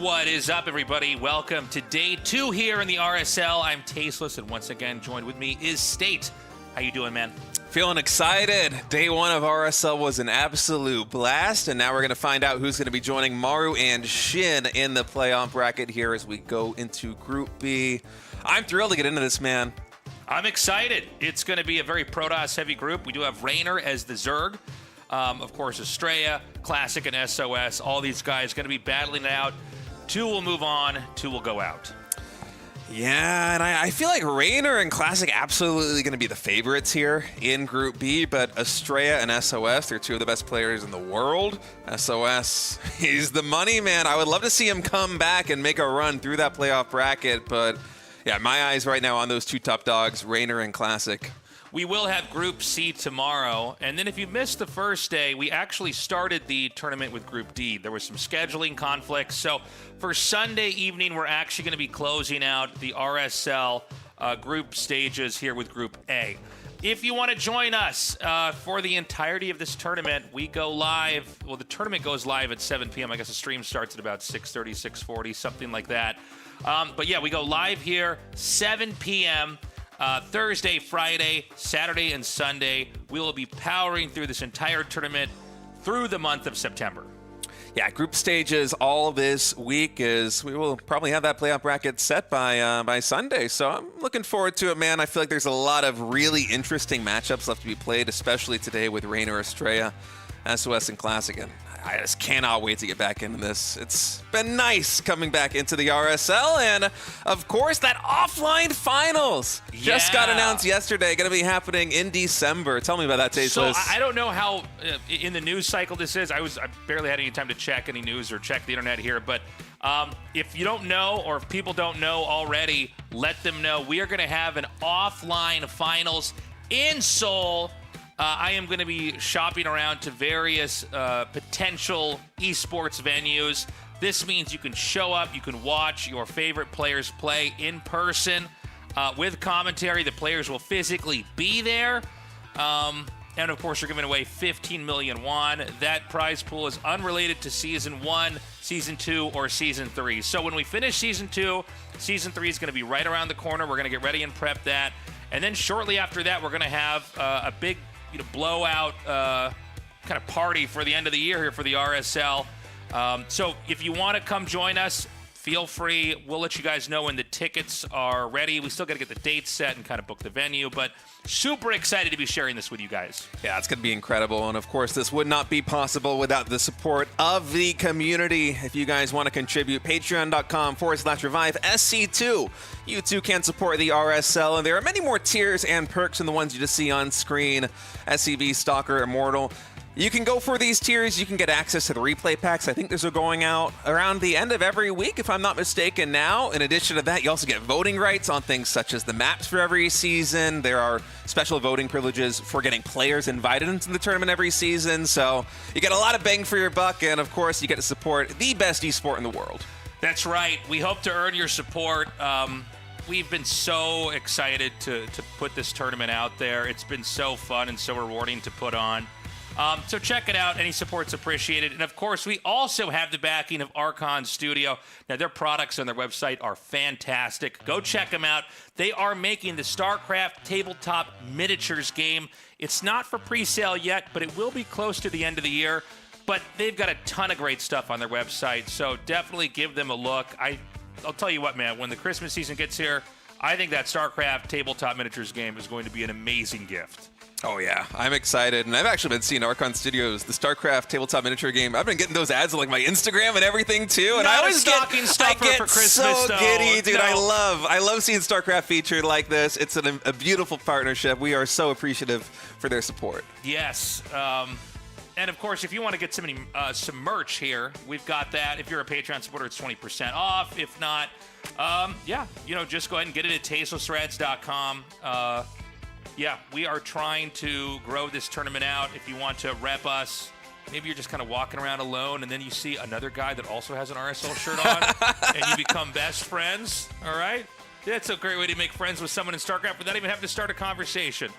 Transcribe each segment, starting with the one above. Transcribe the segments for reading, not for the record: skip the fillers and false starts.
What is up, everybody? Welcome to day 2 here in the RSL. I'm Tasteless, and once again, joined with me is State. How you doing, man? Feeling excited. Day 1 of RSL was an absolute blast, and now we're going to find out who's going to be joining Maru and Shin in the playoff bracket here as we go into Group B. I'm thrilled to get into this, man. I'm excited. It's going to be a very Protoss-heavy group. We do have Reynor as the Zerg. Of course, Astrea, Classic, and SOS. All these guys going to be battling it out. 2 will move on, 2 will go out. Yeah, and I feel like Reynor and Classic absolutely going to be the favorites here in Group B, but Astrea and SOS, they're 2 of the best players in the world. SOS, he's the money, man. I would love to see him come back and make a run through that playoff bracket, but yeah, my eyes right now on those 2 top dogs, Reynor and Classic. We will have Group C tomorrow, and then if you missed the first day, we actually started the tournament with Group D. There was some scheduling conflicts, so for Sunday evening, we're actually going to be closing out the RSL group stages here with Group A. If you want to join us for the entirety of this tournament, we go live. Well, the tournament goes live at 7 p.m. I guess the stream starts at about 6:30, 6:40, something like that. But yeah, we go live here, 7 p.m., Thursday, Friday, Saturday, and Sunday. We will be powering through this entire tournament through the month of September. Yeah, group stages all this week is we will probably have that playoff bracket set by Sunday. So I'm looking forward to it, man. I feel like there's a lot of really interesting matchups left to be played, especially today with Reynor, Astrea, SOS, and Classic. And I just cannot wait to get back into this. It's been nice coming back into the RSL, and of course that offline finals just got announced yesterday. Going to be happening in December. Tell me about that, Tasteless. So I don't know how in the news cycle this is. I barely had any time to check any news or check the internet here, but if you don't know, or if people don't know already, let them know. We are going to have an offline finals in Seoul. I am going to be shopping around to various potential esports venues. This means you can show up, you can watch your favorite players play in person with commentary. The players will physically be there. And of course, you're giving away 15 million won. That prize pool is unrelated to Season 1, Season 2, or Season 3. So when we finish Season 2, Season 3 is going to be right around the corner. We're going to get ready and prep that. And then shortly after that, we're going to have a big blowout kind of party for the end of the year here for the RSL. So if you want to come join us, feel free. We'll let you guys know when the tickets are ready. We still got to get the dates set and kind of book the venue, but super excited to be sharing this with you guys. Yeah, it's going to be incredible. And of course, this would not be possible without the support of the community. If you guys want to contribute, patreon.com/Revive SC2. You too can support the RSL. And there are many more tiers and perks than the ones you just see on screen. SCV, Stalker, Immortal. You can go for these tiers. You can get access to the replay packs. I think those are going out around the end of every week, if I'm not mistaken now. In addition to that, you also get voting rights on things such as the maps for every season. There are special voting privileges for getting players invited into the tournament every season. So you get a lot of bang for your buck. And of course, you get to support the best esport in the world. That's right. We hope to earn your support. We've been so excited to put this tournament out there. It's been so fun and so rewarding to put on. So check it out. Any support's appreciated. And of course, we also have the backing of Archon Studio. Now, their products on their website are fantastic. Go check them out. They are making the StarCraft tabletop miniatures game. It's not for pre-sale yet, but it will be close to the end of the year. But they've got a ton of great stuff on their website, so definitely give them a look. I'll tell you what, man, when the Christmas season gets here, I think that StarCraft tabletop miniatures game is going to be an amazing gift. Oh, yeah. I'm excited. And I've actually been seeing Archon Studios, the StarCraft tabletop miniature game. I've been getting those ads on like my Instagram and everything, too. And Not I always get for Christmas, so though. giddy, dude. No. I love seeing StarCraft featured like this. It's a beautiful partnership. We are so appreciative for their support. Yes. And, of course, if you want to get some merch here, we've got that. If you're a Patreon supporter, it's 20% off. If not, just go ahead and get it at tastelessthreads.com. Yeah, we are trying to grow this tournament out. If you want to rep us, maybe you're just kind of walking around alone, and then you see another guy that also has an RSL shirt on, and you become best friends, all right? That's a great way to make friends with someone in StarCraft without even having to start a conversation.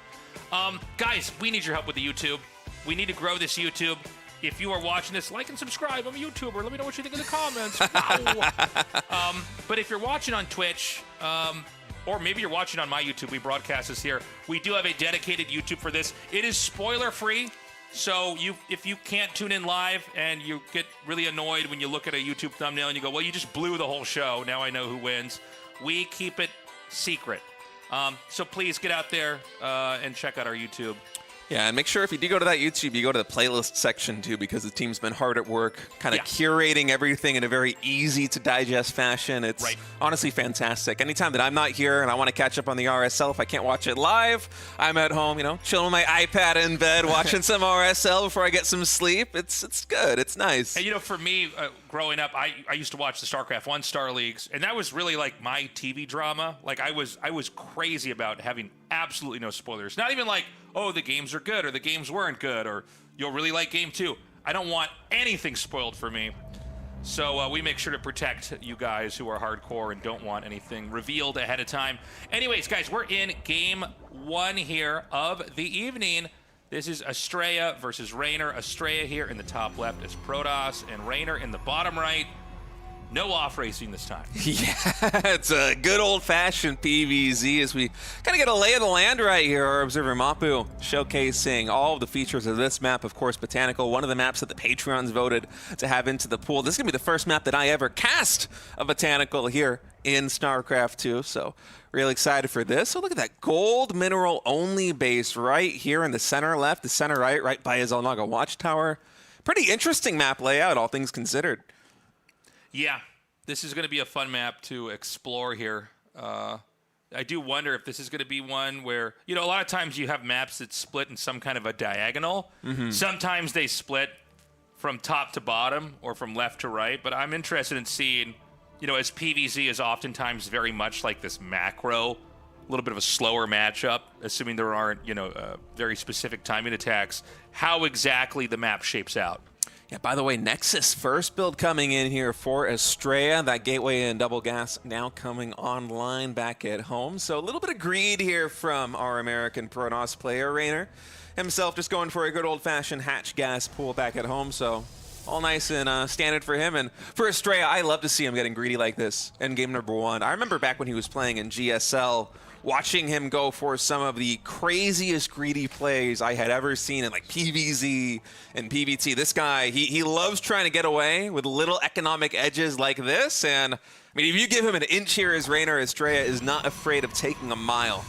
Guys, we need your help with the YouTube. We need to grow this YouTube. if you are watching this, like and subscribe. I'm a YouTuber. Let me know what you think in the comments. Wow. But if you're watching on Twitch, or maybe you're watching on my YouTube, we broadcast this here. We do have a dedicated YouTube for this. It is spoiler-free, so if you can't tune in live and you get really annoyed when you look at a YouTube thumbnail and you go, well, you just blew the whole show. Now I know who wins. We keep it secret. So please get out there and check out our YouTube. Yeah, and make sure if you do go to that YouTube, you go to the playlist section too, because the team's been hard at work kind of curating everything in a very easy to digest fashion. It's honestly fantastic. Anytime that I'm not here and I want to catch up on the RSL, if I can't watch it live, I'm at home, chilling with my iPad in bed, watching some RSL before I get some sleep. It's good. It's nice. And for me, growing up, I used to watch the StarCraft 1 Star Leagues, and that was really like my TV drama. Like I was crazy about having absolutely no spoilers. Not even like, oh, the games are good or the games weren't good or you'll really like game 2. I don't want anything spoiled for me. So we make sure to protect you guys who are hardcore and don't want anything revealed ahead of time. Anyways, guys, we're in game 1 here of the evening. This is Astrea versus Reynor. Astrea here in the top left is Protoss and Reynor in the bottom right. No off racing this time. Yeah, it's a good old-fashioned PvZ as we kind of get a lay of the land right here. Our observer Mapu showcasing all of the features of this map. Of course, Botanical, one of the maps that the Patreons voted to have into the pool. This is going to be the first map that I ever cast a Botanical here in StarCraft 2, so really excited for this. So look at that gold mineral only base right here in the center left, the center right by his Alnaga Watchtower. Pretty interesting map layout, all things considered. Yeah, this is going to be a fun map to explore here. I do wonder if this is going to be one where, a lot of times you have maps that split in some kind of a diagonal. Sometimes they split from top to bottom or from left to right, but I'm interested in seeing, as PvZ is oftentimes very much like this macro, a little bit of a slower matchup, assuming there aren't, very specific timing attacks, how exactly the map shapes out. Yeah, by the way, Nexus first build coming in here for Astrea. That gateway and double gas now coming online back at home. So a little bit of greed here from our American Protoss player, Reynor. Himself just going for a good old-fashioned hatch gas pool back at home. So all nice and standard for him. And for Astrea, I love to see him getting greedy like this in game number 1. I remember back when he was playing in GSL, watching him go for some of the craziest greedy plays I had ever seen in like PvZ and PvT. This guy, he loves trying to get away with little economic edges like this. And I mean, if you give him an inch here as Reynor, Astrea is not afraid of taking a mile.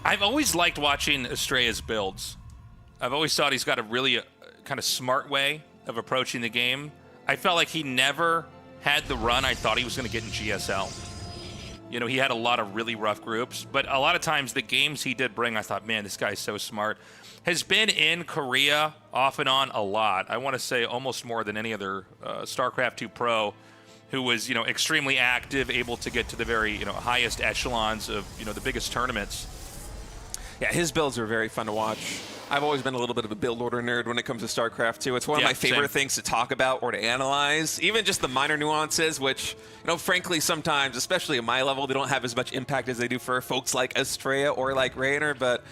I've always liked watching Astrea's builds. I've always thought he's got a really kind of smart way of approaching the game. I felt like he never had the run I thought he was going to get in GSL. He had a lot of really rough groups, but a lot of times the games he did bring, I thought, man, this guy's so smart. Has been in Korea off and on a lot. I want to say almost more than any other StarCraft 2 Pro who was, extremely active, able to get to the very, highest echelons of, the biggest tournaments. Yeah, his builds are very fun to watch. I've always been a little bit of a build order nerd when it comes to StarCraft 2. It's one of my favorite things to talk about or to analyze. Even just the minor nuances, which, frankly, sometimes, especially at my level, they don't have as much impact as they do for folks like Astrea or like Reynor. But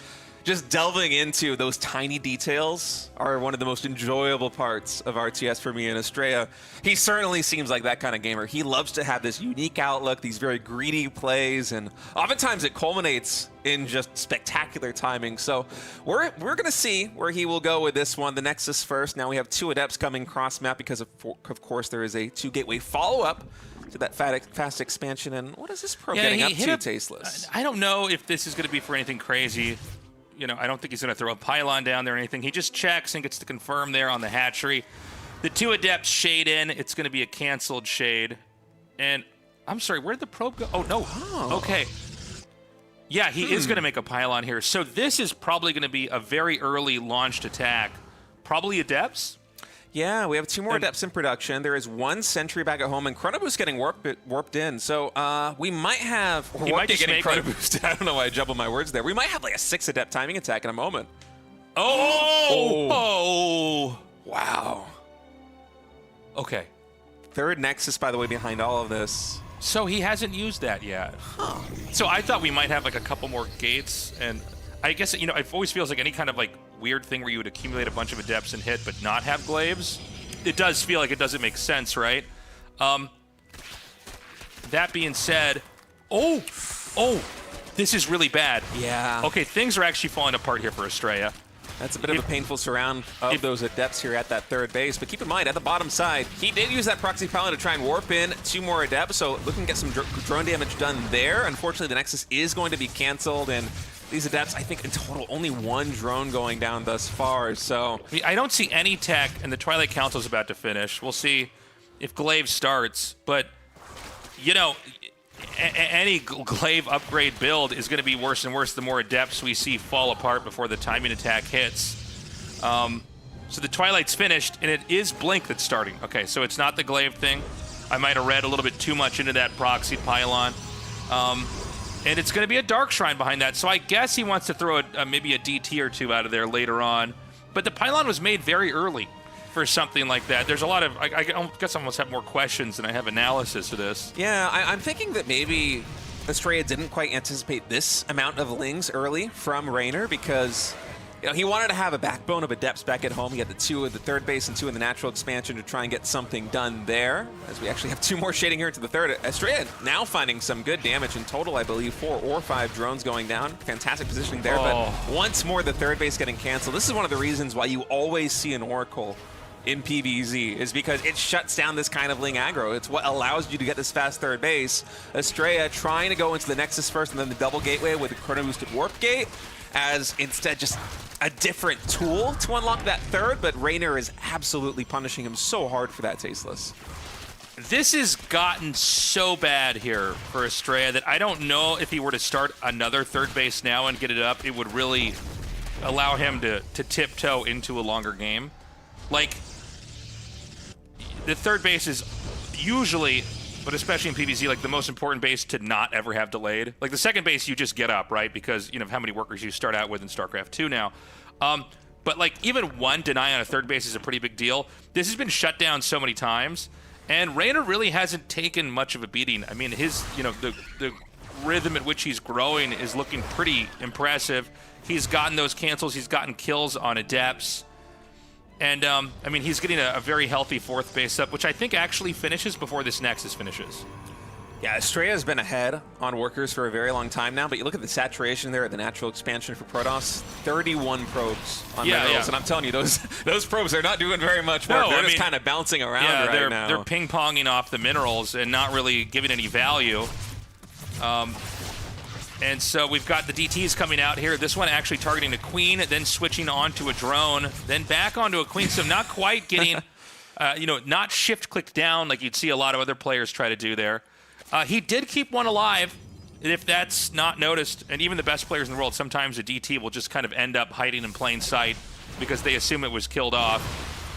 just delving into those tiny details are one of the most enjoyable parts of RTS for me and Astrea. He certainly seems like that kind of gamer. He loves to have this unique outlook, these very greedy plays, and oftentimes it culminates in just spectacular timing. So we're going to see where he will go with this one. The Nexus first. Now we have 2 Adepts coming cross-map because, of course, there is a 2-gateway follow-up to that fast expansion. And what is this pro getting up to, Tasteless? I don't know if this is going to be for anything crazy. I don't think he's going to throw a pylon down there or anything. He just checks and gets to confirm there on the hatchery. The 2 Adepts shade in. It's going to be a canceled shade. And I'm sorry, where'd the probe go? Oh, no. Oh. Okay. Yeah, he is going to make a pylon here. So this is probably going to be a very early launched attack. Probably Adepts? Yeah, we have 2 more Adepts in production. There is 1 Sentry back at home, and Chronoboost getting warped in. So we might have... He might just getting Chronoboost. I don't know why I jumbled my words there. We might have like a 6 Adept timing attack in a moment. Oh! Wow. Okay. 3rd Nexus, by the way, behind all of this. So he hasn't used that yet. Huh. So I thought we might have like a couple more gates, and I guess, it always feels like any kind of like weird thing where you would accumulate a bunch of adepts and hit but not have glaives. It does feel like it doesn't make sense, right? That being said, oh, this is really bad. Yeah. Okay, things are actually falling apart here for Astrea. That's a bit of a painful surround of those adepts here at that third base. But keep in mind, at the bottom side, he did use that proxy pylon to try and warp in 2 more adepts. So looking to get some drone damage done there. Unfortunately, the Nexus is going to be canceled. And these adepts, I think in total, only 1 drone going down thus far. So I don't see any tech, and the Twilight Council is about to finish. We'll see if Glaive starts. But, you know, any glaive upgrade build is going to be worse and worse the more adepts we see fall apart before the timing attack hits. So the Twilight's finished, and it is Blink that's starting. Okay, so it's not the glaive thing. I might have read a little bit too much into that proxy pylon. And it's going to be a Dark Shrine behind that, so I guess he wants to throw maybe a DT or 2 out of there later on. But the pylon was made very early for something like that. There's a lot of, I guess I almost have more questions than I have analysis to this. Yeah, I'm thinking that maybe Astrea didn't quite anticipate this amount of lings early from Reynor because, you know, he wanted to have a backbone of adepts back at home. He had the 2 at the third base and 2 in the natural expansion to try and get something done there. As we actually have 2 more shading here into the third. Astrea now finding some good damage in total, I believe 4 or 5 drones going down. Fantastic positioning there, but once more the third base getting canceled. This is one of the reasons why you always see an Oracle in PvZ, is because it shuts down this kind of Ling aggro. It's what allows you to get this fast third base. Astrea trying to go into the Nexus first and then the double gateway with the chrono boosted warp gate as instead just a different tool to unlock that third, but Reynor is absolutely punishing him so hard for that Tasteless. This has gotten so bad here for Astrea that I don't know if he were to start another third base now and get it up, it would really allow him to tiptoe into a longer game. Like, the third base is usually, but especially in PvZ, like the most important base to not ever have delayed. Like the second base, you just get up, right? Because, you know, how many workers you start out with in StarCraft 2 now. But like even 1 deny on a third base is a pretty big deal. This has been shut down so many times, and Reynor really hasn't taken much of a beating. I mean, his, you know, the rhythm at which he's growing is looking pretty impressive. He's gotten those cancels, he's gotten kills on adepts. And, I mean, he's getting a very healthy 4th base up, which I think actually finishes before this Nexus finishes. Yeah, Astrea has been ahead on workers for a very long time now, but you look at the saturation there at the natural expansion for Protoss, 31 probes on minerals, and I'm telling you, those probes are not doing very much work. They're just kind of bouncing around right now. They're ping-ponging off the minerals and not really giving any value. And so we've got the DTs coming out here. This one actually targeting a queen, then switching onto a drone, then back onto a queen. So not quite getting, you know, not shift-clicked down like you'd see a lot of other players try to do there. He did keep one alive, and if that's not noticed, and even the best players in the world, sometimes a DT will just kind of end up hiding in plain sight because they assume it was killed off.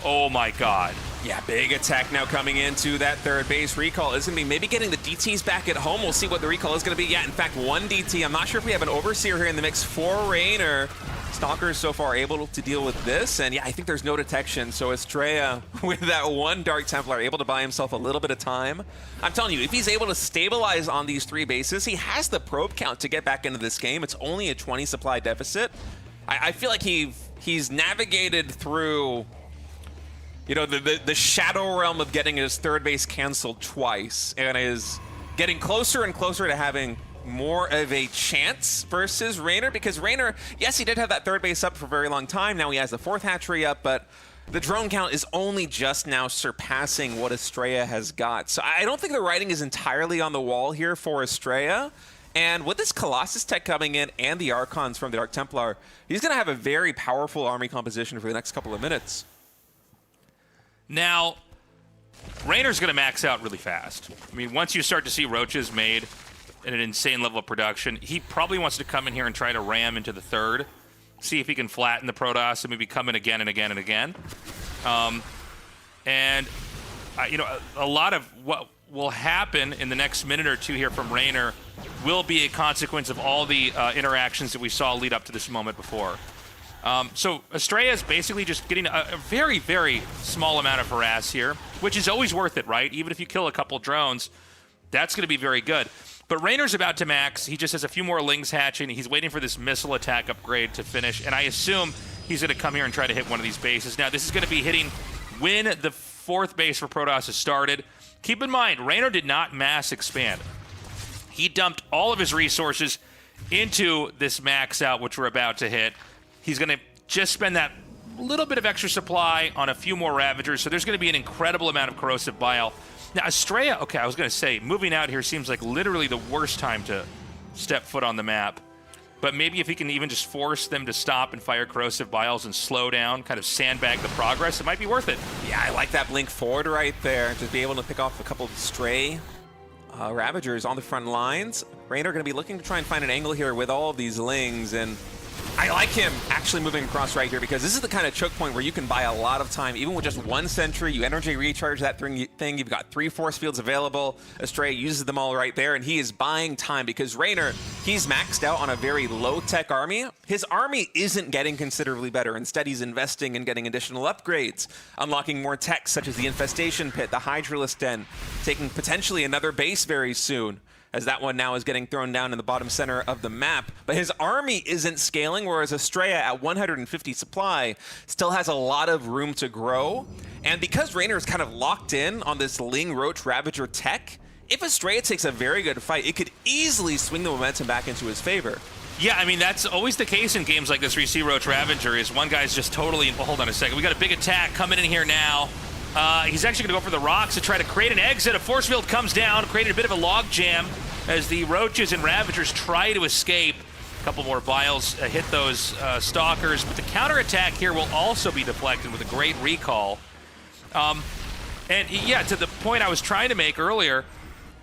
Oh my God. Yeah, big attack now coming into that third base. Recall is going to be maybe getting the DTs back at home. We'll see what the recall is going to be. Yeah, in fact, 1 DT. I'm not sure if we have an Overseer here in the mix for Reynor. Stalkers so far able to deal with this, and yeah, I think there's no detection. So Astrea, with that 1 Dark Templar, able to buy himself a little bit of time. I'm telling you, if he's able to stabilize on these 3 bases, he has the probe count to get back into this game. It's only a 20 supply deficit. I feel like he's navigated through, you know, the shadow realm of getting his third base canceled twice, and is getting closer and closer to having more of a chance versus Reynor, because Reynor, yes, he did have that third base up for a very long time. Now he has the 4th hatchery up, but the drone count is only just now surpassing what Astrea has got. So I don't think the writing is entirely on the wall here for Astrea. And with this Colossus tech coming in and the Archons from the Dark Templar, he's going to have a very powerful army composition for the next couple of minutes. Now, Reynor's going to max out really fast. I mean, once you start to see roaches made at an insane level of production, he probably wants to come in here and try to ram into the third, see if he can flatten the Protoss and maybe come in again and again and again. You know, a lot of what will happen in the next minute or 2 here from Reynor will be a consequence of all the interactions that we saw lead up to this moment before. So Astrea is basically just getting a very, very small amount of harass here, which is always worth it, right? Even if you kill a couple drones, that's going to be very good. But Reynor's about to max. He just has a few more lings hatching. He's waiting for this missile attack upgrade to finish, and I assume he's going to come here and try to hit one of these bases. Now, this is going to be hitting when the 4th base for Protoss has started. Keep in mind, Reynor did not mass expand. He dumped all of his resources into this max out, which we're about to hit. He's going to just spend that little bit of extra supply on a few more Ravagers, so there's going to be an incredible amount of corrosive bile. Now, Astrea, okay, I was going to say, moving out here seems like literally the worst time to step foot on the map. But maybe if he can even just force them to stop and fire corrosive biles and slow down, kind of sandbag the progress, it might be worth it. Yeah, I like that blink forward right there. To be able to pick off a couple of stray Ravagers on the front lines. Reynor going to be looking to try and find an angle here with all of these Lings, and I like him actually moving across right here because this is the kind of choke point where you can buy a lot of time. Even with just 1 sentry, you energy recharge that thing. You've got 3 force fields available. Astrea uses them all right there, and he is buying time because Reynor, he's maxed out on a very low-tech army. His army isn't getting considerably better. Instead, he's investing in getting additional upgrades, unlocking more tech such as the Infestation Pit, the Hydralisk Den, taking potentially another base very soon, as that one now is getting thrown down in the bottom center of the map. But his army isn't scaling, whereas Astrea at 150 supply still has a lot of room to grow. And because Reynor is kind of locked in on this Ling Roach Ravager tech, if Astrea takes a very good fight, it could easily swing the momentum back into his favor. Yeah, I mean, that's always the case in games like this where you see Roach Ravager is one guy's just totally... Well, hold on a second. We got a big attack coming in here now. He's actually going to go for the rocks to try to create an exit. A force field comes down, creating a bit of a log jam as the Roaches and Ravagers try to escape. A couple more Biles hit those Stalkers, but the counterattack here will also be deflected with a great recall. And yeah, to the point I was trying to make earlier,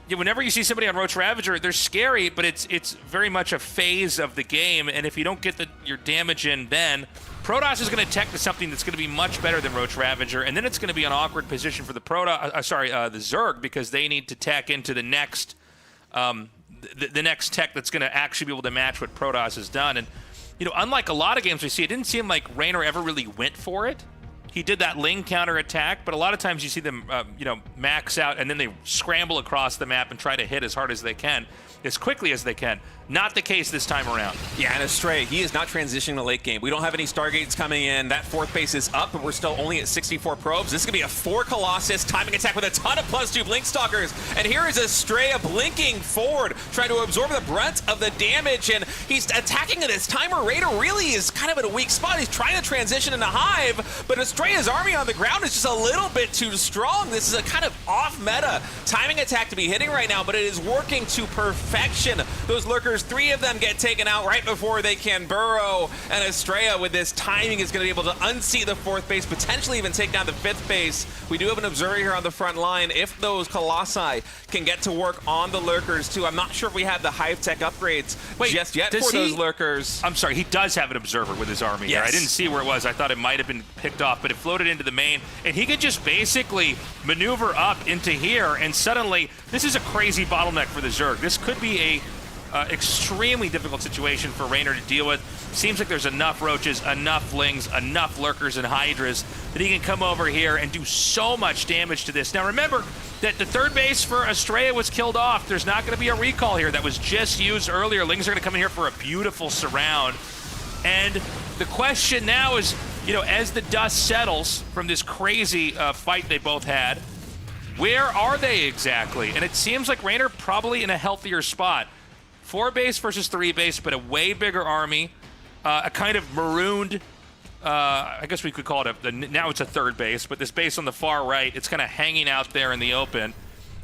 whenever you see somebody on Roach Ravager, they're scary, but it's very much a phase of the game, and if you don't get your damage in then, Protoss is going to tech to something that's going to be much better than Roach Ravager, and then it's going to be an awkward position for the the Zerg, because they need to tech into the next the next tech that's going to actually be able to match what Protoss has done. And unlike a lot of games we see, it didn't seem like Reynor ever really went for it. He did that Ling counter attack, but a lot of times you see them max out and then they scramble across the map and try to hit as hard as they can, as quickly as they can. Not the case this time around. Yeah, and Astrea, he is not transitioning to late game. We don't have any Stargates coming in. That 4th base is up, but we're still only at 64 probes. This is going to be a 4 Colossus timing attack with a ton of +2 Blink Stalkers. And here is Astrea blinking forward, trying to absorb the brunt of the damage, and he's attacking at his timer. Reynor really is kind of at a weak spot. He's trying to transition into Hive, but Astrea's army on the ground is just a little bit too strong. This is a kind of off-meta timing attack to be hitting right now, but it is working to perfection. Those Lurkers, 3 of them get taken out right before they can burrow, and Astrea with this timing is going to be able to unseat the 4th base, potentially even take down the 5th base. We do have an observer here on the front line. If those Colossi can get to work on the Lurkers too, I'm not sure if we have the Hive Tech upgrades just yet for those Lurkers. I'm sorry, he does have an observer with his army here. I didn't see where it was. I thought it might have been picked off, but it floated into the main, and he could just basically maneuver up into here, and suddenly this is a crazy bottleneck for the Zerg. This could be a extremely difficult situation for Reynor to deal with. Seems like there's enough Roaches, enough Lings, enough Lurkers and Hydras that he can come over here and do so much damage to this. Now remember that the 3rd base for Astrea was killed off. There's not going to be a recall here. That was just used earlier. Lings are going to come in here for a beautiful surround. And the question now is, as the dust settles from this crazy fight they both had, where are they exactly? And it seems like Reynor probably in a healthier spot. 4 base versus 3 base, but a way bigger army, a kind of marooned, I guess we could call it now it's a 3rd base, but this base on the far right, it's kind of hanging out there in the open.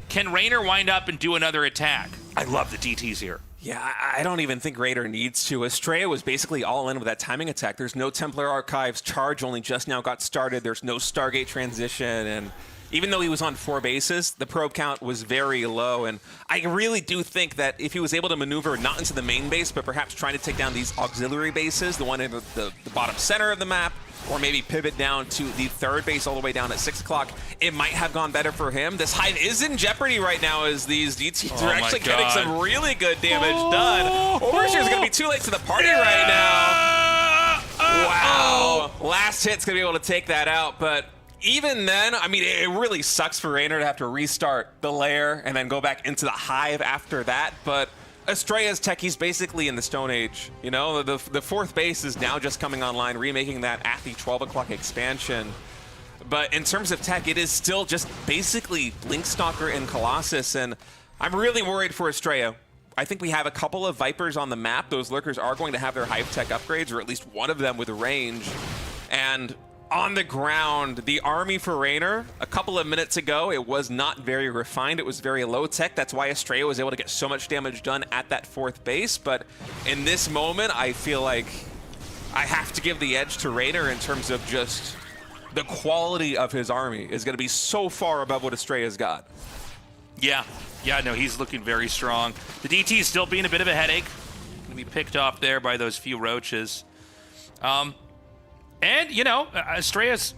Can Reynor wind up and do another attack? I love the DTs here. Yeah, I don't even think Reynor needs to. Astrea was basically all in with that timing attack. There's no Templar Archives. Charge only just now got started. There's no Stargate transition, and even though he was on 4 bases, the probe count was very low, and I really do think that if he was able to maneuver not into the main base, but perhaps trying to take down these auxiliary bases, the one in the bottom center of the map, or maybe pivot down to the 3rd base all the way down at 6 o'clock, it might have gone better for him. This Hive is in jeopardy right now as these DTs are actually getting some really good damage done. Overshear's going to be too late to the party right now. Wow. Last hit's going to be able to take that out, but even then, I mean, it really sucks for Reynor to have to restart the lair and then go back into the Hive after that, but Astrea's tech, he's basically in the Stone Age. You know, the fourth base is now just coming online, remaking that at the 12 o'clock expansion. But in terms of tech, it is still just basically Blinkstalker and Colossus, and I'm really worried for Astrea. I think we have a couple of Vipers on the map. Those Lurkers are going to have their Hive Tech upgrades, or at least one of them with range. And on the ground, the army for Reynor, a couple of minutes ago, it was not very refined. It was very low tech. That's why Astrea was able to get so much damage done at that fourth base. But in this moment, I feel like I have to give the edge to Reynor in terms of just the quality of his army is going to be so far above what Astrea's got. Yeah, no, he's looking very strong. The DT is still being a bit of a headache. Going to be picked off there by those few roaches. And, you know, Astrea's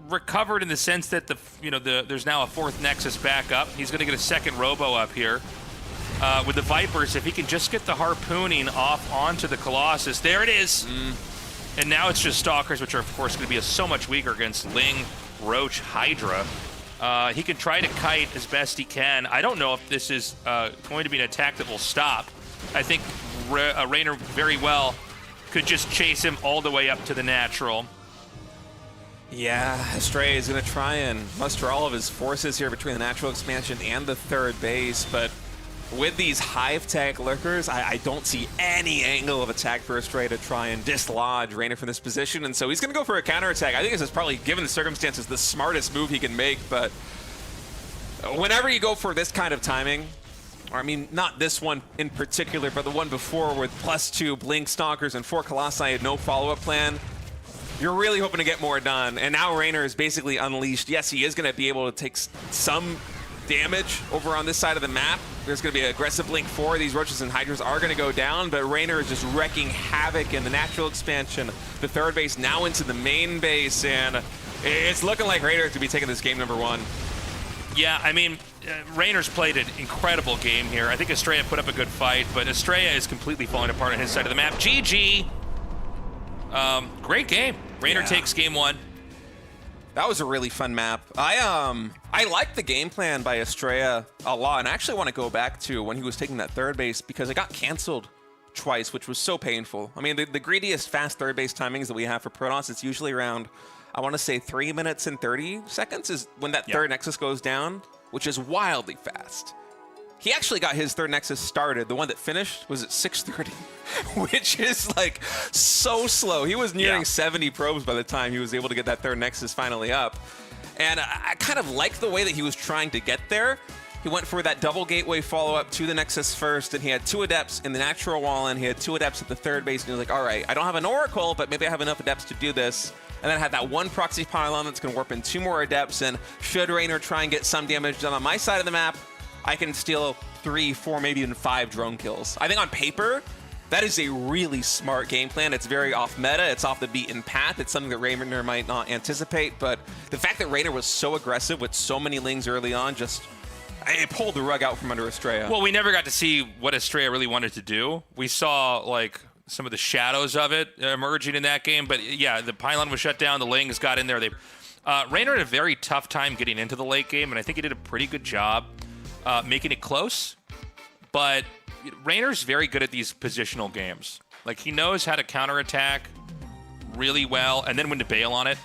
recovered in the sense that there's now a fourth Nexus back up. He's going to get a second Robo up here. With the Vipers, if he can just get the harpooning off onto the Colossus. There it is. And now it's just Stalkers, which are, of course, going to be so much weaker against Ling, Roach, Hydra. He can try to kite as best he can. I don't know if this is going to be an attack that will stop. I think Reynor very well could just chase him all the way up to the natural. Yeah, Astrea is going to try and muster all of his forces here between the natural expansion and the third base, but with these Hive Tech Lurkers, I don't see any angle of attack for Astrea to try and dislodge Reynor from this position, and so he's going to go for a counterattack. I think this is probably, given the circumstances, the smartest move he can make, but whenever you go for this kind of timing, or I mean, not this one in particular, but the one before with +2 Blink Stalkers and 4 Colossi and no follow-up plan, you're really hoping to get more done. And now Reynor is basically unleashed. Yes, he is going to be able to take some damage over on this side of the map. There's going to be an aggressive Blink 4. These Roaches and Hydras are going to go down, but Reynor is just wrecking havoc in the natural expansion. The third base now into the main base, and it's looking like Reynor to be taking this game #1. Yeah, I mean, Reynor's played an incredible game here. I think Astrea put up a good fight, but Astrea is completely falling apart on his side of the map. GG. Great game. Reynor takes game 1. That was a really fun map. I like the game plan by Astrea a lot, and I actually want to go back to when he was taking that third base because it got canceled twice, which was so painful. I mean, the greediest fast third base timings that we have for Protoss, it's usually around, I want to say 3 minutes and 30 seconds is when that third Nexus goes down, which is wildly fast. He actually got his third Nexus started. The one that finished was at 6:30, which is like so slow. He was nearing 70 probes by the time he was able to get that third Nexus finally up. And I kind of liked the way that he was trying to get there. He went for that double gateway follow-up to the Nexus first, and he had 2 Adepts in the natural wall, and he had 2 Adepts at the third base, and he was like, all right, I don't have an Oracle, but maybe I have enough Adepts to do this. And then I had that 1 proxy pylon that's going to warp in 2 more Adepts, and should Reynor try and get some damage done on my side of the map, I can steal 3, 4, maybe even 5 drone kills. I think on paper, that is a really smart game plan. It's very off meta. It's off the beaten path. It's something that Reynor might not anticipate, but the fact that Reynor was so aggressive with so many Lings early on just, it pulled the rug out from under Astrea. Well, we never got to see what Astrea really wanted to do. We saw, like, some of the shadows of it emerging in that game, but yeah, the pylon was shut down. The Lings got in there. Reynor had a very tough time getting into the late game, and I think he did a pretty good job making it close, but Reynor's very good at these positional games. Like, he knows how to counterattack really well and then when to bail on it.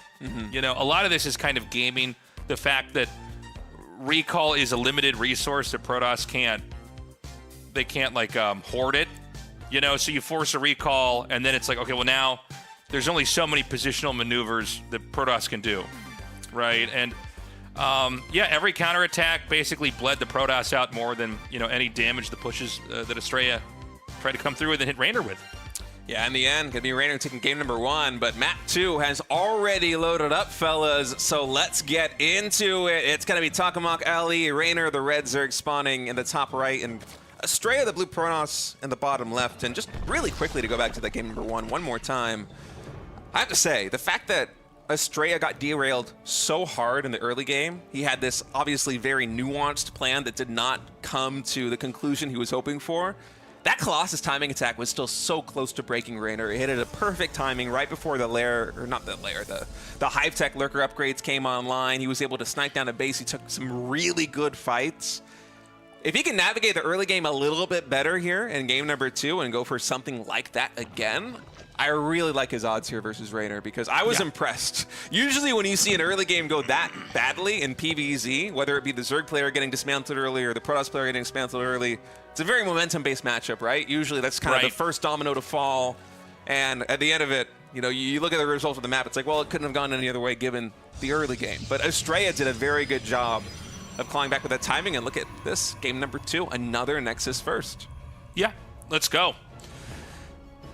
You know, a lot of this is kind of gaming the fact that recall is a limited resource that Protoss can't like hoard it, you know, so you force a recall and then it's like, okay, well now there's only so many positional maneuvers that Protoss can do, right? And yeah, every counterattack basically bled the Protoss out more than, you know, any damage the pushes that Astrea tried to come through with and hit Reynor with. Yeah, in the end, gonna be Reynor taking game #1, but map 2 has already loaded up, fellas, so let's get into it. It's gonna be Takamok LE, Reynor, the red Zerg spawning in the top right, and Astrea, the blue Protoss, in the bottom left. And just really quickly to go back to that game #1 one more time, I have to say, the fact that Astrea got derailed so hard in the early game, he had this obviously very nuanced plan that did not come to the conclusion he was hoping for. That Colossus timing attack was still so close to breaking Reynor. It hit at a perfect timing right before the lair, or not the lair, the Hive Tech Lurker upgrades came online. He was able to snipe down a base. He took some really good fights. if he can navigate the early game a little bit better here in game number 2 and go for something like that again, I really like his odds here versus Reynor, because I was impressed. Usually when you see an early game go that badly in PvZ, whether it be the Zerg player getting dismantled early or the Protoss player getting dismantled early, it's a very momentum-based matchup, right? Usually that's kind of the first domino to fall, and at the end of it, you know, you look at the results of the map, it's like, well, it couldn't have gone any other way given the early game. But Astrea did a very good job of clawing back with that timing, and look at this, game number 2, another Nexus first. Yeah, let's go.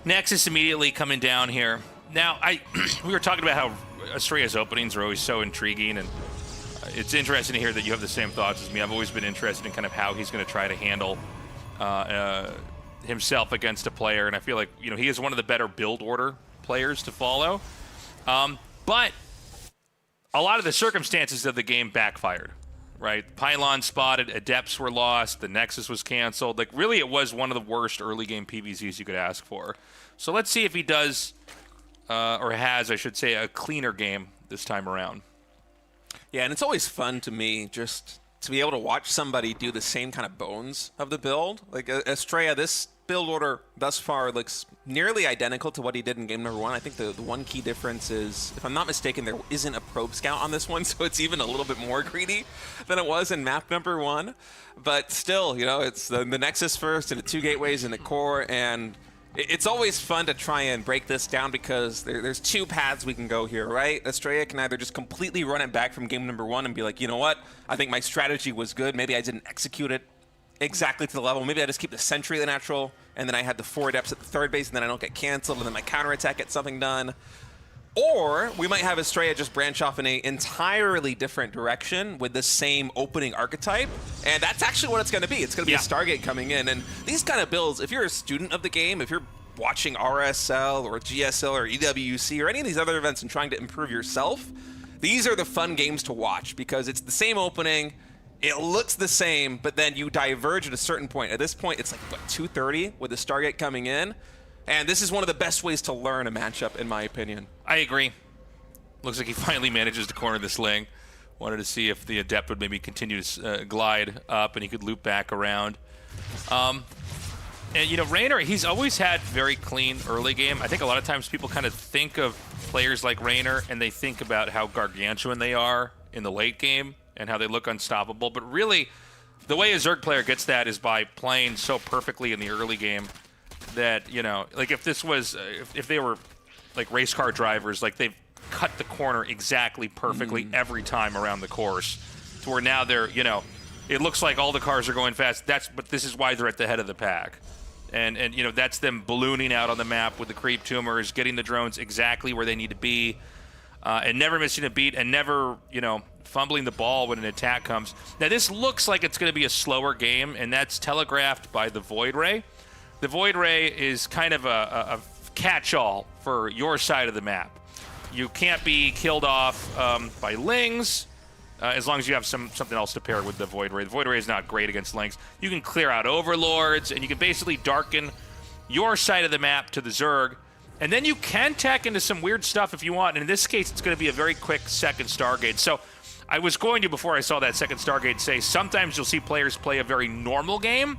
Nexus immediately coming down here. Now, we were talking about how Astrea's openings are always so intriguing, and it's interesting to hear that you have the same thoughts as me. I've always been interested in kind of how he's going to try to handle himself against a player, and I feel like, you know, he is one of the better build order players to follow. But a lot of the circumstances of the game backfired, right? Pylons spotted, Adepts were lost, the Nexus was canceled. Like, really, it was one of the worst early game PvZs you could ask for. So let's see if he does, or has, I should say, a cleaner game this time around. Yeah, and it's always fun to me just to be able to watch somebody do the same kind of bones of the build. Like, Astrea, this build order thus far looks nearly identical to what he did in game number 1. I think the one key difference is, if I'm not mistaken, there isn't a probe scout on this one, so it's even a little bit more greedy than it was in map number 1. But still, you know, it's the Nexus first and the 2 gateways and the core, and it's always fun to try and break this down because there's 2 paths we can go here, right? Astrea can either just completely run it back from game number 1 and be like, you know what, I think my strategy was good, maybe I didn't execute it exactly to the level. Maybe I just keep the Sentry the natural, and then I had the 4 Adepts at the 3rd base, and then I don't get canceled, and then my counterattack gets something done. Or we might have Astrea just branch off in an entirely different direction with the same opening archetype, and that's actually what it's going to be. It's going to be a Stargate coming in, and these kind of builds, if you're a student of the game, if you're watching RSL or GSL or EWC or any of these other events and trying to improve yourself, these are the fun games to watch because it's the same opening, it looks the same, but then you diverge at a certain point. At this point, it's like, what, 2:30 with the Stargate coming in? And this is one of the best ways to learn a matchup, in my opinion. I agree. Looks like he finally manages to corner the sling. Wanted to see if the Adept would maybe continue to glide up and he could loop back around. And, you know, Reynor, he's always had very clean early game. I think a lot of times people kind of think of players like Reynor and they think about how gargantuan they are in the late game and how they look unstoppable. But really, the way a Zerg player gets that is by playing so perfectly in the early game that, you know, like if this was, if they were like race car drivers, like they've cut the corner exactly perfectly every time around the course to where now they're, you know, it looks like all the cars are going fast. But this is why they're at the head of the pack. And you know, that's them ballooning out on the map with the creep tumors, getting the drones exactly where they need to be, and never missing a beat and never, you know, fumbling the ball when an attack comes. Now, this looks like it's going to be a slower game, and that's telegraphed by the Void Ray. The Void Ray is kind of a catch-all for your side of the map. You can't be killed off by Lings, as long as you have something else to pair with the Void Ray. The Void Ray is not great against Lings. You can clear out Overlords, and you can basically darken your side of the map to the Zerg, and then you can tack into some weird stuff if you want, and in this case, it's going to be a very quick second Stargate. So I was going to, before I saw that second Stargate, say sometimes you'll see players play a very normal game,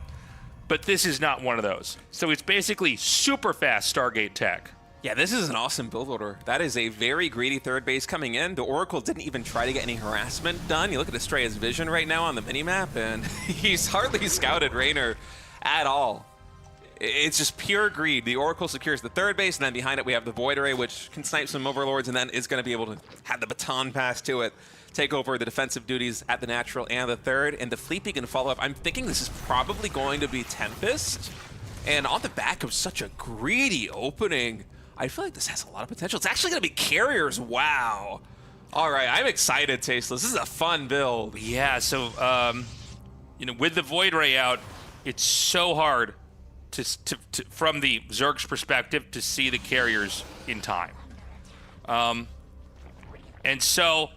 but this is not one of those. So it's basically super fast Stargate tech. Yeah, this is an awesome build order. That is a very greedy 3rd base coming in. The Oracle didn't even try to get any harassment done. You look at Astrea's vision right now on the minimap, and he's hardly scouted Reynor at all. It's just pure greed. The Oracle secures the 3rd base, and then behind it we have the Void Array, which can snipe some Overlords, and then is going to be able to have the baton pass to it, take over the defensive duties at the natural and the 3rd, and the Fleet Beacon follow up. I'm thinking this is probably going to be Tempest, and on the back of such a greedy opening, I feel like this has a lot of potential. It's actually going to be Carriers. Wow. All right, I'm excited, Tasteless. This is a fun build. Yeah, so, you know, with the Void Ray out, it's so hard to from the Zerg's perspective to see the Carriers in time. And so,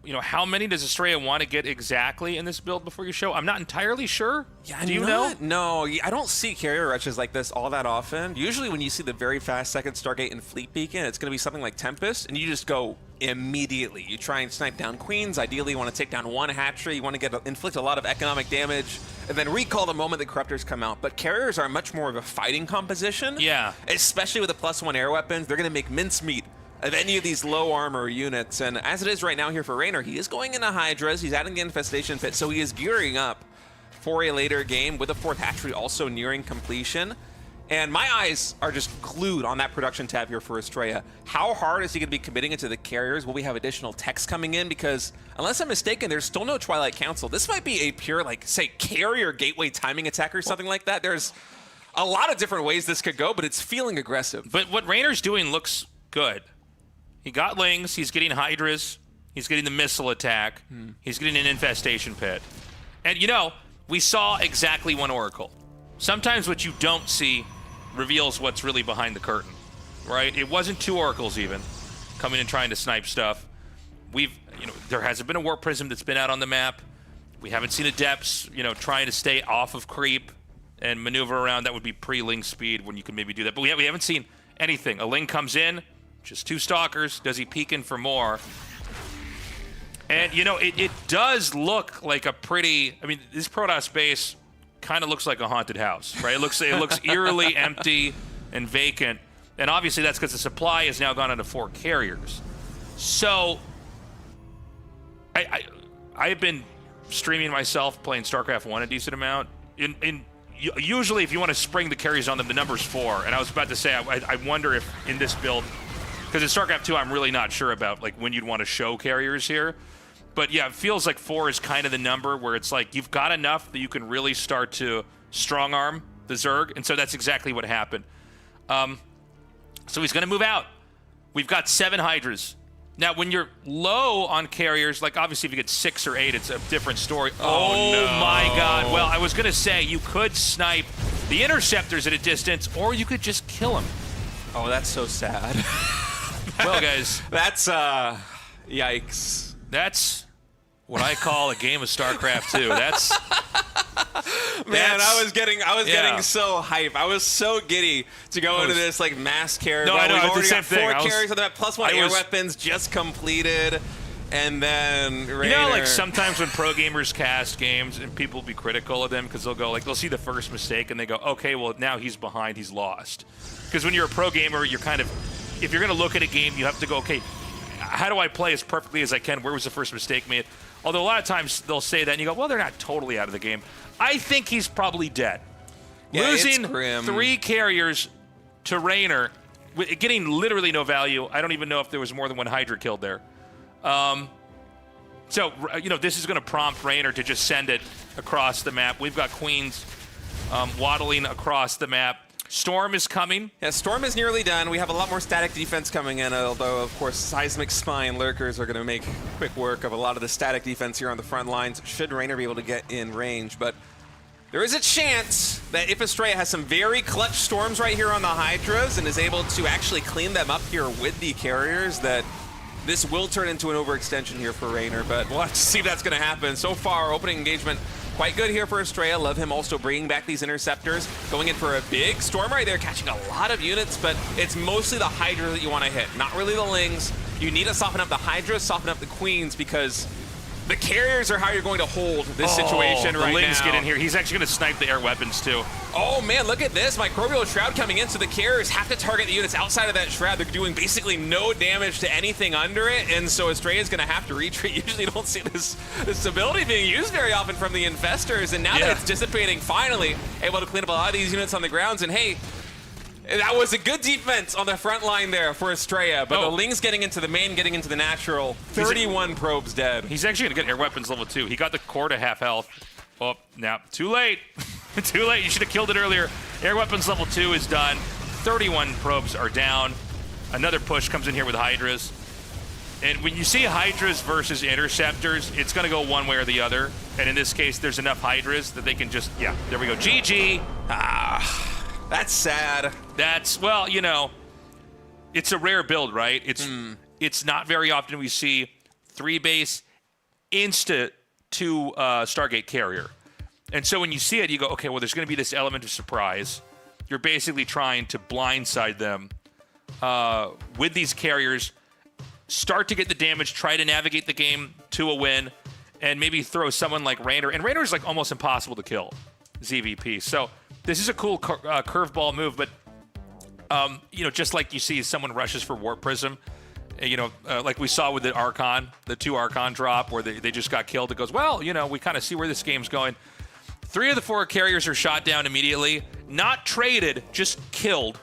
you know, how many does Astrea want to get exactly in this build before you show? I'm not entirely sure. Yeah, do you know? No, I don't see carrier rushes like this all that often. Usually when you see the very fast second Stargate and Fleet Beacon, it's going to be something like Tempest, and you just go immediately. You try and snipe down queens. Ideally, you want to take down one hatchery. You want to inflict a lot of economic damage, and then recall the moment the corruptors come out. But carriers are much more of a fighting composition. Yeah. Especially with the +1 air weapons. They're going to make mincemeat of any of these low armor units. And as it is right now here for Reynor, he is going into Hydras. He's adding the Infestation Pit, so he is gearing up for a later game with the 4th hatchery also nearing completion. And my eyes are just glued on that production tab here for Astrea. How hard is he going to be committing into the carriers? Will we have additional techs coming in? Because unless I'm mistaken, there's still no Twilight Council. This might be a pure, like, say, carrier gateway timing attack or something like that. There's a lot of different ways this could go, but it's feeling aggressive. But what Reynor's doing looks good. He got Lings. He's getting Hydras. He's getting the missile attack. He's getting an Infestation Pit. And, you know, we saw exactly one Oracle. Sometimes what you don't see reveals what's really behind the curtain, right? It wasn't 2 Oracles even coming and trying to snipe stuff. There hasn't been a Warp Prism that's been out on the map. We haven't seen Adepts, trying to stay off of creep and maneuver around. That would be pre-Ling speed when you can maybe do that. But we haven't seen anything. A Ling comes in, just 2 Stalkers. Does he peek in for more? And, it does look like a pretty... I mean, this Protoss base kind of looks like a haunted house, right? It looks eerily empty and vacant. And obviously that's because the supply has now gone into 4 carriers. So I've been streaming myself playing StarCraft 1 a decent amount. Usually if you want to spring the carries on them, the number's 4. And I was about to say, I wonder if in this build, because in StarCraft 2, I'm really not sure about like when you'd want to show carriers here. But yeah, it feels like 4 is kind of the number where it's like you've got enough that you can really start to strong arm the Zerg. And so that's exactly what happened. So he's going to move out. We've got 7 Hydras. Now, when you're low on carriers, like obviously if you get 6 or 8, it's a different story. Oh no. My God. Well, I was going to say you could snipe the Interceptors at a distance, or you could just kill them. Oh, that's so sad. Well, guys. That's, yikes. That's what I call a game of StarCraft 2. Man, I was getting so hype. I was so giddy to go into this like mass carry. No, I know. We've already the got same 4 thing. carries on that +1 air weapons just completed, and then Reynor. Like sometimes when pro gamers cast games and people will be critical of them because they'll see the first mistake and they go, okay, well now he's behind, he's lost. Because when you're a pro gamer, you're kind of, if you're going to look at a game, you have to go, okay, how do I play as perfectly as I can? Where was the first mistake made? Although a lot of times they'll say that and you go, well, they're not totally out of the game. I think he's probably dead. Yeah, losing it's grim. 3 carriers to Reynor, getting literally no value. I don't even know if there was more than 1 Hydra killed there. So, this is going to prompt Reynor to just send it across the map. We've got Queens waddling across the map. Storm is coming. Yeah, Storm is nearly done. We have a lot more static defense coming in, although, of course, Seismic Spine Lurkers are going to make quick work of a lot of the static defense here on the front lines, should Reynor be able to get in range. But there is a chance that if Astrea has some very clutch Storms right here on the Hydras and is able to actually clean them up here with the carriers, that this will turn into an overextension here for Reynor, but we'll have to see if that's going to happen. So far, opening engagement quite good here for Astrea. Love him also bringing back these Interceptors, going in for a big Storm right there, catching a lot of units, but it's mostly the Hydra that you want to hit, not really the Lings. You need to soften up the Hydra, soften up the Queens, because the carriers are how you're going to hold this situation right now. The Lings get in here. He's actually going to snipe the air weapons, too. Oh, man, look at this. Microbial Shroud coming in, so the carriers have to target the units outside of that Shroud. They're doing basically no damage to anything under it, and so Astrea is going to have to retreat. Usually you don't see this ability being used very often from the Infestors, and now that it's dissipating, finally able to clean up a lot of these units on the grounds, and hey, that was a good defense on the front line there for Astrea, but the Lings getting into the main, getting into the natural. 31 probes dead. He's actually going to get air weapons level 2. He got the core to half health. Oh, now, too late. Too late. You should have killed it earlier. Air weapons level 2 is done. 31 probes are down. Another push comes in here with Hydras. And when you see Hydras versus Interceptors, it's going to go one way or the other. And in this case, there's enough Hydras that they can just, there we go. GG. That's sad. That's, well, it's a rare build, right? It's not very often we see 3 base insta 2 Stargate carrier. And so when you see it, you go, okay, well, there's going to be this element of surprise. You're basically trying to blindside them with these carriers. start to get the damage, try to navigate the game to a win, and maybe throw someone like Reynor. And Reynor is like almost impossible to kill, ZVP. So this is a cool curveball move, but just like you see someone rushes for Warp Prism, like we saw with the Archon, the 2 Archon drop where they just got killed. It goes, well, we kind of see where this game's going. 3 of the 4 carriers are shot down immediately, not traded, just killed.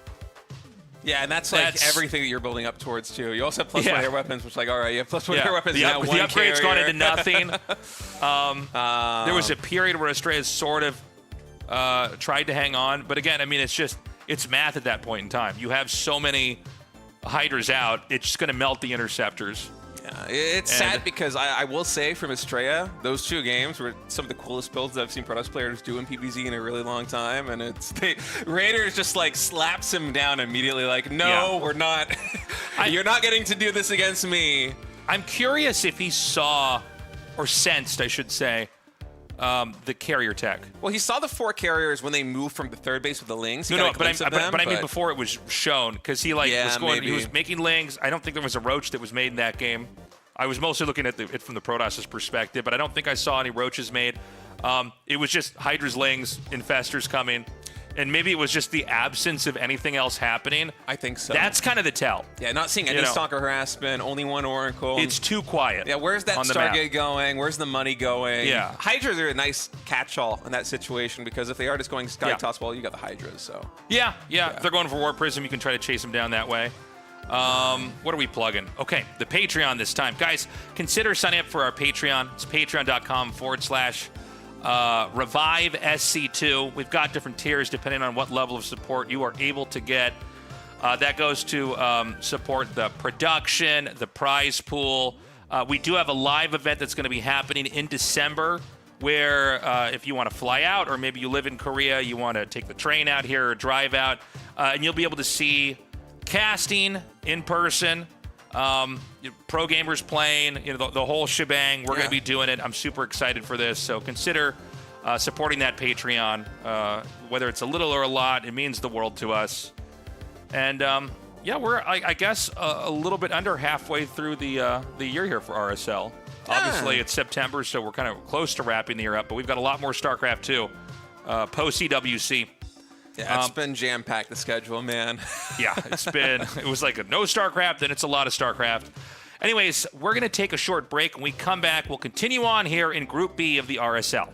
Yeah, and that's everything that you're building up towards, too. You also have +1 air weapons, which all right, you have +1 air weapons. The upgrade's carrier. gone into nothing. There was a period where Astrea sort of tried to hang on. But again, I mean, it's math at that point in time. You have so many Hydras out, it's just going to melt the interceptors. Yeah, it's sad because I will say from Astrea, those 2 games were some of the coolest builds that I've seen Protoss players do in PvZ in a really long time, and Reynor just like slaps him down immediately, like, no, we're not. You're not getting to do this against me. I'm curious if he saw, or sensed, I should say, the carrier tech. Well, he saw the 4 carriers when they moved from the 3rd base with the Lings. But I mean before it was shown, because he he was making Lings. I don't think there was a Roach that was made in that game. I was mostly looking at it from the Protoss's perspective, but I don't think I saw any Roaches made. It was just Hydra's Lings, Infestors coming, and maybe it was just the absence of anything else happening. I think so. That's kind of the tell. Yeah, not seeing any Stalker harassment, only 1 Oracle. It's too quiet. Yeah, where's that Stargate going? Where's the money going? Yeah. Hydras are a nice catch-all in that situation, because if they are just going Sky Toss, well, you got the Hydras, so. Yeah. If they're going for Warp Prism, you can try to chase them down that way. What are we plugging? Okay, the Patreon this time. Guys, consider signing up for our Patreon. It's patreon.com/Revive SC2. We've got different tiers depending on what level of support you are able to get. That goes to support the production, the prize pool. We do have a live event that's going to be happening in December where if you want to fly out, or maybe you live in Korea, you want to take the train out here or drive out, and you'll be able to see casting in person, pro gamers playing, the whole shebang. We're going to be doing it. I'm super excited for this. So consider supporting that Patreon, whether it's a little or a lot. It means the world to us. And we're I guess a little bit under halfway through the year here for RSL. Obviously, it's September, so we're kind of close to wrapping the year up. But we've got a lot more StarCraft 2 post CWC. Yeah, it's been jam-packed, the schedule, man. It was like no StarCraft, then it's a lot of StarCraft. Anyways, we're going to take a short break. When we come back, we'll continue on here in Group B of the RSL.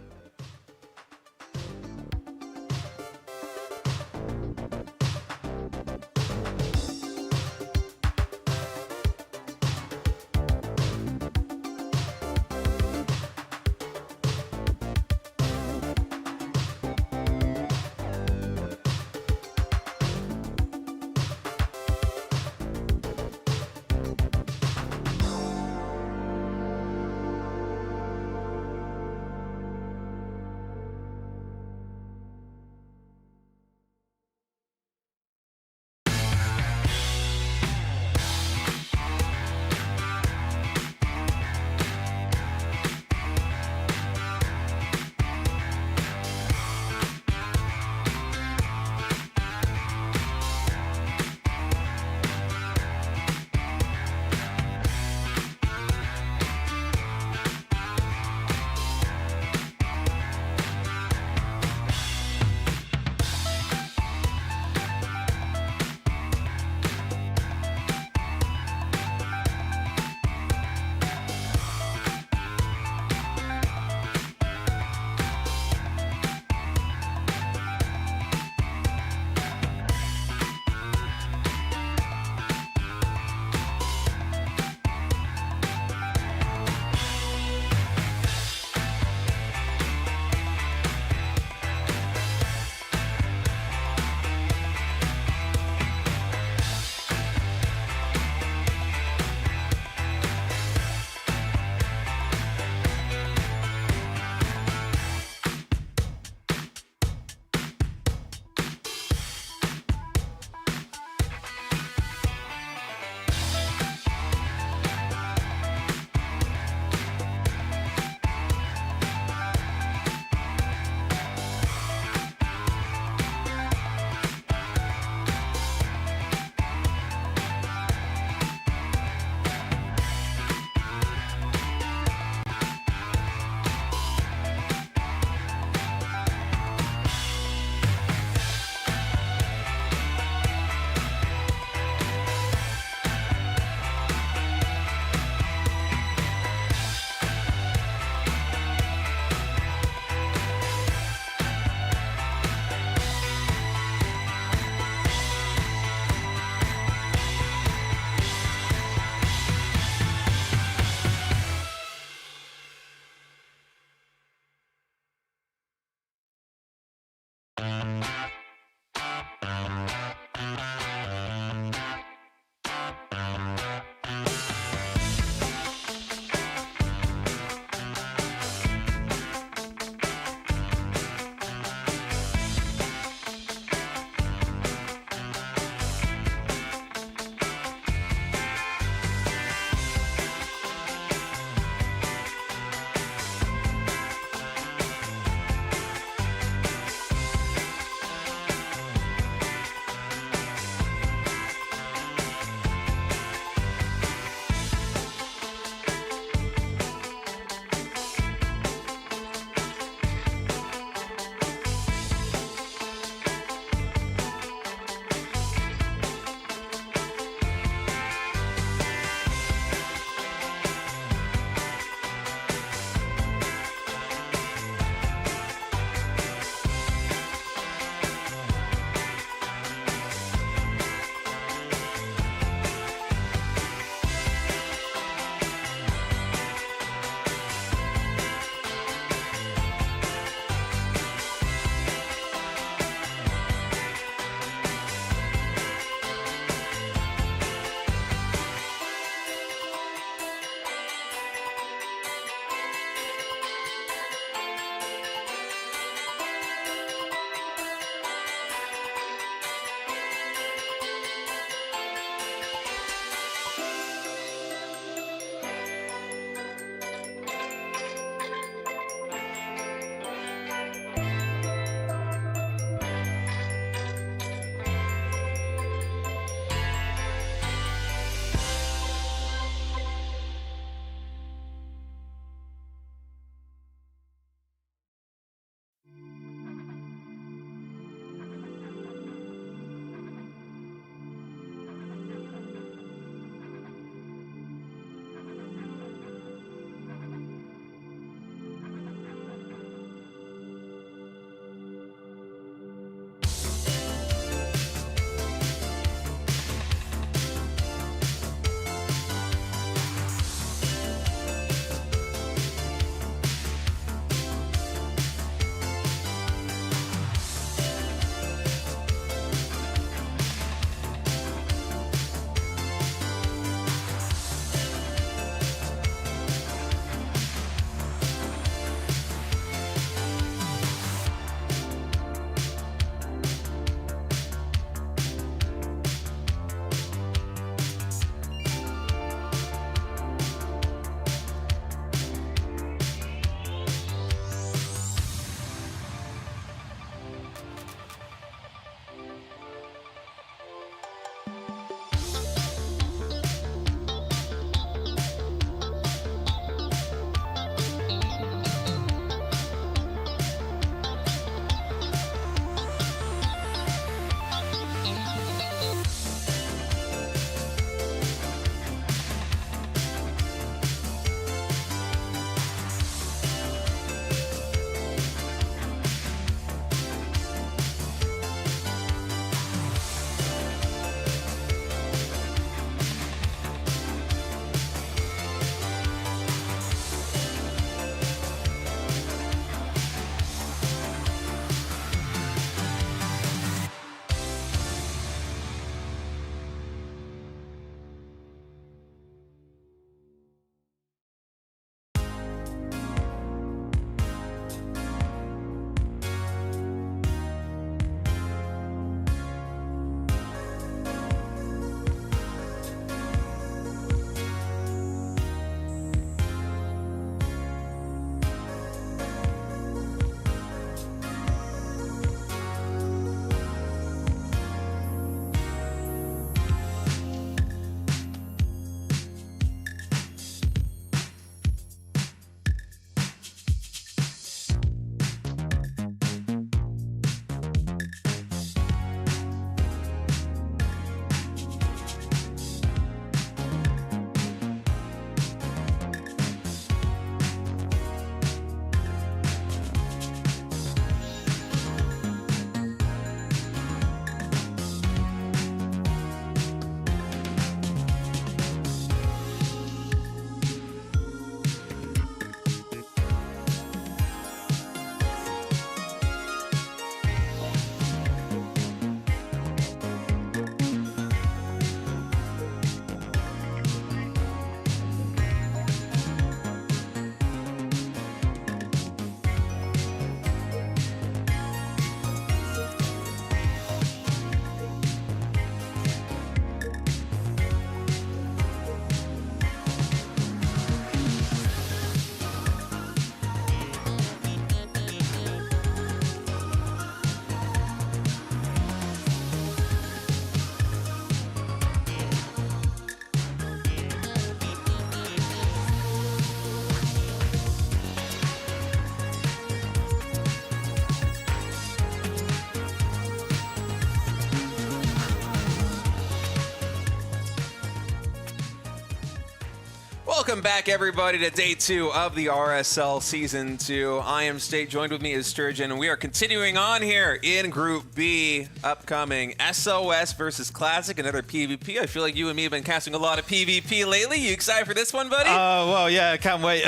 Welcome back, everybody, to day 2 of the RSL Season 2. I am State. Joined with me is Sturgeon, and we are continuing on here in Group B. Upcoming SOS versus Classic, another PvP. I feel like you and me have been casting a lot of PvP lately. You excited for this one, buddy? Well, yeah, I can't wait.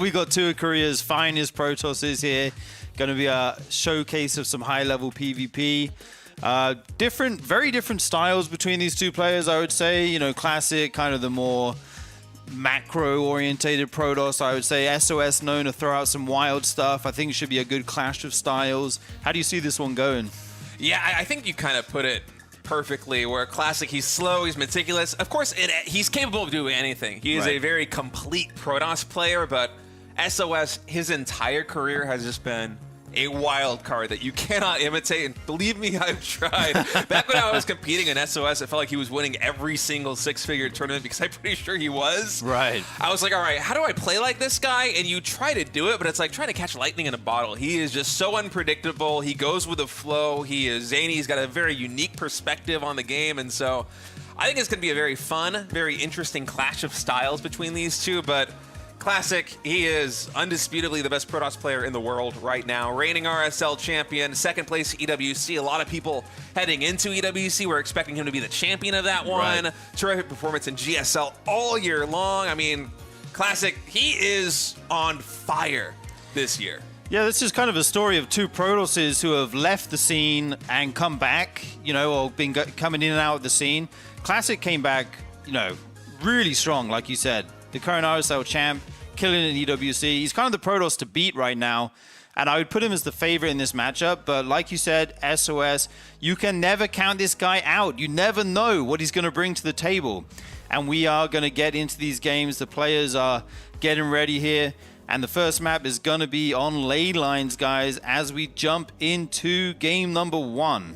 We got two of Korea's finest Protosses here. Going to be a showcase of some high-level PvP. Very different styles between these two players, I would say. You know, Classic, kind of the more macro-orientated Protoss. I would say SOS known to throw out some wild stuff. I think it should be a good clash of styles. How do you see this one going? Yeah, I think you kind of put it perfectly, where Classic, he's slow, he's meticulous. Of course, he's capable of doing anything. He is a very complete Protoss player, but SOS, his entire career has just been a wild card that you cannot imitate, and believe me, I've tried. Back when I was competing in SOS, I felt like he was winning every single six-figure tournament because I'm pretty sure he was. Right. I was like, all right, how do I play like this guy? And you try to do it, but it's like trying to catch lightning in a bottle. He is just so unpredictable. He goes with the flow. He is zany. He's got a very unique perspective on the game, and so I think it's going to be a very fun, very interesting clash of styles between these two, but Classic, he is undisputably the best Protoss player in the world right now. Reigning RSL champion, second place EWC. A lot of people heading into EWC were expecting him to be the champion of that one. Right. Terrific performance in GSL all year long. I mean, Classic, he is on fire this year. Yeah, this is kind of a story of two Protosses who have left the scene and come back, you know, or been coming in and out of the scene. Classic came back, you know, really strong, like you said. The current RSL champ, killing it in EWC. He's kind of the Protoss to beat right now, and I would put him as the favorite in this matchup. But like you said, SOS, you can never count this guy out. You never know what he's going to bring to the table. And we are going to get into these games. The players are getting ready here. And the first map is going to be on ley lines, guys, as we jump into game number 1.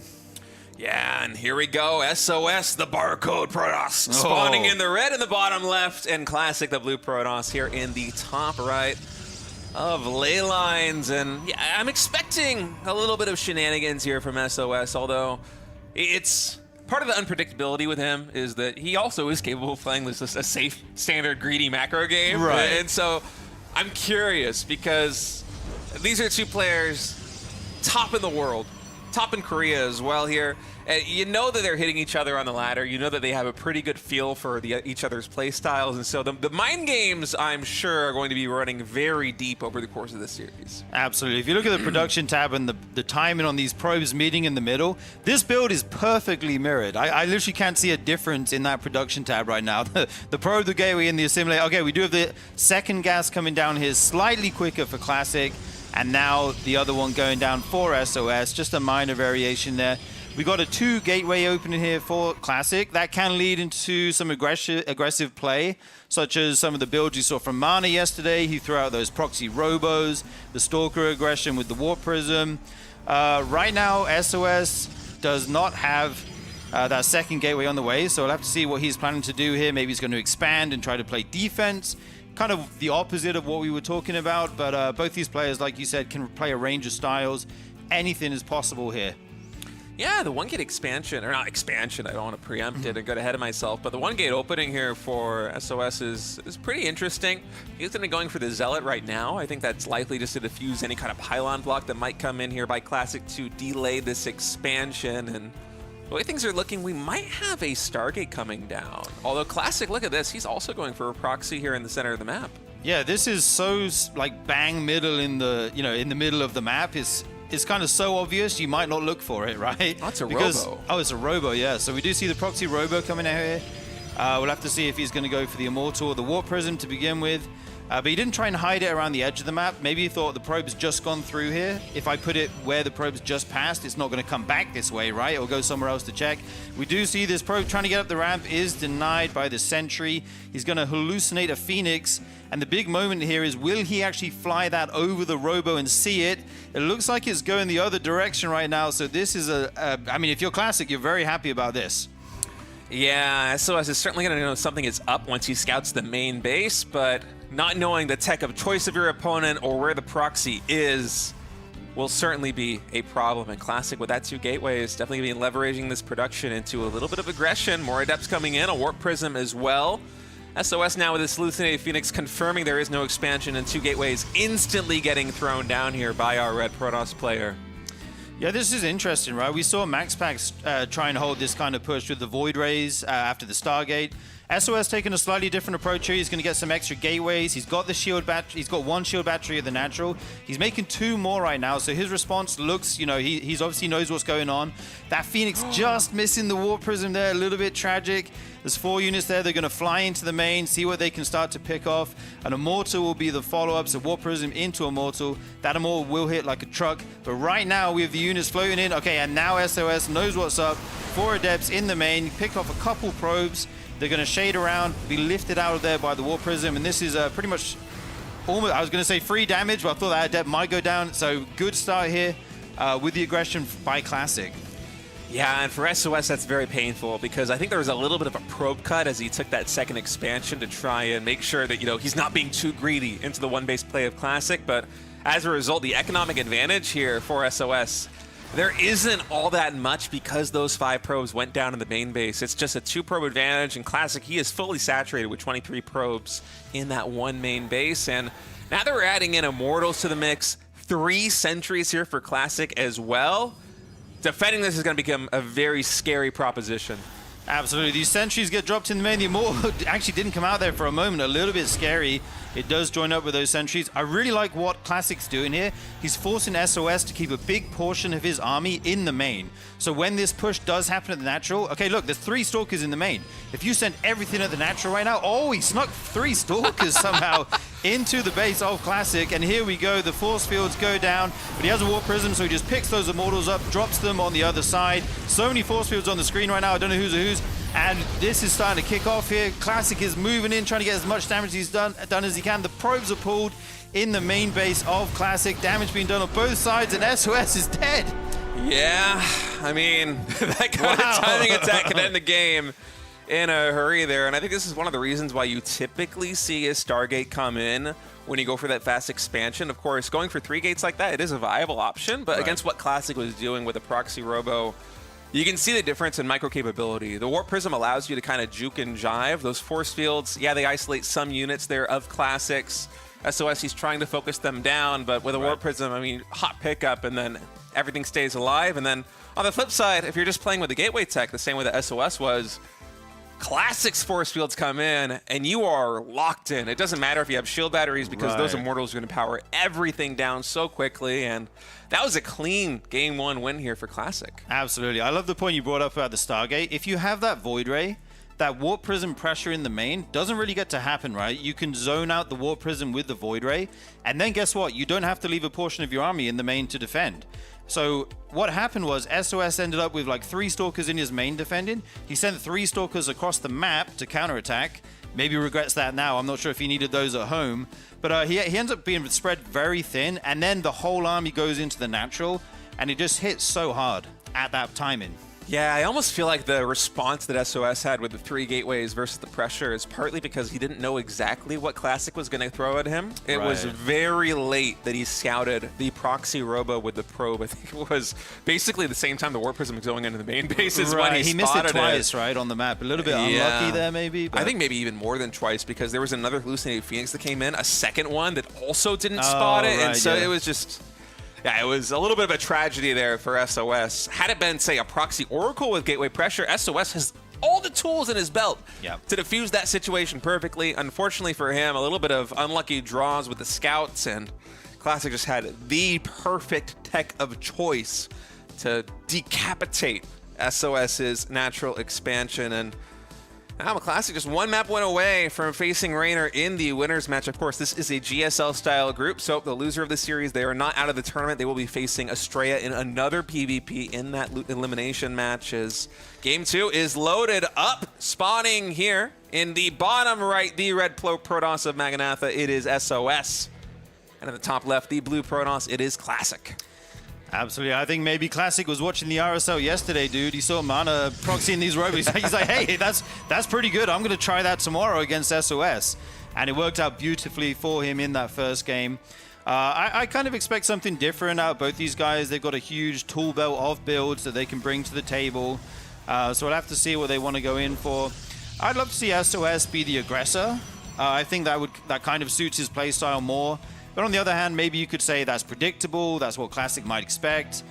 Yeah, and here we go. SOS, the barcode Protoss, spawning in the red in the bottom left, and Classic, the blue Protoss, here in the top right of ley lines. And yeah, I'm expecting a little bit of shenanigans here from SOS, although it's part of the unpredictability with him is that he also is capable of playing this a safe, standard, greedy macro game. Right. And so I'm curious because these are two players top in the world, top in Korea as well here. You know that they're hitting each other on the ladder. You know that they have a pretty good feel for each other's play styles. And so the mind games, I'm sure, are going to be running very deep over the course of this series. Absolutely. If you look at the production tab and the timing on these probes meeting in the middle, this build is perfectly mirrored. I literally can't see a difference in that production tab right now. The probe, the gateway, and the assimilator. Okay, we do have the second gas coming down here slightly quicker for Classic. And now the other one going down for SOS. Just a minor variation there. We got a 2 gateway opening here for Classic. That can lead into some aggressive play, such as some of the builds you saw from Mana yesterday. He threw out those proxy robos, the Stalker aggression with the Warp Prism. Right now, SOS does not have that second gateway on the way, so we'll have to see what he's planning to do here. Maybe he's going to expand and try to play defense. Kind of the opposite of what we were talking about, but both these players, like you said, can play a range of styles. Anything is possible here. Yeah, the one-gate expansion, or not expansion, I don't want to preempt it and get ahead of myself, but the one-gate opening here for SOS is pretty interesting. He's going to be going for the Zealot right now. I think that's likely just to defuse any kind of pylon block that might come in here by Classic to delay this expansion. And the way things are looking, we might have a Stargate coming down. Although Classic, look at this, he's also going for a proxy here in the center of the map. Yeah, this is so like bang middle in the, you know, in the middle of the map. It's kind of so obvious you might not look for it, right? That's a robo. Oh, it's a robo, yeah. So we do see the proxy robo coming out here. We'll have to see if he's going to go for the Immortal or the Warp Prism to begin with. But he didn't try and hide it around the edge of the map. Maybe he thought the probe's just gone through here. If I put it where the probe's just passed, it's not going to come back this way, right? It'll go somewhere else to check. We do see this probe trying to get up the ramp is denied by the sentry. He's going to hallucinate a Phoenix. And the big moment here is, will he actually fly that over the robo and see it? It looks like it's going the other direction right now. So this is I mean, if you're Classic, you're very happy about this. Yeah, SOS is certainly going to know something is up once he scouts the main base, but not knowing the tech of choice of your opponent or where the proxy is will certainly be a problem. And Classic with that 2 gateways definitely going to be leveraging this production into a little bit of aggression. More Adepts coming in, a Warp Prism as well. SOS now with this Hallucinated Phoenix confirming there is no expansion and 2 gateways instantly getting thrown down here by our red Protoss player. Yeah, this is interesting, right? We saw MaxPax try and hold this kind of push with the Void Rays after the Stargate. SOS taking a slightly different approach here. He's going to get some extra gateways. He's got the shield battery. He's got 1 shield battery of the natural. He's making 2 more right now. So his response looks, you know, he's obviously knows what's going on. That Phoenix just missing the Warp Prism there, a little bit tragic. There's 4 units there. They're going to fly into the main, see what they can start to pick off. An Immortal will be the follow-up. So Warp Prism into Immortal. That Immortal will hit like a truck. But right now we have the units floating in. Okay, and now SOS knows what's up. 4 Adepts in the main. Pick off a couple probes. They're going to shade around, be lifted out of there by the Warp Prism, and this is pretty much almost, I was going to say free damage, but I thought that Adept might go down. So good start here with the aggression by Classic. Yeah, and for SOS, that's very painful because I think there was a little bit of a probe cut as he took that second expansion to try and make sure that, you know, he's not being too greedy into the one-base play of Classic, but as a result, the economic advantage here for SOS, there isn't all that much because those 5 probes went down in the main base. It's just a 2-probe advantage. In Classic, he is fully saturated with 23 probes in that one main base. And now that we're adding in Immortals to the mix, 3 sentries here for Classic as well, defending this is going to become a very scary proposition. Absolutely. These sentries get dropped in the main. The Immortal actually didn't come out there for a moment. A little bit scary. It does join up with those sentries. I really like what Classic's doing here. He's forcing SOS to keep a big portion of his army in the main. So when this push does happen at the natural, okay, look, there's 3 Stalkers in the main. If you send everything at the natural right now, oh, he snuck 3 Stalkers somehow into the base of Classic. And here we go. The force fields go down, but he has a Warp Prism, so he just picks those Immortals up, drops them on the other side. So many force fields on the screen right now. I don't know who's who's. And this is starting to kick off here. Classic is moving in, trying to get as much damage he's done as he can. The probes are pulled in the main base of Classic. Damage being done on both sides, and SOS is dead. Yeah, I mean, that kind of timing attack can end the game in a hurry there. And I think this is one of the reasons why you typically see a Stargate come in when you go for that fast expansion. Of course, going for 3 gates like that, it is a viable option. But against what Classic was doing with a proxy robo, you can see the difference in micro capability. The Warp Prism allows you to kind of juke and jive. Those force fields, yeah, they isolate some units there of Classics. SOS, he's trying to focus them down, but with a Warp Prism, I mean, hot pickup, and then everything stays alive. And then on the flip side, if you're just playing with the gateway tech, the same way that SOS was, Classic's force fields come in, and you are locked in. It doesn't matter if you have shield batteries because those Immortals are going to power everything down so quickly, and that was a clean Game 1 win here for Classic. Absolutely. I love the point you brought up about the Stargate. If you have that Void Ray, that Warp Prism pressure in the main doesn't really get to happen, right? You can zone out the Warp Prism with the Void Ray, and then guess what? You don't have to leave a portion of your army in the main to defend. So what happened was SOS ended up with like 3 Stalkers in his main defending. He sent 3 Stalkers across the map to counterattack. Maybe regrets that now. I'm not sure if he needed those at home. But he ends up being spread very thin, and then the whole army goes into the natural, and it just hits so hard at that timing. Yeah, I almost feel like the response that SOS had with the 3 gateways versus the pressure is partly because he didn't know exactly what Classic was going to throw at him. It was very late that he scouted the proxy robo with the probe. I think it was basically the same time the Warp Prism was going into the main base is when he missed it spotted twice, right, on the map. A little bit unlucky there, maybe. But I think maybe even more than twice because there was another Hallucinated Phoenix that came in, a second one that also didn't spot it, and so it was just... Yeah, it was a little bit of a tragedy there for SOS. Had it been, say, a proxy Oracle with gateway pressure, SOS has all the tools in his belt to defuse that situation perfectly. Unfortunately for him, a little bit of unlucky draws with the scouts, and Classic just had the perfect tech of choice to decapitate SOS's natural expansion. And now Classic just 1 map went away from facing Reynor in the winners match. Of course, this is a GSL-style group, so the loser of the series, they are not out of the tournament. They will be facing Astrea in another PvP in that elimination match. As Game 2 is loaded up, spawning here in the bottom right, the red Protoss of Maganatha, it is SOS. And in the top left, the blue Protoss, it is Classic. Absolutely. I think maybe Classic was watching the RSL yesterday, dude. He saw Mana proxying these robots. He's like, hey, that's pretty good. I'm going to try that tomorrow against SOS. And it worked out beautifully for him in that first game. I kind of expect something different out of both these guys. They've got a huge tool belt of builds that they can bring to the table. So we'll have to see what they want to go in for. I'd love to see SOS be the aggressor. I think that kind of suits his playstyle more. But on the other hand, maybe you could say that's predictable. That's what Classic might expect.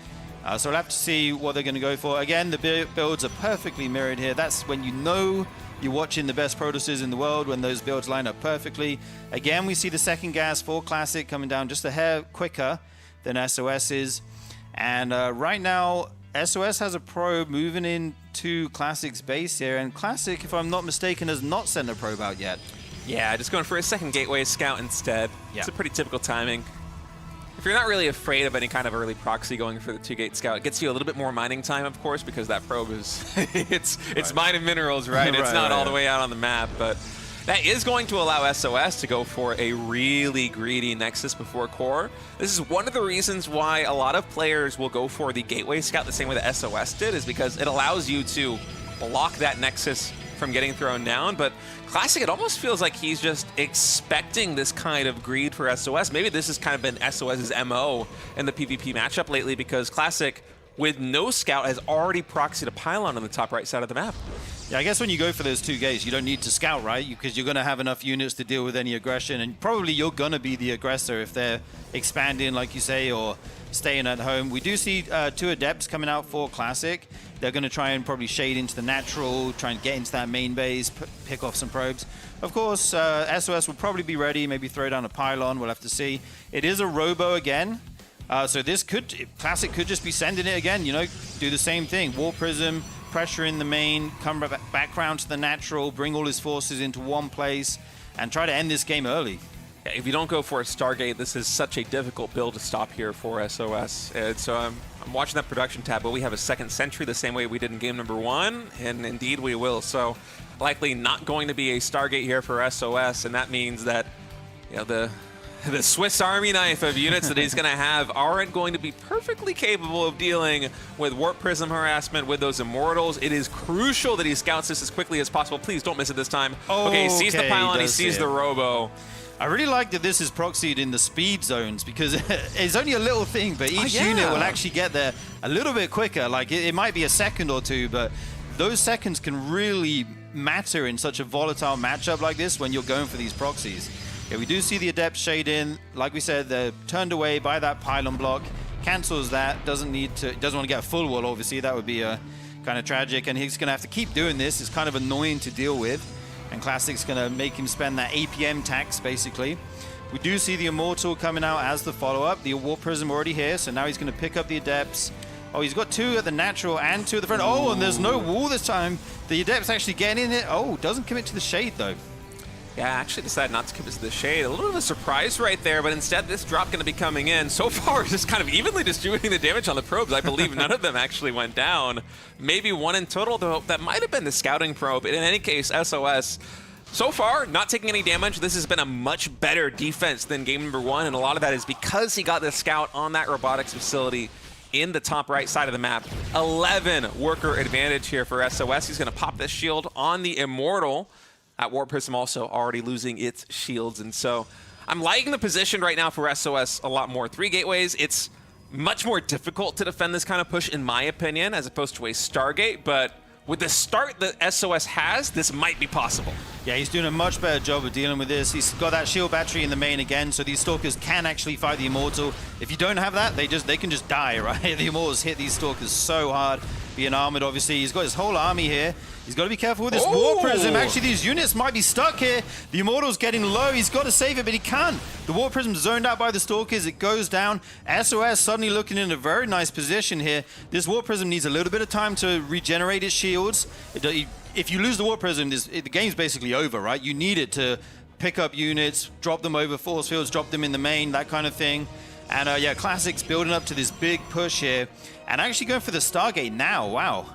So we'll have to see what they're going to go for. Again, the builds are perfectly mirrored here. That's when you know you're watching the best Protoss's in the world, when those builds line up perfectly. Again, we see the second gas for Classic coming down just a hair quicker than SOS is. And right now, SOS has a probe moving into Classic's base here. And Classic, if I'm not mistaken, has not sent a probe out yet. Yeah, just going for a second gateway scout instead. Yeah. It's a pretty typical timing. If you're not really afraid of any kind of early proxy going for the 2-gate scout, it gets you a little bit more mining time, of course, because that probe is it's mining minerals, right? It's not all the way out on the map, but that is going to allow SOS to go for a really greedy Nexus before core. This is one of the reasons why a lot of players will go for the gateway scout the same way that SOS did, is because it allows you to block that Nexus from getting thrown down. But Classic, it almost feels like he's just expecting this kind of greed for SOS. Maybe this has kind of been SOS's MO in the PvP matchup lately, because Classic, with no scout, has already proxied a pylon on the top right side of the map. Yeah, I guess when you go for those 2 gates, you don't need to scout, right? Because you're going to have enough units to deal with any aggression, and probably you're going to be the aggressor if they're expanding, like you say, or staying at home. We do see 2 Adepts coming out for Classic. They're going to try and probably shade into the natural, try and get into that main base, pick off some probes. Of course, SOS will probably be ready, maybe throw down a pylon, we'll have to see. It is a robo again, so this Classic could just be sending it again, you know, do the same thing. War Prism, pressure in the main, come back round to the natural, bring all his forces into one place, and try to end this game early. Yeah, if you don't go for a Stargate, this is such a difficult build to stop here for SOS. So I'm watching that production tab, but we have a second sentry the same way we did in game number 1, and indeed we will. So likely not going to be a Stargate here for SOS, and that means that, you know, the Swiss Army knife of units that he's going to have aren't going to be perfectly capable of dealing with Warp Prism harassment, with those Immortals. It is crucial that he scouts this as quickly as possible. Please don't miss it this time. Okay, he sees the pylon, he sees the robo. I really like that this is proxied in the speed zones, because it's only a little thing, but each unit will actually get there a little bit quicker. Like, it might be a second or 2, but those seconds can really matter in such a volatile matchup like this when you're going for these proxies. Yeah, we do see the Adept shade in. Like we said, they're turned away by that pylon block. Cancels that, doesn't want to get a full wall, obviously. That would be kind of tragic, and he's going to have to keep doing this. It's kind of annoying to deal with. And Classic's going to make him spend that APM tax, basically. We do see the Immortal coming out as the follow-up. The War Prism already here, so now he's going to pick up the Adepts. Oh, he's got 2 at the natural and 2 at the front. Oh, and there's no wall this time. The Adepts actually getting in it. Oh, doesn't commit to the shade, though. Yeah, I actually decided not to commit to the shade. A little bit of a surprise right there, but instead this drop going to be coming in. So far, just kind of evenly distributing the damage on the probes. I believe none of them actually went down. Maybe 1 in total, though. That might have been the scouting probe. In any case, SOS, so far, not taking any damage. This has been a much better defense than game number 1, and a lot of that is because he got the scout on that robotics facility in the top right side of the map. 11 worker advantage here for SOS. He's going to pop this shield on the Immortal. At Warp Prism also already losing its shields, and so I'm liking the position right now for SOS a lot more. 3 gateways, it's much more difficult to defend this kind of push, in my opinion, as opposed to a Stargate, but with the start that SOS has, this might be possible. Yeah, he's doing a much better job of dealing with this. He's got that shield battery in the main again, so these Stalkers can actually fight the Immortal. If you don't have that, they can just die, right? The Immortals hit these Stalkers so hard. Being armored, obviously. He's got his whole army here. He's got to be careful with this War Prism. Actually, these units might be stuck here. The Immortal's getting low. He's got to save it, but he can't. The War Prism's zoned out by the Stalkers. It goes down. SOS suddenly looking in a very nice position here. This War Prism needs a little bit of time to regenerate its shields. If you lose the War Prism, the game's basically over, right? You need it to pick up units, drop them over force fields, drop them in the main, that kind of thing. And yeah, Classic's building up to this big push here. And actually going for the Stargate now. Wow.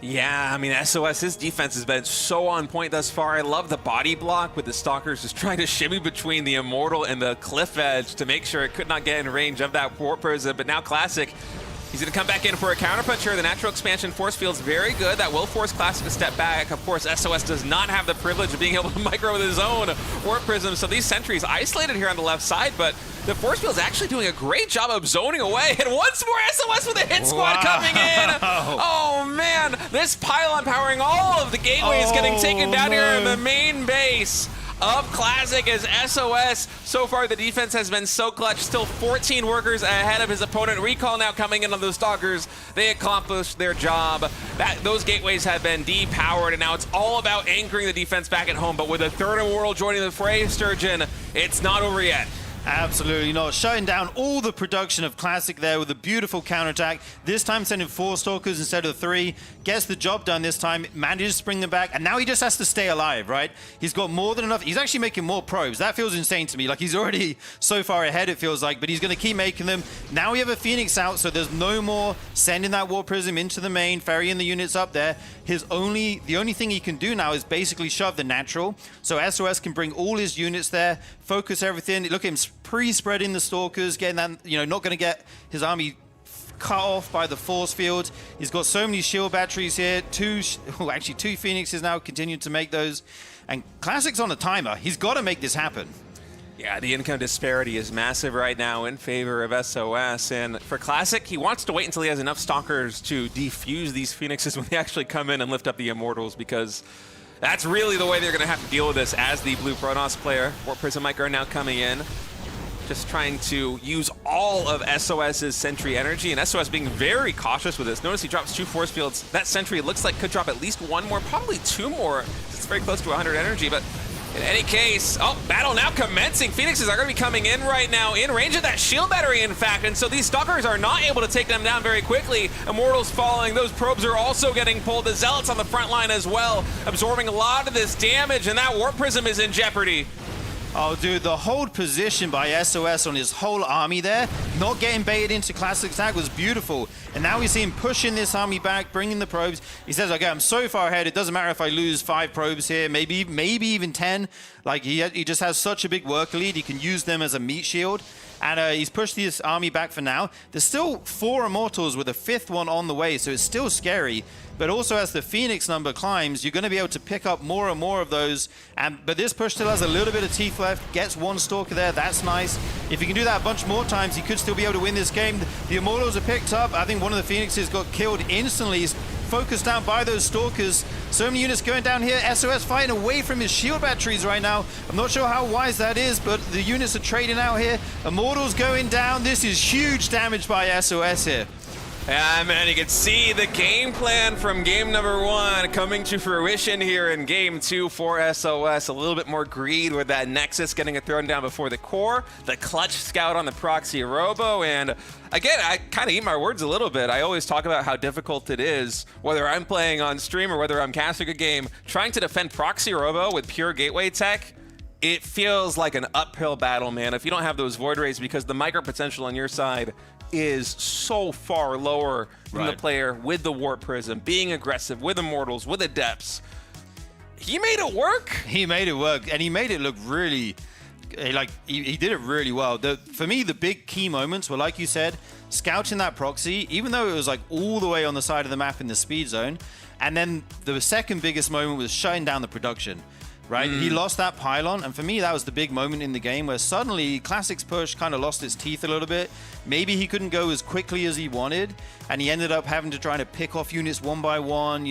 Yeah, I mean, SOS's defense has been so on point thus far. I love the body block with the Stalkers just trying to shimmy between the Immortal and the cliff edge to make sure it could not get in range of that War Prism. But now Classic, He's going to come back in for a counterpunch here. The natural expansion force field's very good. That will force Classic to step back. Of course, SOS does not have the privilege of being able to micro with his own Warp Prism, so these sentries isolated here on the left side, but the force field's actually doing a great job of zoning away. And once more, SOS with a hit squad coming in. Oh, man. This pylon powering all of the gateways getting taken down here in the main base of Classic as SOS. So far, the defense has been so clutch. Still 14 workers ahead of his opponent. Recall now coming in on those Stalkers. They accomplished their job. Those gateways have been depowered, and now it's all about anchoring the defense back at home. But with a third Immortal joining the fray, Sturgeon, it's not over yet. Absolutely not. Shutting down all the production of Classic there with a beautiful counterattack. This time sending 4 Stalkers instead of 3. Gets the job done this time. Manages to bring them back. And now he just has to stay alive, right? He's got more than enough. He's actually making more probes. That feels insane to me. Like, he's already so far ahead, it feels like. But he's going to keep making them. Now we have a Phoenix out, so there's no more sending that Warp Prism into the main, ferrying the units up there. The only thing he can do now is basically shove the natural. So SOS can bring all his units there, focus everything. Look at him pre-spreading the Stalkers, getting that, not going to get his army cut off by the force field. He's got so many shield batteries here. Actually two Phoenixes now continue to make those. And Classic's on a timer. He's got to make this happen. Yeah, the income disparity is massive right now in favor of SOS. And for Classic, he wants to wait until he has enough Stalkers to defuse these Phoenixes when they actually come in and lift up the Immortals, because that's really the way they're going to have to deal with this as the Blue Protoss player. Warp Prism Micro now coming in. Just trying to use all of SOS's sentry energy, and SOS being very cautious with this. Notice he drops 2 force fields. That sentry looks like could drop at least 1 more, probably 2 more. It's very close to 100 energy, but in any case, battle now commencing. Phoenixes are going to be coming in right now, in range of that shield battery, in fact, and so these Stalkers are not able to take them down very quickly. Immortals falling. Those probes are also getting pulled. The Zealots on the front line as well, absorbing a lot of this damage, and that Warp Prism is in jeopardy. Oh, dude, the hold position by SOS on his whole army there, not getting baited into Classic's attack was beautiful. And now we see him pushing this army back, bringing the probes. He says, okay, I'm so far ahead, it doesn't matter if I lose 5 probes here, maybe even 10. Like, he just has such a big work lead, he can use them as a meat shield. And he's pushed this army back for now. There's still 4 Immortals with a 5th one on the way, so it's still scary. But also as the Phoenix number climbs, you're going to be able to pick up more and more of those. But this push still has a little bit of teeth left, gets 1 Stalker there, that's nice. If he can do that a bunch more times, he could still be able to win this game. The Immortals are picked up. I think one of the Phoenixes got killed instantly. He's focused down by those Stalkers. So many units going down here. SOS fighting away from his shield batteries right now. I'm not sure how wise that is, but the units are trading out here. Immortals going down. This is huge damage by SOS here. Yeah, man, you can see the game plan from game number 1 coming to fruition here in game 2 for SOS. A little bit more greed with that Nexus getting it thrown down before the core. The clutch scout on the proxy robo. And again, I kind of eat my words a little bit. I always talk about how difficult it is, whether I'm playing on stream or whether I'm casting a game, trying to defend proxy robo with pure gateway tech. It feels like an uphill battle, man, if you don't have those void rays, because the micro potential on your side is so far lower than the player with the Warp Prism, being aggressive, with Immortals, with Adepts. He made it work. He made it work, and he made it look really, like, he did it really well. For me, the big key moments were, like you said, scouting that proxy, even though it was like all the way on the side of the map in the speed zone. And then the second biggest moment was shutting down the production. Right? He lost that pylon, and for me, that was the big moment in the game where suddenly Classic's push kind of lost its teeth a little bit. Maybe he couldn't go as quickly as he wanted, and he ended up having to try to pick off units one by one,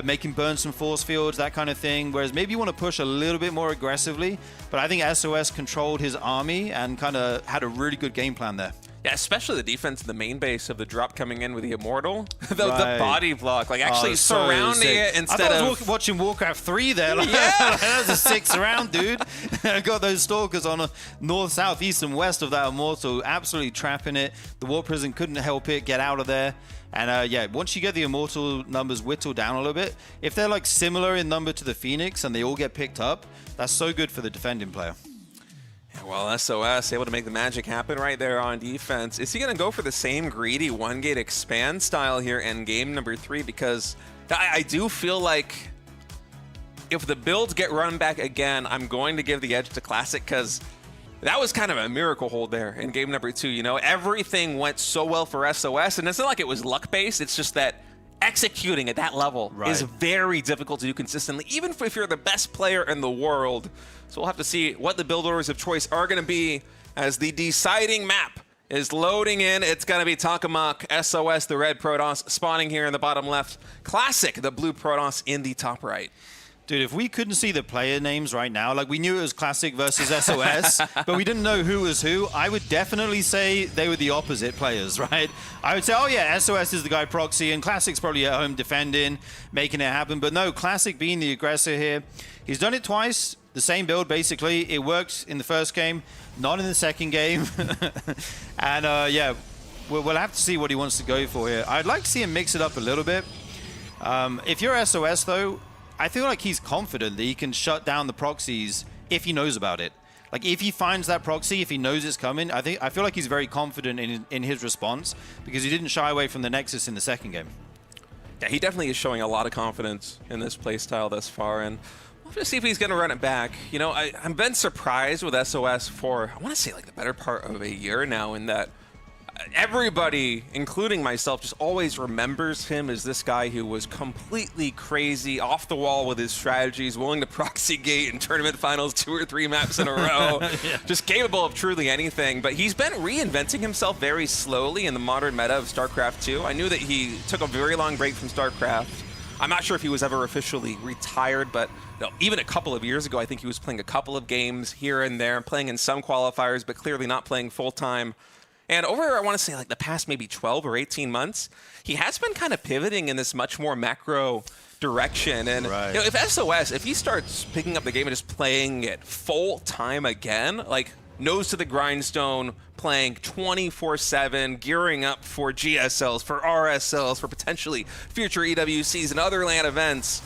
make him burn some force fields, that kind of thing. Whereas maybe you want to push a little bit more aggressively, but I think SOS controlled his army and kind of had a really good game plan there. Yeah, especially the defense in the main base of the drop coming in with the Immortal. the body block, like actually surrounding it instead of... I was watching Warcraft 3 there. Like, yeah! That was a 6th round, dude. Got those Stalkers on a north, south, east, and west of that Immortal, absolutely trapping it. The Warp Prism couldn't help it get out of there. And yeah, once you get the Immortal numbers whittled down a little bit, if they're like similar in number to the Phoenix and they all get picked up, that's so good for the defending player. Yeah, well, SOS able to make the magic happen right there on defense. Is he going to go for the same greedy 1-gate expand style here in game number 3? Because I do feel like if the builds get run back again, I'm going to give the edge to Classic, because that was kind of a miracle hold there in game number 2. You know, everything went so well for SOS, and it's not like it was luck-based. It's just that executing at that level is very difficult to do consistently, even if you're the best player in the world. So we'll have to see what the build orders of choice are going to be as the deciding map is loading in. It's going to be Takamak, SOS, the red Protoss, spawning here in the bottom left. Classic, the blue Protoss in the top right. Dude, if we couldn't see the player names right now, like we knew it was Classic versus SOS, but we didn't know who was who, I would definitely say they were the opposite players, right? I would say, oh yeah, SOS is the guy proxy, and Classic's probably at home defending, making it happen. But no, Classic being the aggressor here. He's done it twice, the same build basically. It worked in the first game, not in the second game. And yeah, we'll have to see what he wants to go for here. I'd like to see him mix it up a little bit. If you're SOS though, I feel like he's confident that he can shut down the proxies if he knows about it. Like if he finds that proxy, if he knows it's coming, I feel like he's very confident in his response because he didn't shy away from the Nexus in the second game. Yeah, he definitely is showing a lot of confidence in this playstyle thus far, and we'll have to see if he's going to run it back. You know, I've been surprised with SOS for, I want to say like the better part of a year now, in that everybody, including myself, just always remembers him as this guy who was completely crazy, off the wall with his strategies, willing to proxy gate in tournament finals 2 or 3 maps in a row, yeah. Just capable of truly anything. But he's been reinventing himself very slowly in the modern meta of StarCraft 2. I knew that he took a very long break from StarCraft. I'm not sure if he was ever officially retired, but you know, even a couple of years ago, I think he was playing a couple of games here and there, playing in some qualifiers, but clearly not playing full-time. And over, I want to say, like the past maybe 12 or 18 months, he has been kind of pivoting in this much more macro direction. And you know, if SOS, if he starts picking up the game and just playing it full time again, like nose to the grindstone, playing 24/7, gearing up for GSLs, for RSLs, for potentially future EWCs and other LAN events,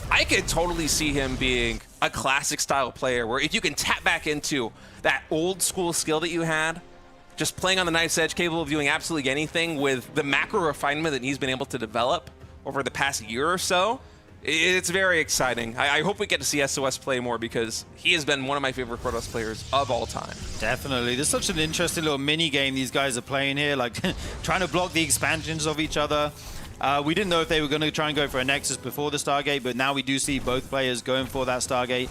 I could totally see him being a classic style player where if you can tap back into that old school skill that you had, just playing on the knife's edge, capable of doing absolutely anything with the macro refinement that he's been able to develop over the past year or so. It's very exciting. I hope we get to see SOS play more because he has been one of my favorite Protoss players of all time. Definitely. There's such an interesting little mini game these guys are playing here, like trying to block the expansions of each other. We didn't know if they were going to try and go for a Nexus before the Stargate, but now we do see both players going for that Stargate.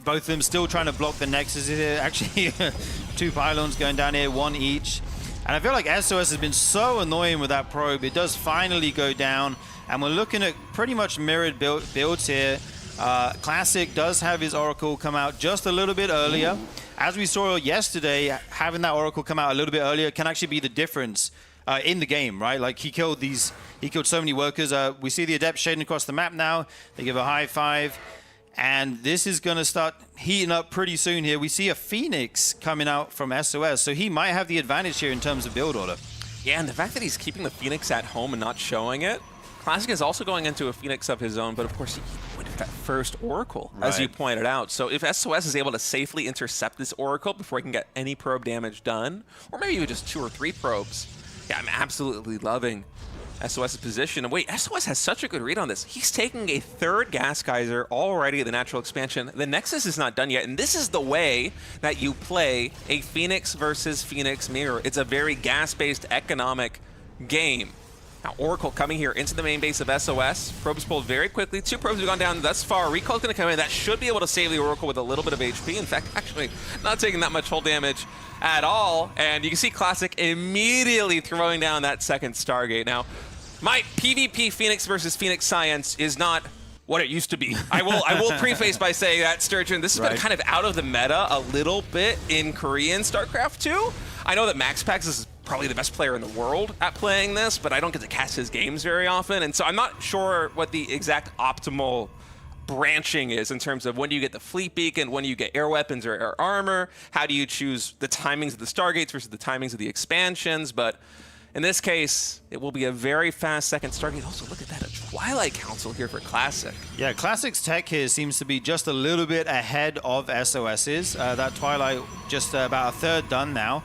Both of them still trying to block the Nexus here. Actually, 2 pylons going down here, 1 each. And I feel like SOS has been so annoying with that probe. It does finally go down, and we're looking at pretty much mirrored builds here. Classic does have his Oracle come out just a little bit earlier. As we saw yesterday, having that Oracle come out a little bit earlier can actually be the difference in the game, right? Like he killed so many workers. We see the Adept shading across the map now. They give a high 5. And this is going to start heating up pretty soon here. We see a Phoenix coming out from SOS, so he might have the advantage here in terms of build order. Yeah, and the fact that he's keeping the Phoenix at home and not showing it. Classic is also going into a Phoenix of his own, but of course he went for that first Oracle, as you pointed out. So if SOS is able to safely intercept this Oracle before he can get any probe damage done, or maybe even just 2 or 3 probes, yeah, I'm absolutely loving SOS's position. And wait, SOS has such a good read on this. He's taking a 3rd gas geyser already at the natural expansion. The Nexus is not done yet, and this is the way that you play a Phoenix versus Phoenix mirror. It's a very gas-based economic game. Now, Oracle coming here into the main base of SOS. Probes pulled very quickly. 2 probes have gone down thus far. Recall's going to come in. That should be able to save the Oracle with a little bit of HP. In fact, actually not taking that much hull damage at all. And you can see Classic immediately throwing down that 2nd Stargate. Now, my PvP Phoenix versus Phoenix science is not what it used to be. I will preface by saying that, Sturgeon, this has been kind of out of the meta a little bit in Korean StarCraft 2. I know that MaxPax is probably the best player in the world at playing this, but I don't get to cast his games very often, and so I'm not sure what the exact optimal branching is in terms of when do you get the fleet beacon, when do you get air weapons or air armor, how do you choose the timings of the Stargates versus the timings of the expansions, but in this case, it will be a very fast 2nd Stargate. Also, look at that, a Twilight Council here for Classic. Yeah, Classic's tech here seems to be just a little bit ahead of SOS's. That Twilight just about a 3rd done now.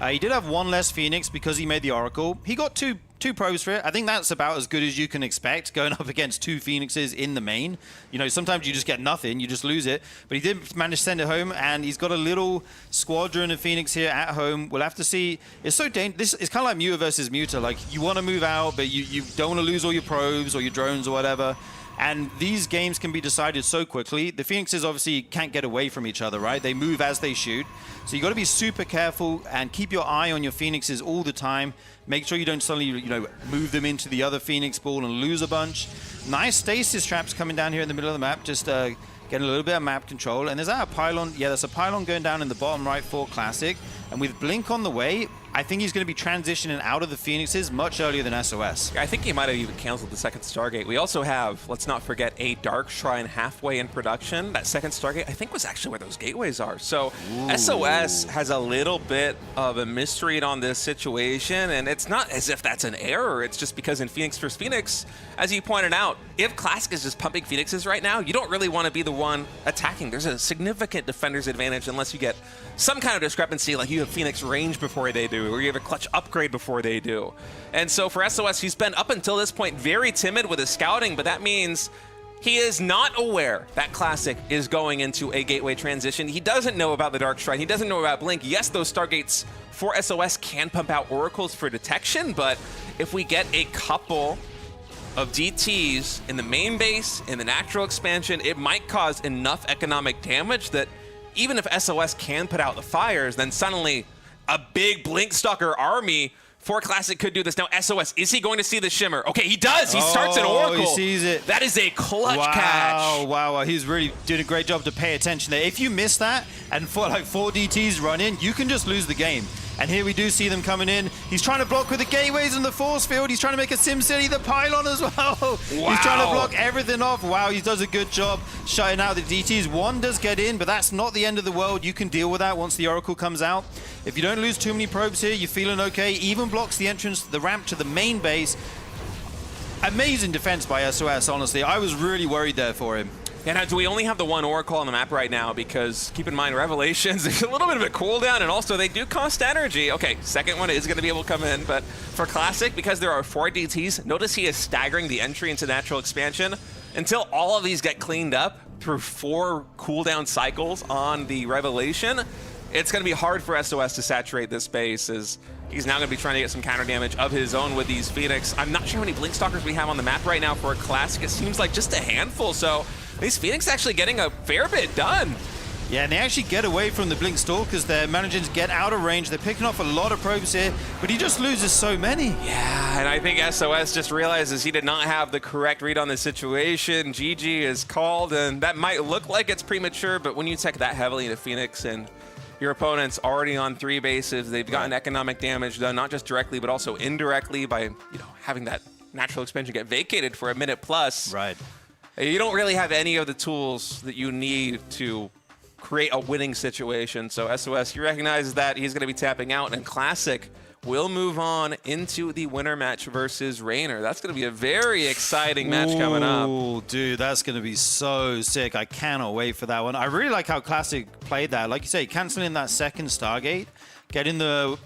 He did have 1 less Phoenix because he made the Oracle. He got two 2 probes for it. I think that's about as good as you can expect going up against 2 Phoenixes in the main. You know, sometimes you just get nothing, you just lose it. But he did manage to send it home, and he's got a little squadron of Phoenix here at home. We'll have to see. It's so dangerous. It's kind of like Muta versus Muta. Like, you want to move out, but you don't want to lose all your probes or your drones or whatever. And these games can be decided so quickly. The Phoenixes obviously can't get away from each other, right? They move as they shoot. So you got to be super careful and keep your eye on your Phoenixes all the time. Make sure you don't suddenly, you know, move them into the other Phoenix ball and lose a bunch. Nice stasis traps coming down here in the middle of the map, just getting a little bit of map control. And there's that a pylon. Yeah, there's a pylon going down in the bottom right for Classic. And with Blink on the way, I think he's going to be transitioning out of the Phoenixes much earlier than SOS. I think he might have even canceled the second Stargate. We also have, let's not forget, a Dark Shrine halfway in production. That second Stargate, I think, was actually where those gateways are. So SOS has a little bit of a mystery on this situation, and it's not as if that's an error. It's just because in Phoenix vs. Phoenix, as you pointed out, if Classic is just pumping Phoenixes right now, you don't really want to be the one attacking. There's a significant defender's advantage unless you get some kind of discrepancy, like you have Phoenix range before they do, or you have a clutch upgrade before they do. And so for SOS, he's been up until this point very timid with his scouting, but that means he is not aware that Classic is going into a gateway transition. He doesn't know about the Dark Shrine. He doesn't know about Blink. Yes, those Stargates for SOS can pump out oracles for detection, but if we get a couple of DTs in the main base, in the natural expansion, it might cause enough economic damage that even if SOS can put out the fires, then suddenly a big Blink Stalker army for Classic could do this. Now, SOS, is he going to see the Shimmer? Okay, he does. He starts an Oracle. He sees it. That is a clutch catch. Wow. He's really doing a great job to pay attention there. If you miss that and for like 4 DTs run in, you can just lose the game. And here we do see them coming in. He's trying to block with the gateways and the force field. He's trying to make a SimCity, the pylon as well. Wow. He's trying to block everything off. Wow, he does a good job shutting out the DTs. One does get in, but that's not the end of the world. You can deal with that once the Oracle comes out. If you don't lose too many probes here, you're feeling okay. Even blocks the entrance, the ramp to the main base. Amazing defense by SOS, honestly. I was really worried there for him. And do we only have the one Oracle on the map right now? Because keep in mind, Revelations, there's a little bit of a cooldown, and also they do cost energy. Okay, second one is going to be able to come in, but for Classic, because there are 4 DTs, notice he is staggering the entry into natural expansion until all of these get cleaned up through 4 cooldown cycles on the Revelation. It's going to be hard for SOS to saturate this base, as he's now going to be trying to get some counter damage of his own with these Phoenix. I'm not sure how many Blink Stalkers we have on the map right now for a Classic. It seems like just a handful, so these Phoenix actually getting a fair bit done. Yeah, and they actually get away from the Blink Stalkers. They're managing to get out of range. They're picking off a lot of probes here, but he just loses so many. Yeah, and I think SOS just realizes he did not have the correct read on the situation. GG is called, and that might look like it's premature, but when you tech that heavily into Phoenix and your opponent's already on 3 bases, they've gotten economic damage done, not just directly, but also indirectly by having that natural expansion get vacated for a minute plus. Right. You don't really have any of the tools that you need to create a winning situation. So SOS, he recognizes that he's going to be tapping out, and Classic will move on into the winner match versus Reynor. That's going to be a very exciting match coming up. Oh, dude, that's going to be so sick. I cannot wait for that one. I really like how Classic played that. Like you say, canceling that second Stargate, getting the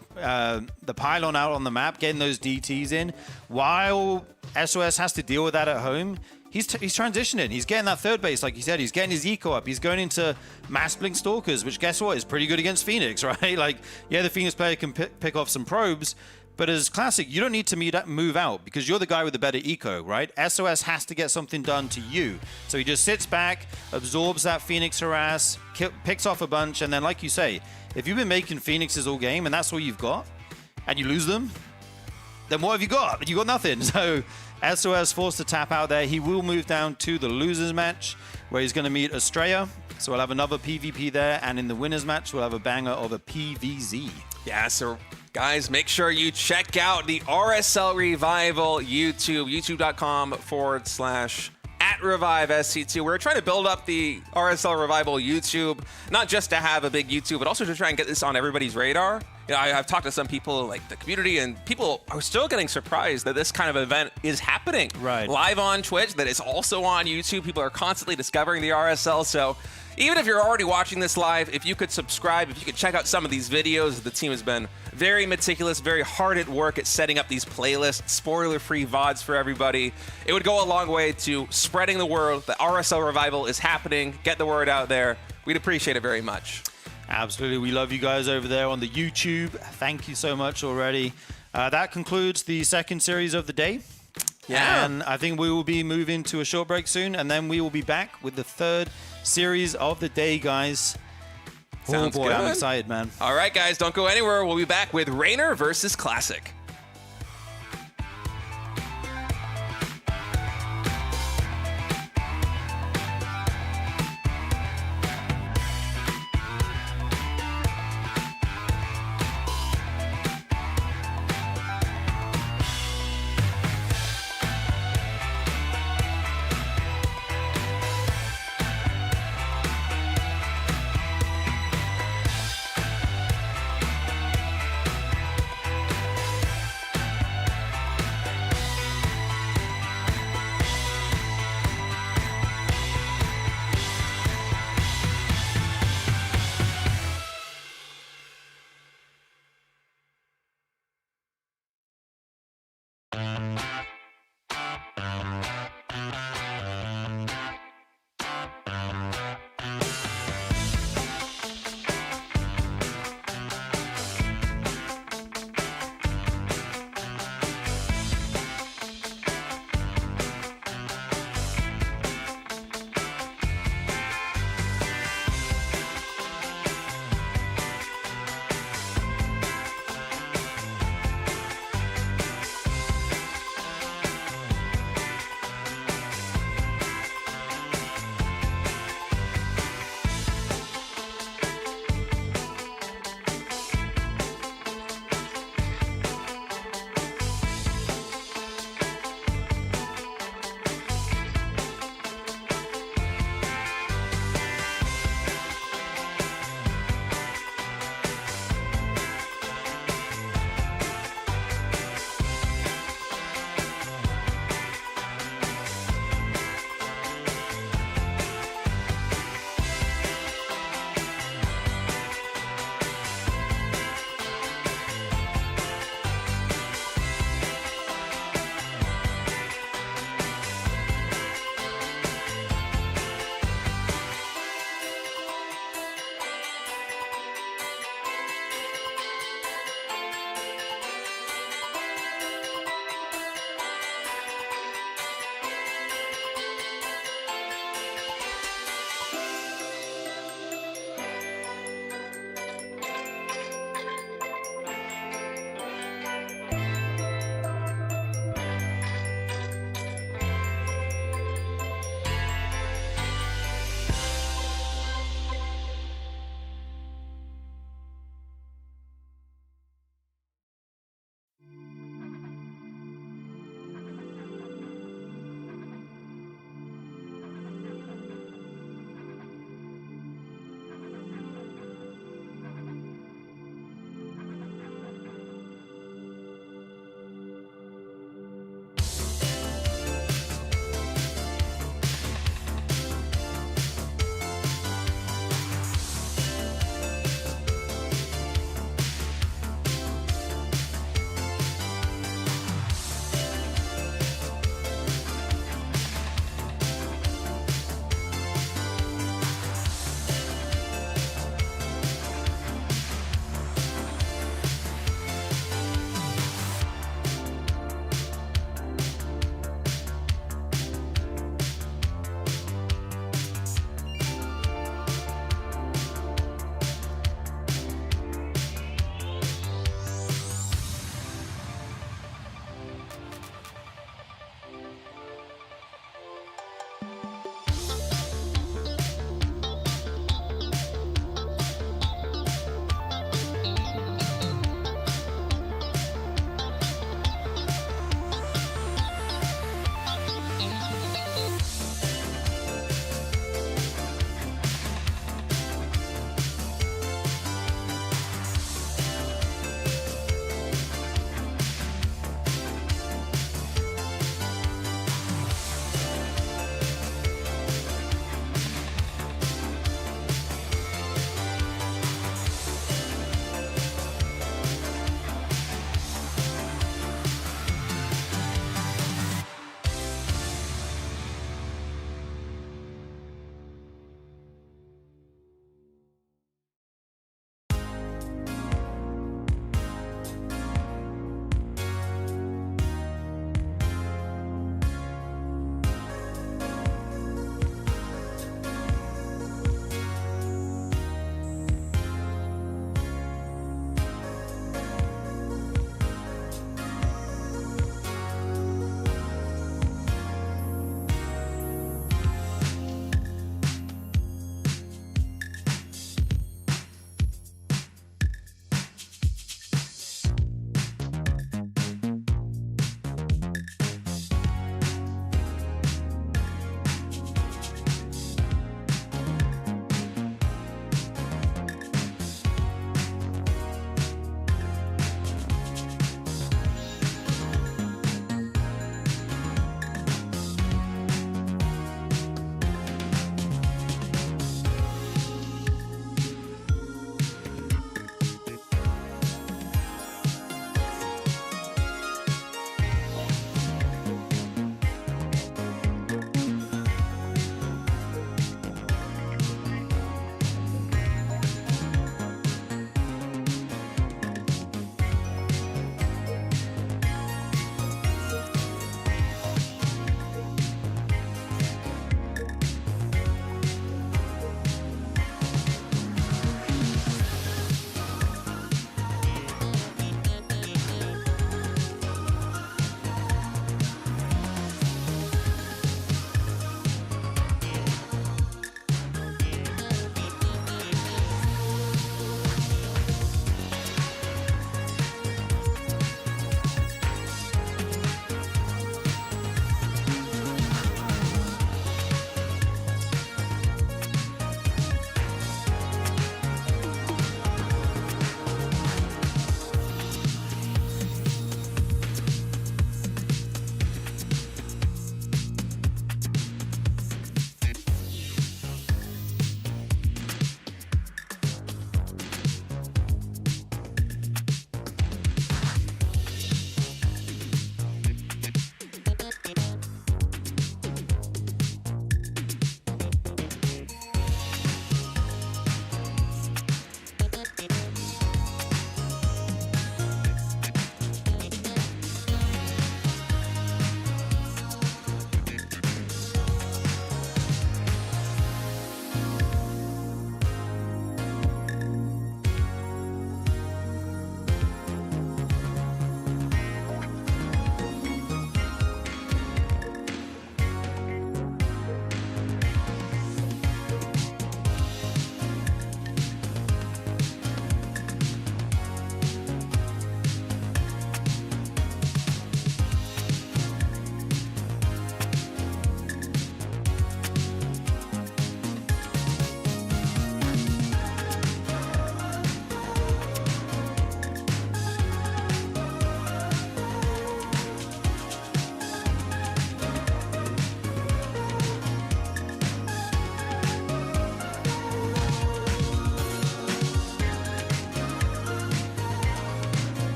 pylon out on the map, getting those DTs in, while SOS has to deal with that at home. He's transitioning. He's getting that third base, like you said. He's getting his eco up. He's going into mass Blink Stalkers, which, guess what, is pretty good against Phoenix, right? Like, yeah, the Phoenix player can pick off some probes, but as Classic, you don't need to move out because you're the guy with the better eco, right? SOS has to get something done to you. So he just sits back, absorbs that Phoenix harass, picks off a bunch, and then, like you say, if you've been making Phoenixes all game and that's all you've got, and you lose them, then what have you got? You got nothing. So SOS forced to tap out there. He will move down to the losers match where he's going to meet Astrea. So we'll have another PvP there. And in the winners match, we'll have a banger of a PvZ. Yeah, so guys, make sure you check out the RSL Revival YouTube, youtube.com/@ReviveSC2. We're trying to build up the RSL Revival YouTube, not just to have a big YouTube, but also to try and get this on everybody's radar. You know, I've talked to some people like the community, and people are still getting surprised that this kind of event is happening live on Twitch, that it's also on YouTube. People are constantly discovering the RSL. So Even if you're already watching this live, if you could subscribe, if you could check out some of these videos, the team has been very meticulous, very hard at work at setting up these playlists, spoiler-free VODs for everybody. It would go a long way to spreading the word that RSL Revival is happening. Get the word out there. We'd appreciate it very much. Absolutely. We love you guys over there on the YouTube. Thank you so much already. That concludes the second series of the day. Yeah. And I think we will be moving to a short break soon, and then we will be back with the third series of the day, guys. Sounds oh boy, good. I'm excited, man. All right, guys, don't go anywhere. We'll be back with Reynor versus Classic.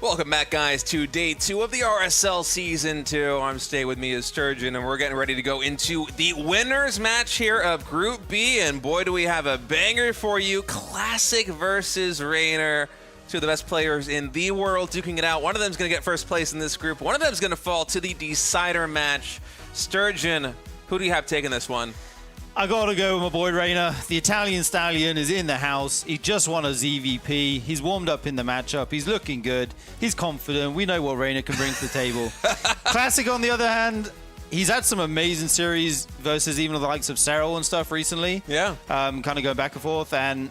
Welcome back, guys, to day 2 of the RSL Season 2. I'm Stay with me is Sturgeon, and we're getting ready to go into the winners match here of Group B. And boy, do we have a banger for you. Classic versus Reynor. Two of the best players in the world duking it out. One of them is going to get first place in this group. One of them is going to fall to the decider match. Sturgeon, who do you have taking this one? I gotta go with my boy Reynor. The Italian Stallion is in the house. He just won a ZVP. He's warmed up in the matchup. He's looking good. He's confident. We know what Reynor can bring to the table. Classic, on the other hand, he's had some amazing series versus even the likes of Cyril and stuff recently. Yeah. Kind of going back and forth, and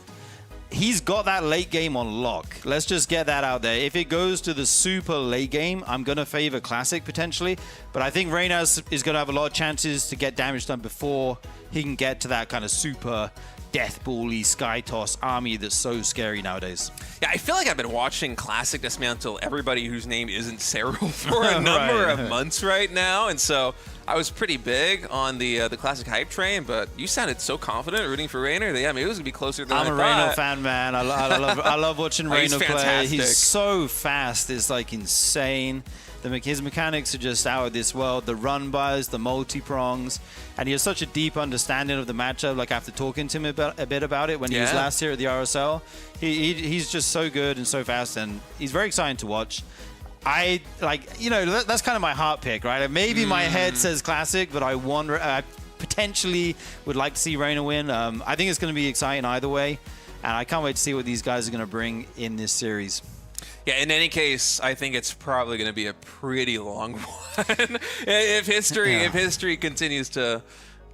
he's got that late game on lock. Let's just get that out there. If it goes to the super late game, I'm going to favor Classic potentially. But I think Reynor is going to have a lot of chances to get damage done before he can get to that kind of super death ball-y sky toss army that's so scary nowadays. Yeah, I feel like I've been watching Classic dismantle everybody whose name isn't Cyril for a number of months right now. And so I was pretty big on the Classic hype train, but you sounded so confident rooting for Reynor that, yeah, maybe it was going to be closer than I thought. I'm a Reynor fan, man. I love watching Reynor play. Fantastic. He's so fast. It's like insane. His mechanics are just out of this world. The run bys, the multi-prongs, and he has such a deep understanding of the matchup. Like, after talking to him a bit about it when he was last year at the RSL, he's just so good and so fast, and he's very exciting to watch. That's kind of my heart pick, right? Maybe my head says Classic, but I wonder. I potentially would like to see Reynor win. I think it's going to be exciting either way, and I can't wait to see what these guys are going to bring in this series. Yeah, in any case, I think it's probably going to be a pretty long one. if history continues to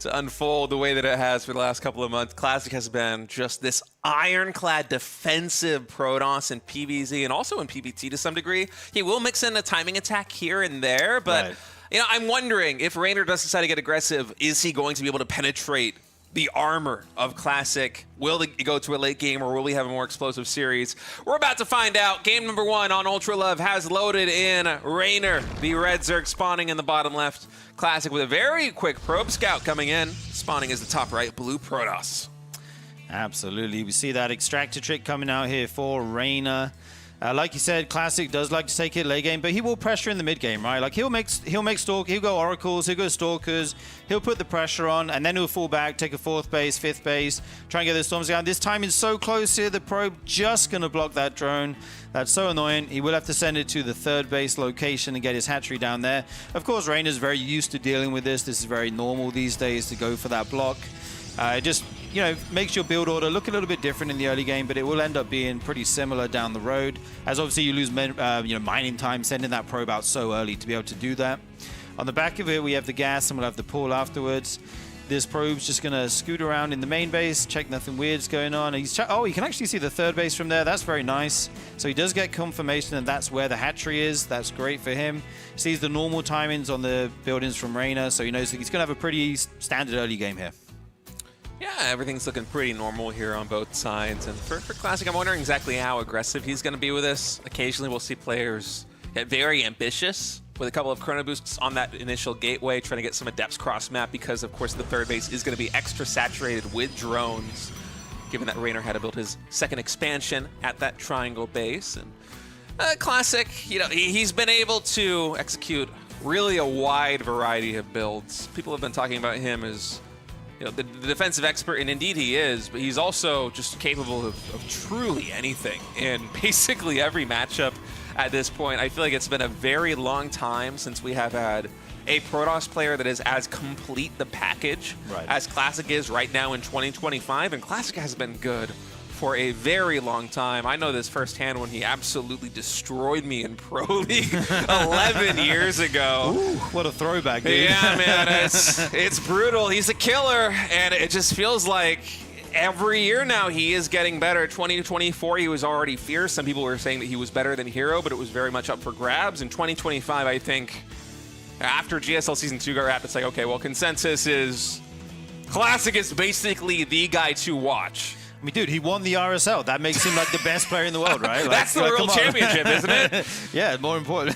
unfold the way that it has for the last couple of months, Classic has been just this ironclad defensive Protoss in PvZ and also in PvT to some degree. He will mix in a timing attack here and there, but I'm wondering if Reynor does decide to get aggressive, is he going to be able to penetrate the armor of Classic? Will they go to a late game, or will we have a more explosive series? We're about to find out. Game number 1 on Ultra Love has loaded in. Reynor, the red Zerg spawning in the bottom left. Classic with a very quick probe scout coming in. Spawning is the top right, blue Protoss. Absolutely. We see that extractor trick coming out here for Reynor. Like you said, Classic does like to take it late game, but he will pressure in the mid game, right? Like he'll go oracles, he'll go stalkers, he'll put the pressure on, and then he'll fall back, take a 4th base, 5th base, try and get those storms down. This time is so close here, the probe just gonna block that drone. That's so annoying. He will have to send it to the 3rd base location and get his hatchery down there. Of course, Reynor's very used to dealing with this. This is very normal these days to go for that block. It just, makes your build order look a little bit different in the early game, but it will end up being pretty similar down the road, as obviously you lose mining time, sending that probe out so early to be able to do that. On the back of it, we have the gas, and we'll have the pull afterwards. This probe's just going to scoot around in the main base, check nothing weird's going on. You can actually see the 3rd base from there. That's very nice. So he does get confirmation that that's where the hatchery is. That's great for him. Sees the normal timings on the buildings from Reynor, so he knows that he's going to have a pretty standard early game here. Yeah, everything's looking pretty normal here on both sides. And for Classic, I'm wondering exactly how aggressive he's going to be with this. Occasionally, we'll see players get very ambitious with a couple of chrono boosts on that initial gateway, trying to get some adepts cross map, because, of course, the 3rd base is going to be extra saturated with drones, given that Reynor had to build his 2nd expansion at that triangle base. And Classic, he's been able to execute really a wide variety of builds. People have been talking about him as the defensive expert, and indeed he is, but he's also just capable of truly anything in basically every matchup at this point. I feel like it's been a very long time since we have had a Protoss player that is as complete the package as Classic is right now in 2025, and Classic has been good for a very long time. I know this firsthand when he absolutely destroyed me in Pro League 11 years ago. Ooh, what a throwback, dude. Yeah, man, it's brutal. He's a killer, and it just feels like every year now he is getting better. 2024, he was already fierce. Some people were saying that he was better than Hero, but it was very much up for grabs. In 2025, I think, after GSL Season 2 got wrapped, it's like, okay, well, consensus is Classic is basically the guy to watch. I mean, dude, he won the RSL. That makes him like the best player in the world, right? That's the World Championship, isn't it? Yeah, more important.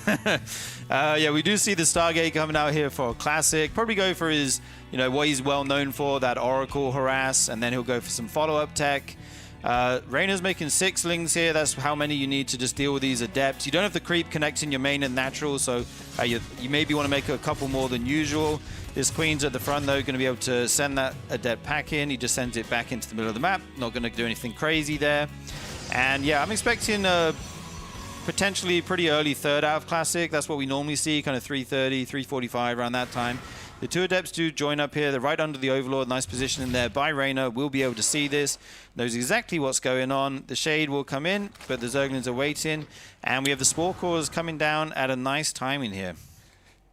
Yeah, we do see the Stargate coming out here for Classic. Probably go for his, what he's well known for, that Oracle harass, and then he'll go for some follow-up tech. Reynor's making 6 lings here. That's how many you need to just deal with these adepts. You don't have the creep connecting your main and natural, so you maybe want to make a couple more than usual. This queen's at the front, though, going to be able to send that adept pack in. He just sends it back into the middle of the map. Not going to do anything crazy there. And yeah, I'm expecting potentially pretty early third out of Classic. That's what we normally see, kind of 3:30, 3:45, around that time. The 2 adepts do join up here. They're right under the Overlord. Nice position in there by Reynor. We'll be able to see this. Knows exactly what's going on. The Shade will come in, but the Zerglings are waiting. And we have the Spore Cores coming down at a nice timing here.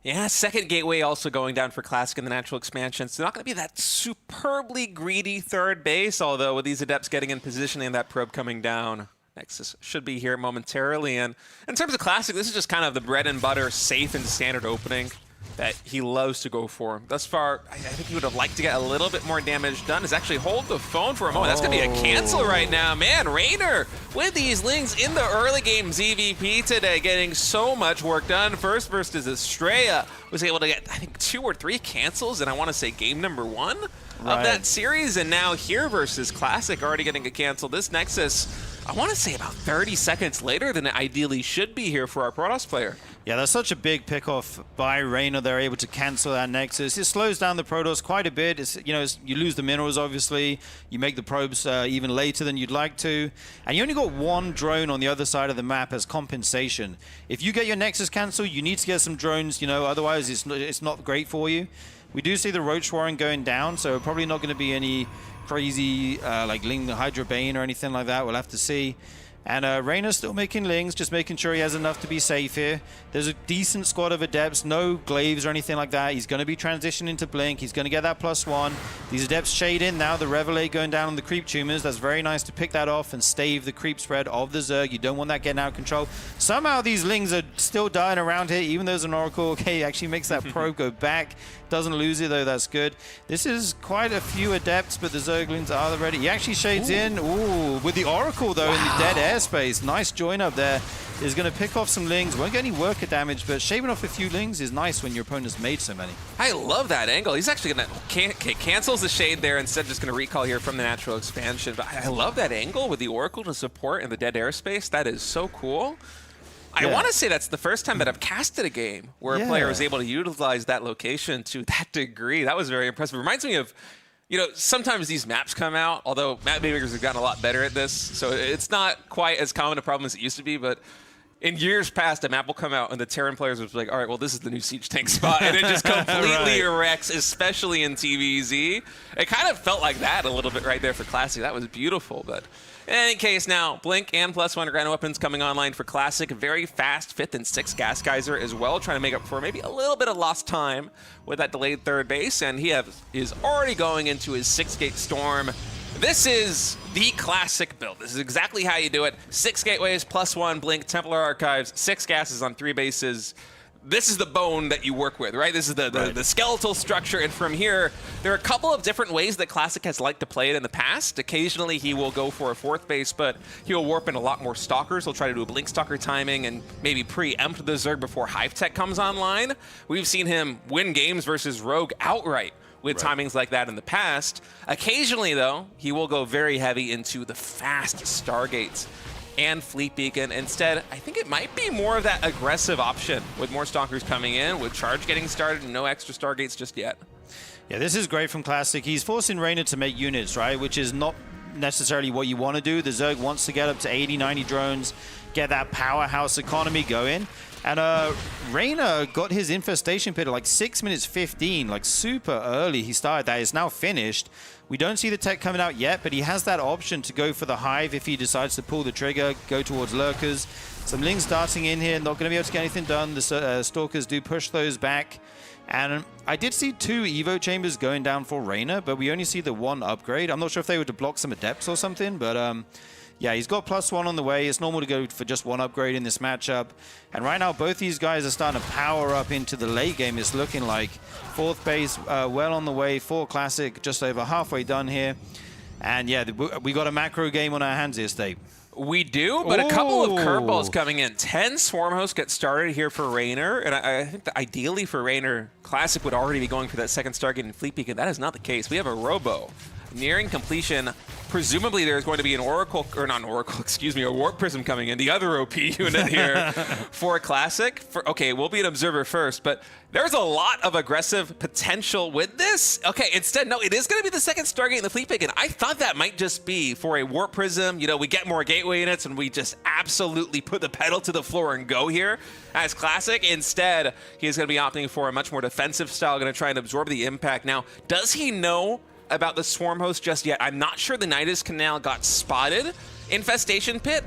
Yeah, second gateway also going down for Classic in the natural expansion. So not going to be that superbly greedy third base, although with these adepts getting in position and that probe coming down, Nexus should be here momentarily. And in terms of Classic, this is just kind of the bread and butter, safe and standard opening that he loves to go for. Thus far, I think he would have liked to get a little bit more damage done. Is actually hold the phone for a moment. That's going to be a cancel right now. Man, Reynor with these lings in the early game ZVP today, getting so much work done. First versus Astrea was able to get, I think, 2 or 3 cancels, and I want to say game number 1 of that series. And now here versus Classic, already getting a cancel. This Nexus, I want to say about 30 seconds later than it ideally should be here for our Protoss player. Yeah, that's such a big pickoff by Reynor. They're able to cancel that Nexus. It slows down the Protoss quite a bit. You lose the minerals, obviously. You make the probes even later than you'd like to. And you only got 1 drone on the other side of the map as compensation. If you get your Nexus cancelled, you need to get some drones, otherwise it's not great for you. We do see the Roach Warren going down, so probably not going to be any crazy like Ling Hydra Bane or anything like that. We'll have to see. And Reynor's still making lings, just making sure he has enough to be safe here. There's a decent squad of adepts, no glaives or anything like that. He's going to be transitioning to blink. He's going to get that +1. These adepts shade in now. The Revelate going down on the creep tumors. That's very nice to pick that off and stave the creep spread of the Zerg. You don't want that getting out of control. Somehow these lings are still dying around here, even though there's an Oracle. Okay, actually makes that probe go back. Doesn't lose it, though. That's good. This is quite a few adepts, but the Zerglings are ready. He actually shades in. Ooh, with the Oracle, though, in the dead airspace. Nice join up there. Is going to pick off some lings. Won't get any worker damage, but shaving off a few lings is nice when your opponent's made so many. I love that angle. He's actually going to cancels the Shade there, instead just going to recall here from the natural expansion. But I love that angle with the Oracle to support in the dead airspace. That is so cool. I want to say that's the first time that I've casted a game where a player was able to utilize that location to that degree. That was very impressive. Reminds me of, sometimes these maps come out, although map makers have gotten a lot better at this, so it's not quite as common a problem as it used to be, but in years past, a map will come out and the Terran players will be like, all right, well, this is the new Siege Tank spot, and it just completely wrecks, especially in TVZ. It kind of felt like that a little bit right there for Classic. That was beautiful, but in any case, now, Blink and +1 Grand Weapons coming online for Classic. Very fast 5th and 6th Gas Geyser as well, trying to make up for maybe a little bit of lost time with that delayed third base, and he is already going into his 6-gate Storm. This is the Classic build. This is exactly how you do it. 6 gateways, +1 Blink, Templar Archives, 6 gases on 3 bases. This is the bone that you work with, right? This is the skeletal structure, and from here, there are a couple of different ways that Classic has liked to play it in the past. Occasionally, he will go for a 4th base, but he'll warp in a lot more Stalkers. He'll try to do a Blink Stalker timing and maybe preempt the Zerg before Hive Tech comes online. We've seen him win games versus Rogue outright with timings like that in the past. Occasionally, though, he will go very heavy into the fast Stargates and Fleet Beacon. Instead, I think it might be more of that aggressive option with more Stalkers coming in, with Charge getting started and no extra Stargates just yet. Yeah, this is great from Classic. He's forcing Reynor to make units, right? Which is not necessarily what you want to do. The Zerg wants to get up to 80, 90 drones, get that powerhouse economy going. And Reynor got his infestation pit at like 6 minutes 15, like super early. He started that. It's now finished. We don't see the tech coming out yet, but he has that option to go for the Hive if he decides to pull the trigger, go towards Lurkers. Some Lings darting in here, not going to be able to get anything done. The Stalkers do push those back. And I did see 2 Evo chambers going down for Reynor, but we only see the 1 upgrade. I'm not sure if they were to block some Adepts or something, but yeah, he's got +1 on the way. It's normal to go for just 1 upgrade in this matchup. And right now, both these guys are starting to power up into the late game. It's looking like 4th base well on the way for Classic, just over halfway done here. And yeah, we got a macro game on our hands here, State. We do, but a couple of curveballs coming in. 10 Swarm Hosts get started here for Reynor, and I think that ideally for Reynor, Classic would already be going for that 2nd Stargate and Fleet Beacon. That is not the case. We have a Robo nearing completion. Presumably there's going to be an Oracle, or not an Oracle, excuse me, a Warp Prism coming in, the other OP unit here for Classic. Okay, we'll be an observer first, but there's a lot of aggressive potential with this. Okay, instead, no, it is going to be the second Stargate in the fleet pick, and I thought that might just be for a Warp Prism. You know, we get more Gateway units, and we just absolutely put the pedal to the floor and go here as Classic. Instead, he's going to be opting for a much more defensive style, going to try and absorb the impact. Now, does he know about the Swarm Host just yet? I'm not sure the Nidus Canal got spotted. Infestation Pit,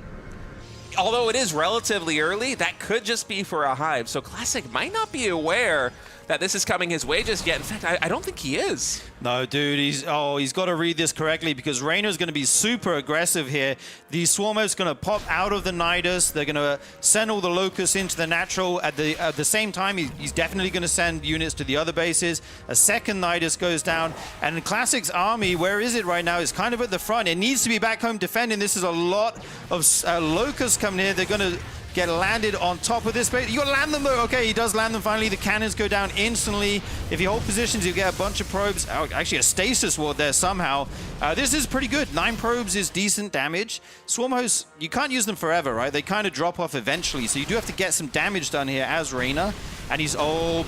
although it is relatively early, that could just be for a hive. So Classic might not be aware that this is coming his way just yet. In fact, I don't think he is. No, dude, he's got to read this correctly because Reynor's going to be super aggressive here. The Swarmo's going to pop out of the Nidus. They're going to send all the Locusts into the natural. At the same time, he's definitely going to send units to the other bases. A second Nidus goes down. And Classic's army, where is it right now? It's kind of at the front. It needs to be back home defending. This is a lot of Locusts coming here. They're going to get landed on top of this base. You got to land them though. Okay, he does land them finally. The cannons go down instantly. If you hold positions, you get a bunch of probes. Oh, actually, a stasis ward there somehow. This is pretty good. 9 probes is decent damage. Swarm hosts, you can't use them forever, right? They kind of drop off eventually. So you do have to get some damage done here as Reynor. And he's,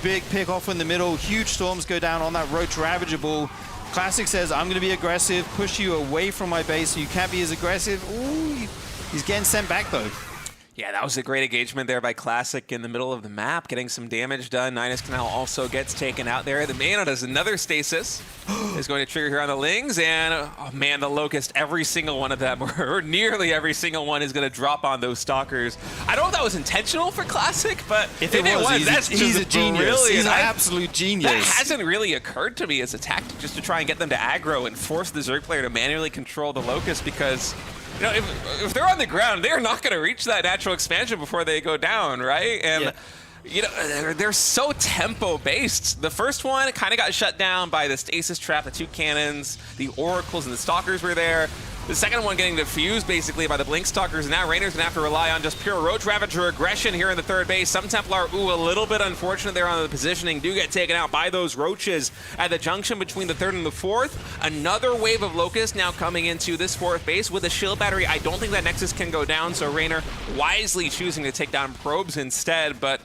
big pick off in the middle. Huge storms go down on that Roach Ravager ball. Classic says, I'm going to be aggressive, push you away from my base so you can't be as aggressive. Ooh, he's getting sent back though. Yeah, that was a great engagement there by Classic in the middle of the map, getting some damage done. Nidus Canal also gets taken out there. The Mana does another stasis. Is going to trigger here on the Lings, and oh man, the Locust, every single one of them, or nearly every single one, is going to drop on those Stalkers. I don't know if that was intentional for Classic, but if it was, he's a genius. Brilliant. He's an absolute genius. That hasn't really occurred to me as a tactic, just to try and get them to aggro and force the Zerg player to manually control the Locust, because you know, if they're on the ground, they're not going to reach that natural expansion before they go down, right? And yeah. You know, they're so tempo-based. The first one kind of got shut down by the stasis trap, the 2 cannons, the oracles and the stalkers were there. The second one getting diffused basically by the blink stalkers, and now Reynor's gonna have to rely on just pure Roach Ravager aggression here in the third base. Some Templar, a little bit unfortunate there on the positioning, do get taken out by those Roaches at the junction between the third and the fourth. Another wave of Locust now coming into this fourth base with a shield battery. I don't think that Nexus can go down, so Reynor wisely choosing to take down probes instead, but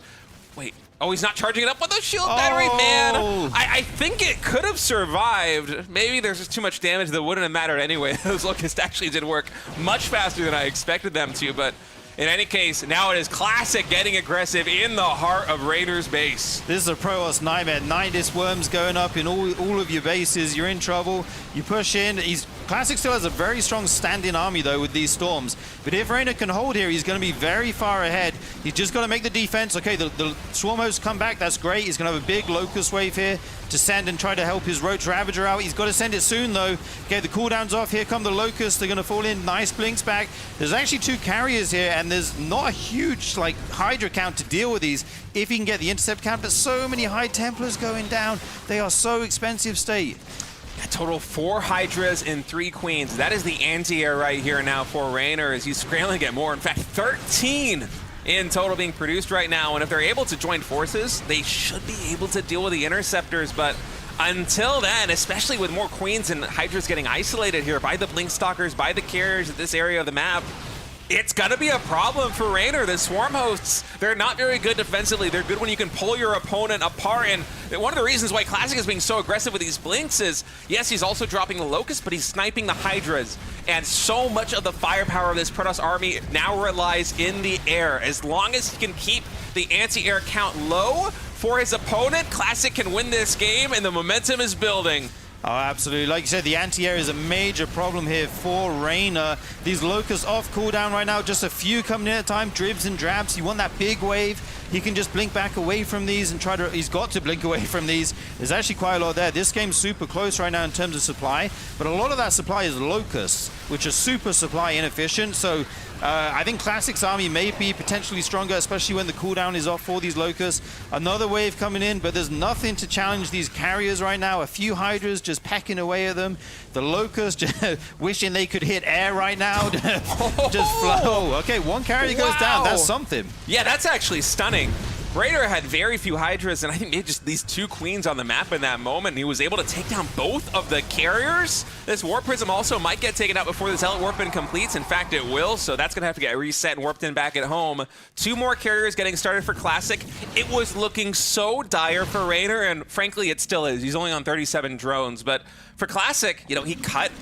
wait. Oh, he's not charging it up with a shield battery, man. I think it could have survived. Maybe there's just too much damage that wouldn't have mattered anyway. Those Locusts actually did work much faster than I expected them to, but in any case, now it is Classic getting aggressive in the heart of Reynor's base. This is a Protoss nightmare. Nidus worms going up in all of your bases. You're in trouble. You push in. Classic still has a very strong stand-in army, though, with these storms. But if Reynor can hold here, he's going to be very far ahead. He's just got to make the defense. Okay, the Swarm hosts come back. That's great. He's going to have a big Locust wave here to send and try to help his Roach Ravager out. He's got to send it soon, though. Okay, the cooldown's off. Here come the Locusts. They're going to fall in. Nice blinks back. There's actually 2 carriers here, and there's not a huge, like, Hydra count to deal with these if he can get the intercept count. But so many High Templars going down. They are so expensive state. A total 4 Hydras and 3 Queens. That is the anti-air right here now for Reynor as he's scrambling to get more. In fact, 13 in total being produced right now. And if they're able to join forces, they should be able to deal with the Interceptors. But until then, especially with more Queens and Hydras getting isolated here by the Blink Stalkers, by the carriers at this area of the map, it's gonna be a problem for Reynor. The Swarm Hosts, they're not very good defensively. They're good when you can pull your opponent apart, and one of the reasons why Classic is being so aggressive with these blinks is, yes, he's also dropping the Locust, but he's sniping the Hydras. And so much of the firepower of this Protoss army now relies in the air. As long as he can keep the anti-air count low for his opponent, Classic can win this game, and the momentum is building. Oh, absolutely. Like you said, the anti-air is a major problem here for Reynor. These Locusts off cooldown right now, just a few coming in at a time, dribs and drabs. You want that big wave. He can just blink back away from these and try to, he's got to blink away from these. There's actually quite a lot there. This game's super close right now in terms of supply, but a lot of that supply is Locusts, which are super supply inefficient. So I think Classic's army may be potentially stronger, especially when the cooldown is off for these Locusts. Another wave coming in, but there's nothing to challenge these carriers right now. A few Hydras just pecking away at them. The Locusts just wishing they could hit air right now. Just flow. Okay, 1 carrier goes down. That's something. Yeah, that's actually stunning. Reynor had very few Hydras, and I think maybe just these 2 Queens on the map in that moment, and he was able to take down both of the carriers. This Warp Prism also might get taken out before the Zealot Warp-In completes. In fact, it will, so that's going to have to get reset and warped in back at home. 2 more carriers getting started for Classic. It was looking so dire for Reynor, and frankly, it still is. He's only on 37 drones, but for Classic, you know, he cut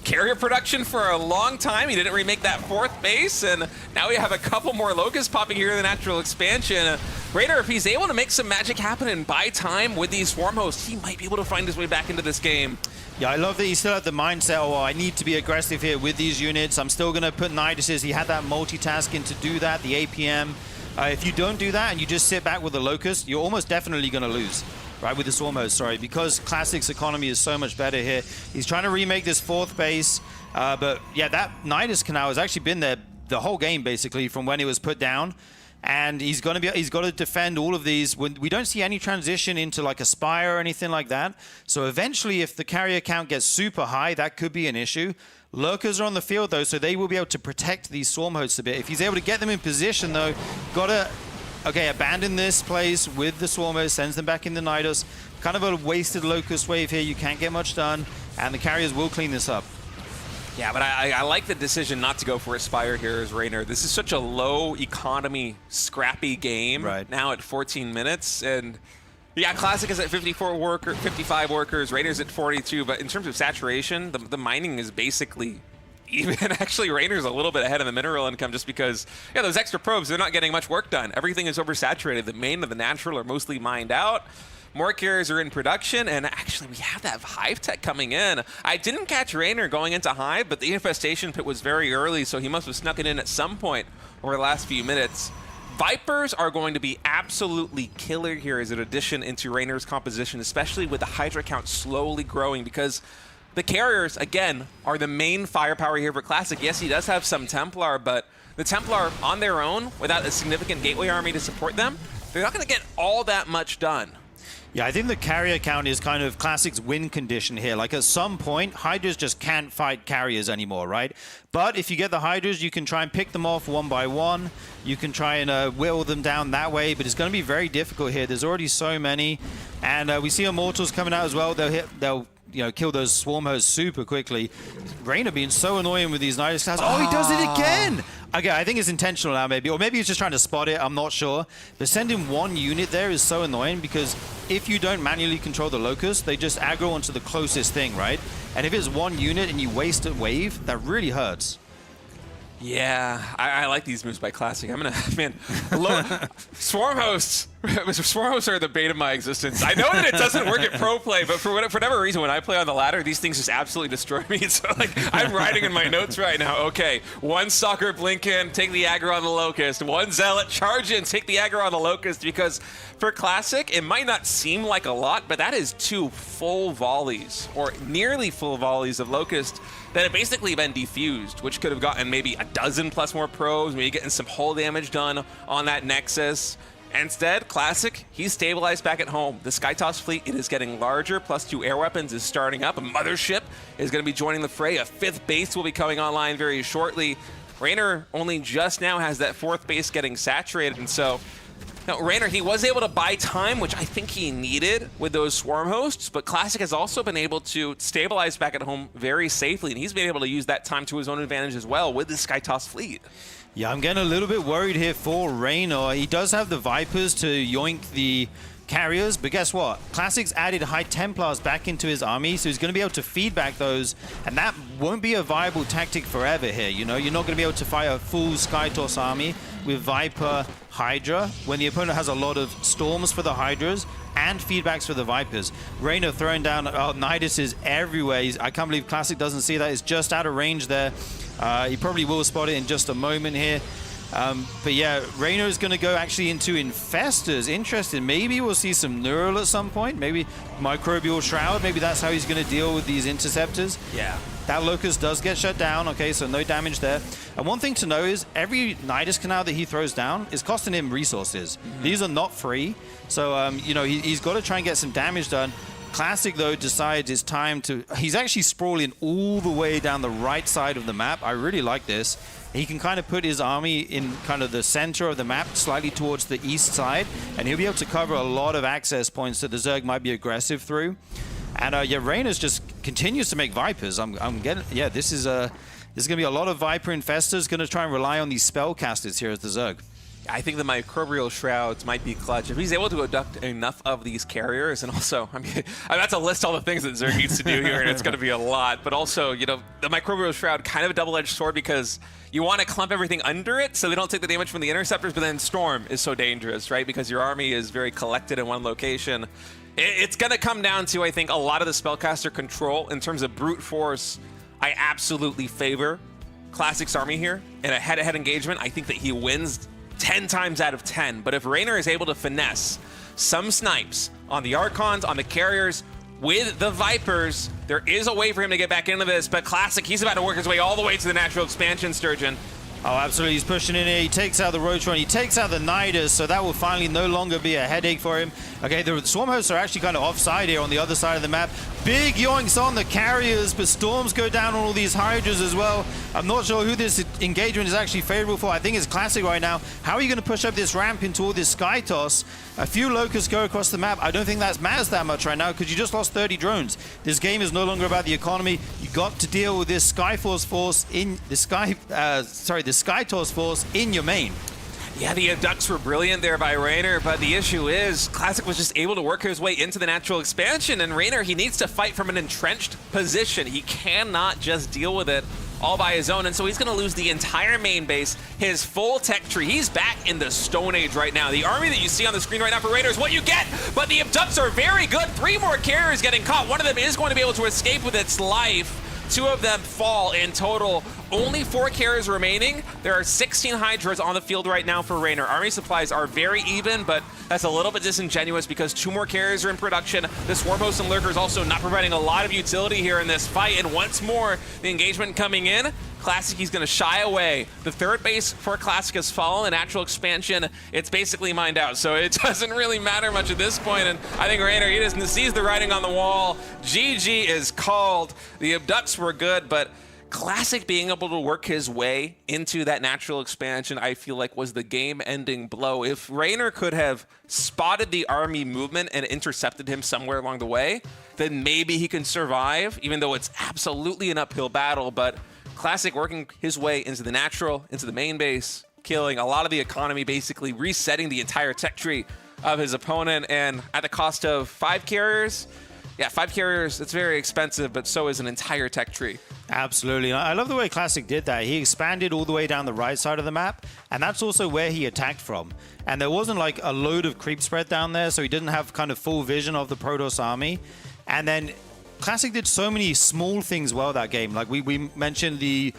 carrier production for a long time. He didn't remake that 4th base, and now we have a couple more Locusts popping here in the natural expansion. Reynor, if he's able to make some magic happen and buy time with these Swarm Hosts, he might be able to find his way back into this game. Yeah, I love that he still had the mindset, oh, I need to be aggressive here with these units. I'm still going to put Niduses. He had that multitasking to do that, the APM. If you don't do that and you just sit back with the Locust, you're almost definitely going to lose. Right, with the Swarm Host, sorry, because Classic's economy is so much better here. He's trying to remake this 4th base, but yeah, that Nidus Canal has actually been there the whole game, basically, from when it was put down. And he's got to defend all of these. We don't see any transition into like a Spire or anything like that. So eventually, if the carrier count gets super high, that could be an issue. Lurkers are on the field, though, so they will be able to protect these Swarm Hosts a bit. If he's able to get them in position, though, okay, abandon this place with the Swarm Host, sends them back in the Nidus. Kind of a wasted Locust wave here. You can't get much done, and the carriers will clean this up. Yeah, but I like the decision not to go for a Spire here as Reynor. This is such a low economy, scrappy game now at 14 minutes. And yeah, Classic is at 55 workers, Reynor's at 42, but in terms of saturation, the mining is basically even. Actually, Reynor's a little bit ahead of the mineral income just because, yeah, those extra probes, they're not getting much work done. Everything is oversaturated. The main and the natural are mostly mined out. More carriers are in production, and actually we have that Hive tech coming in. I didn't catch Reynor going into Hive, but the infestation pit was very early, so he must have snuck it in at some point over the last few minutes. Vipers are going to be absolutely killer here as an addition into Reynor's composition, especially with the Hydra count slowly growing, because the carriers, again, are the main firepower here for Classic. Yes, he does have some Templar, but the Templar on their own, without a significant gateway army to support them, they're not going to get all that much done. Yeah, I think the carrier count is kind of Classic's win condition here. Like, at some point, Hydras just can't fight carriers anymore, right? But if you get the Hydras, you can try and pick them off one by one. You can try and whittle them down that way, but it's going to be very difficult here. There's already so many. And we see Immortals coming out as well. They'll kill those Swarm Hosts super quickly. Reynor being so annoying with these Nidus Clouds. Oh, he does it again! Okay, I think it's intentional now, maybe. Or maybe he's just trying to spot it. I'm not sure. But sending one unit there is so annoying because if you don't manually control the Locust, they just aggro onto the closest thing, right? And if it's one unit and you waste a wave, that really hurts. Yeah, I like these moves by Classic. I'm gonna, man, Swarm Hosts. Swarm Hosts are the bane of my existence. I know that it doesn't work at pro play, but for whatever reason, when I play on the ladder, these things just absolutely destroy me. So like, I'm writing in my notes right now. Okay, one Stalker blink in, take the aggro on the Locust. One Zealot charge in, take the aggro on the Locust. Because for Classic, it might not seem like a lot, but that is 2 full volleys or nearly full volleys of Locust that have basically been defused, which could have gotten maybe a dozen plus more probes, maybe getting some hull damage done on that Nexus. Instead, Classic, he's stabilized back at home. The Skytoss fleet, it is getting larger, plus 2 air weapons is starting up. A mothership is going to be joining the fray. A 5th base will be coming online very shortly. Reynor only just now has that 4th base getting saturated, and so now, Reynor, he was able to buy time, which I think he needed with those Swarm Hosts, but Classic has also been able to stabilize back at home very safely, and he's been able to use that time to his own advantage as well with the Skytoss fleet. Yeah, I'm getting a little bit worried here for Reynor. He does have the Vipers to yoink the carriers, but guess what? Classic's added High Templars back into his army, so he's going to be able to feed back those, and that won't be a viable tactic forever here, you know? You're not going to be able to fight a full Skytoss army with Viper Hydra when the opponent has a lot of Storms for the Hydras and feedbacks for the Vipers. Reynor throwing down Niduses everywhere. I can't believe Classic doesn't see that. It's just out of range there. He probably will spot it in just a moment here. But yeah, Reynor is going to go actually into Infestors. Interesting. Maybe we'll see some Neural at some point. Maybe Microbial Shroud. Maybe that's how he's going to deal with these Interceptors. Yeah. That Locust does get shut down. Okay, so no damage there. And one thing to know is every Nidus Canal that he throws down is costing him resources. These are not free. So, you know, he's got to try and get some damage done. Classic, though, decides it's time to... He's actually sprawling all the way down the right side of the map. I really like this. He can kind of put his army in kind of the center of the map, slightly towards the east side, and he'll be able to cover a lot of access points that the Zerg might be aggressive through. And yeah, Reynor just continues to make Vipers. I'm getting... Yeah, this is going to be a lot of Viper Infestors. Going to try and rely on these spellcasters here as the Zerg. I think the microbial shrouds might be clutch if he's able to abduct enough of these carriers. And also, I mean that's a list all the things that Zerg needs to do here, and it's going to be a lot. But also, you know, the microbial shroud, kind of a double-edged sword, because you want to clump everything under it so they don't take the damage from the interceptors, but then Storm is so dangerous, right? Because your army is very collected in one location. It's going to come down to, I think, a lot of the spellcaster control. In terms of brute force, I absolutely favor Classic's army here. In a head-to-head engagement, I think that he wins 10 times out of 10. But if Reynor is able to finesse some snipes on the Archons, on the carriers, with the Vipers, there is a way for him to get back into this. But Classic, he's about to work his way all the way to the natural expansion, Sturgeon. Oh, absolutely. He's pushing in here. He takes out the Rotron. He takes out the Nidus, so that will finally no longer be a headache for him. Okay, the Swarm hosts are actually kind of offside here on the other side of the map. Big yoinks on the carriers, but Storms go down on all these Hydras as well. I'm not sure who this engagement is actually favorable for. I think it's Classic right now. How are you going to push up this ramp into all this Sky Toss? A few Locusts go across the map. I don't think that matters that much right now because you just lost 30 drones. This game is no longer about the economy. You got to deal with this Skyforce force in the Sky Toss force in your main. Yeah, the abducts were brilliant there by Reynor, but the issue is Classic was just able to work his way into the natural expansion, and Reynor, he needs to fight from an entrenched position. He cannot just deal with it all by his own, and so he's going to lose the entire main base, his full tech tree. He's back in the Stone Age right now. The army that you see on the screen right now for Reynor is what you get, but the abducts are very good. 3 more carriers getting caught. One of them is going to be able to escape with its life. 2 of them fall in total. Only 4 carriers remaining. There are 16 Hydras on the field right now for Reynor. Army supplies are very even, but that's a little bit disingenuous because 2 more carriers are in production. The Swarm Host and Lurker is also not providing a lot of utility here in this fight. And once more, the engagement coming in. Classic, he's going to shy away. The third base for Classic has fallen. In actual expansion, it's basically mined out. So it doesn't really matter much at this point. And I think Reynor, he just sees the writing on the wall. GG is called. The abducts were good, but Classic being able to work his way into that natural expansion, I feel like was the game-ending blow. If Reynor could have spotted the army movement and intercepted him somewhere along the way, then maybe he can survive, even though it's absolutely an uphill battle. But Classic working his way into the natural, into the main base, killing a lot of the economy, basically resetting the entire tech tree of his opponent, and at the cost of 5 carriers. Yeah, 5 carriers, it's very expensive, but so is an entire tech tree. Absolutely. I love the way Classic did that. He expanded all the way down the right side of the map, and that's also where he attacked from. And there wasn't like a load of creep spread down there, so he didn't have kind of full vision of the Protoss army. And then Classic did so many small things well that game. Like we mentioned the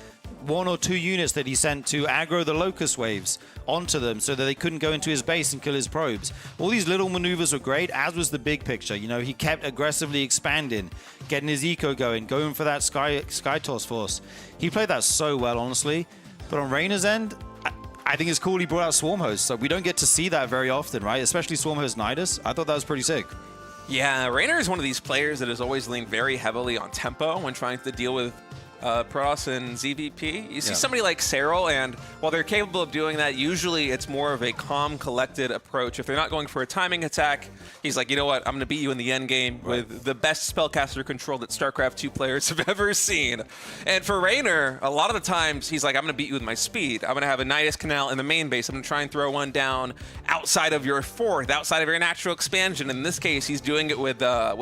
1 or 2 units that he sent to aggro the Locust waves onto them so that they couldn't go into his base and kill his probes. All these little maneuvers were great, as was the big picture. You know, he kept aggressively expanding, getting his eco going for that Sky Toss force. He played that so well, honestly. But on Reynor's end, I think it's cool he brought out Swarm Hosts. So we don't get to see that very often, right? Especially Swarm Host Nidus. I thought that was pretty sick. Yeah, Reynor is one of these players that has always leaned very heavily on tempo when trying to deal with Protoss and ZVP. You see somebody like Serral, and while they're capable of doing that, usually it's more of a calm, collected approach. If they're not going for a timing attack, he's like, you know what, I'm going to beat you in the end game with the best spellcaster control that StarCraft 2 players have ever seen. And for Reynor, a lot of the times, he's like, I'm going to beat you with my speed. I'm going to have a Nidus Canal in the main base. I'm going to try and throw one down outside of your 4th, outside of your natural expansion. In this case, he's doing it with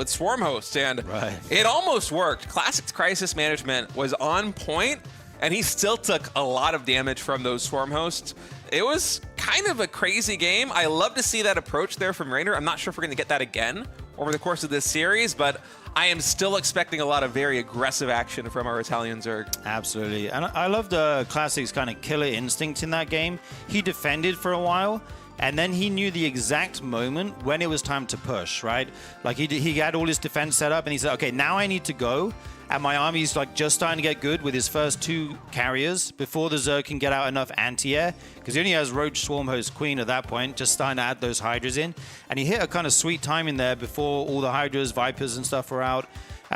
Swarm Host, and it almost worked. Classic's crisis management was on point, and he still took a lot of damage from those Swarm Hosts. It was kind of a crazy game. I love to see that approach there from Reynor. I'm not sure if we're going to get that again over the course of this series, but I am still expecting a lot of very aggressive action from our Italian Zerg. Absolutely. And I loved Classic's kind of killer instinct in that game. He defended for a while, And then he knew the exact moment when it was time to push, right? Like he had all his defense set up and he said, okay, now I need to go. And my army's like just starting to get good with his first 2 carriers before the Zerg can get out enough anti-air. Because he only has Roach, Swarm Host, Queen at that point, just starting to add those Hydras in. And he hit a kind of sweet time in there before all the Hydras, Vipers and stuff were out.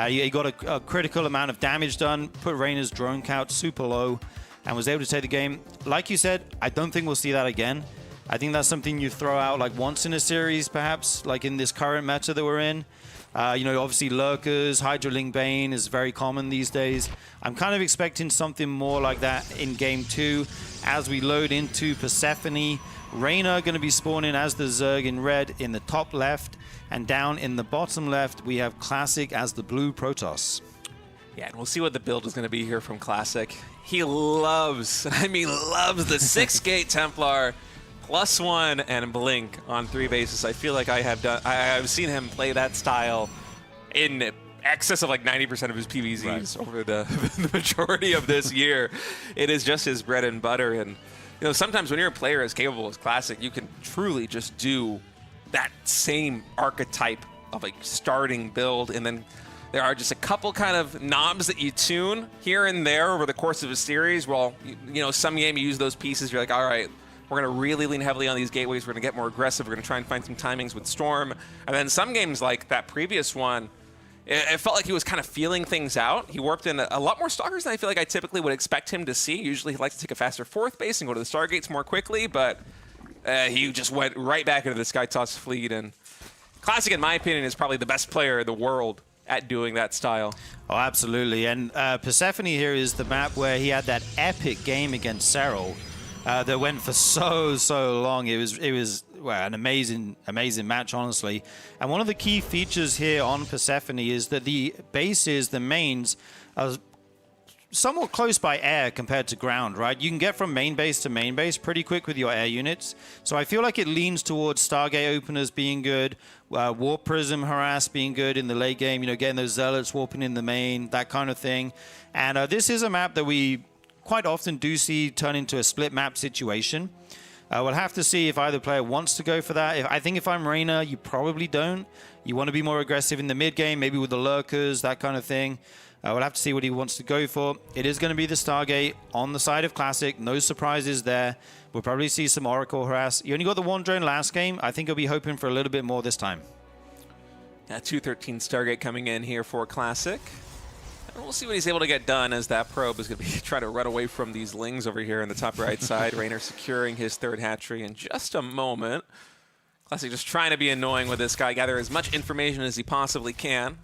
He got a critical amount of damage done, put Reynor's drone count super low, and was able to take the game. Like you said, I don't think we'll see that again. I think that's something you throw out like once in a series, perhaps, like in this current meta that we're in. You know, obviously Lurkers, Hydraling Bane is very common these days. I'm kind of expecting something more like that in Game 2 as we load into Persephone. Reynor going to be spawning as the Zerg in red in the top left, and down in the bottom left we have Classic as the blue Protoss. Yeah, and we'll see what the build is going to be here from Classic. He loves, I mean loves, the 6-gate Templar. +1 and Blink on 3 bases. I feel like I've seen him play that style in excess of like 90% of his PVZs over the majority of this year. It is just his bread and butter. And you know, sometimes when you're a player as capable as Classic, you can truly just do that same archetype of like starting build, and then there are just a couple kind of knobs that you tune here and there over the course of a series. Well, you know, some game you use those pieces, you're like, all right, we're going to really lean heavily on these gateways. We're going to get more aggressive. We're going to try and find some timings with Storm. And then some games like that previous one, it felt like he was kind of feeling things out. He warped in a lot more Stalkers than I feel like I typically would expect him to see. Usually he likes to take a faster 4th base and go to the Stargates more quickly, but he just went right back into the Skytoss fleet. And Classic, in my opinion, is probably the best player in the world at doing that style. Oh, absolutely. And Persephone here is the map where he had that epic game against Serral. That went for so long. It was well, an amazing match, honestly. And one of the key features here on Persephone is that the bases, the mains, are somewhat close by air compared to ground, right? You can get from main base to main base pretty quick with your air units. So I feel like it leans towards Stargate openers being good, Warp Prism harass being good in the late game, you know, getting those Zealots warping in the main, that kind of thing. And this is a map that we quite often do see turn into a split map situation. We'll have to see if either player wants to go for that. I think if I'm Reynor, you probably don't. You want to be more aggressive in the mid game, maybe with the Lurkers, that kind of thing. We'll have to see what he wants to go for. It is going to be the Stargate on the side of Classic. No surprises there. We'll probably see some Oracle harass. You only got the 1 drone last game. I think he'll be hoping for a little bit more this time. Yeah, 213 Stargate coming in here for Classic. And we'll see what he's able to get done, as that probe is going to be trying to run away from these Lings over here on the top right side. Reynor securing his 3rd hatchery in just a moment. Classic just trying to be annoying with this guy, gather as much information as he possibly can.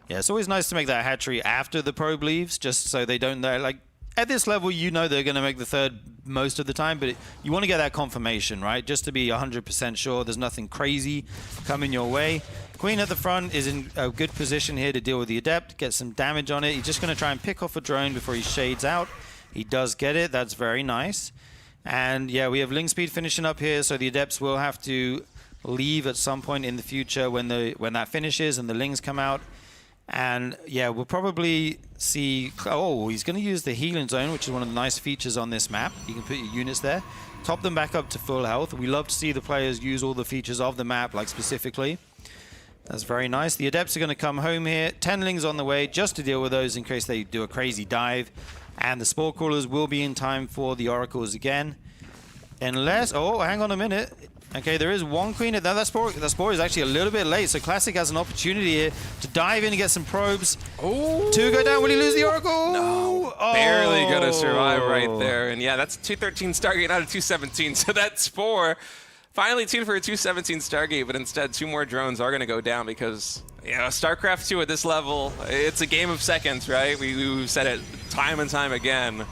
Yeah, it's always nice to make that hatchery after the probe leaves, just so they don't know. Like, at this level, you know they're going to make the 3rd most of the time, but you want to get that confirmation, right? Just to be 100% sure there's nothing crazy coming your way. Queen at the front is in a good position here to deal with the Adept, get some damage on it. He's just going to try and pick off a drone before he shades out. He does get it. That's very nice. And yeah, we have Ling Speed finishing up here, so the Adepts will have to leave at some point in the future when that finishes and the Lings come out. And yeah, we'll probably see... Oh, he's going to use the healing zone, which is one of the nice features on this map. You can put your units there, top them back up to full health. We love to see the players use all the features of the map, like specifically. That's very nice. The Adepts are going to come home here. 10 Lings on the way just to deal with those in case they do a crazy dive. And the Spore Crawlers will be in time for the Oracles again. Unless... Oh, hang on a minute. Okay, there is 1 Queen. That Spore is actually a little bit late, so Classic has an opportunity here to dive in and get some probes. Oh. 2 go down. Will he lose the Oracle? No. Oh. Barely going to survive right there. And yeah, that's 213 Stargate out of 217. So that Spore finally tuned for a 217 Stargate, but instead 2 more drones are going to go down because, you know, StarCraft 2 at this level, it's a game of seconds, right? We've said it time and time again.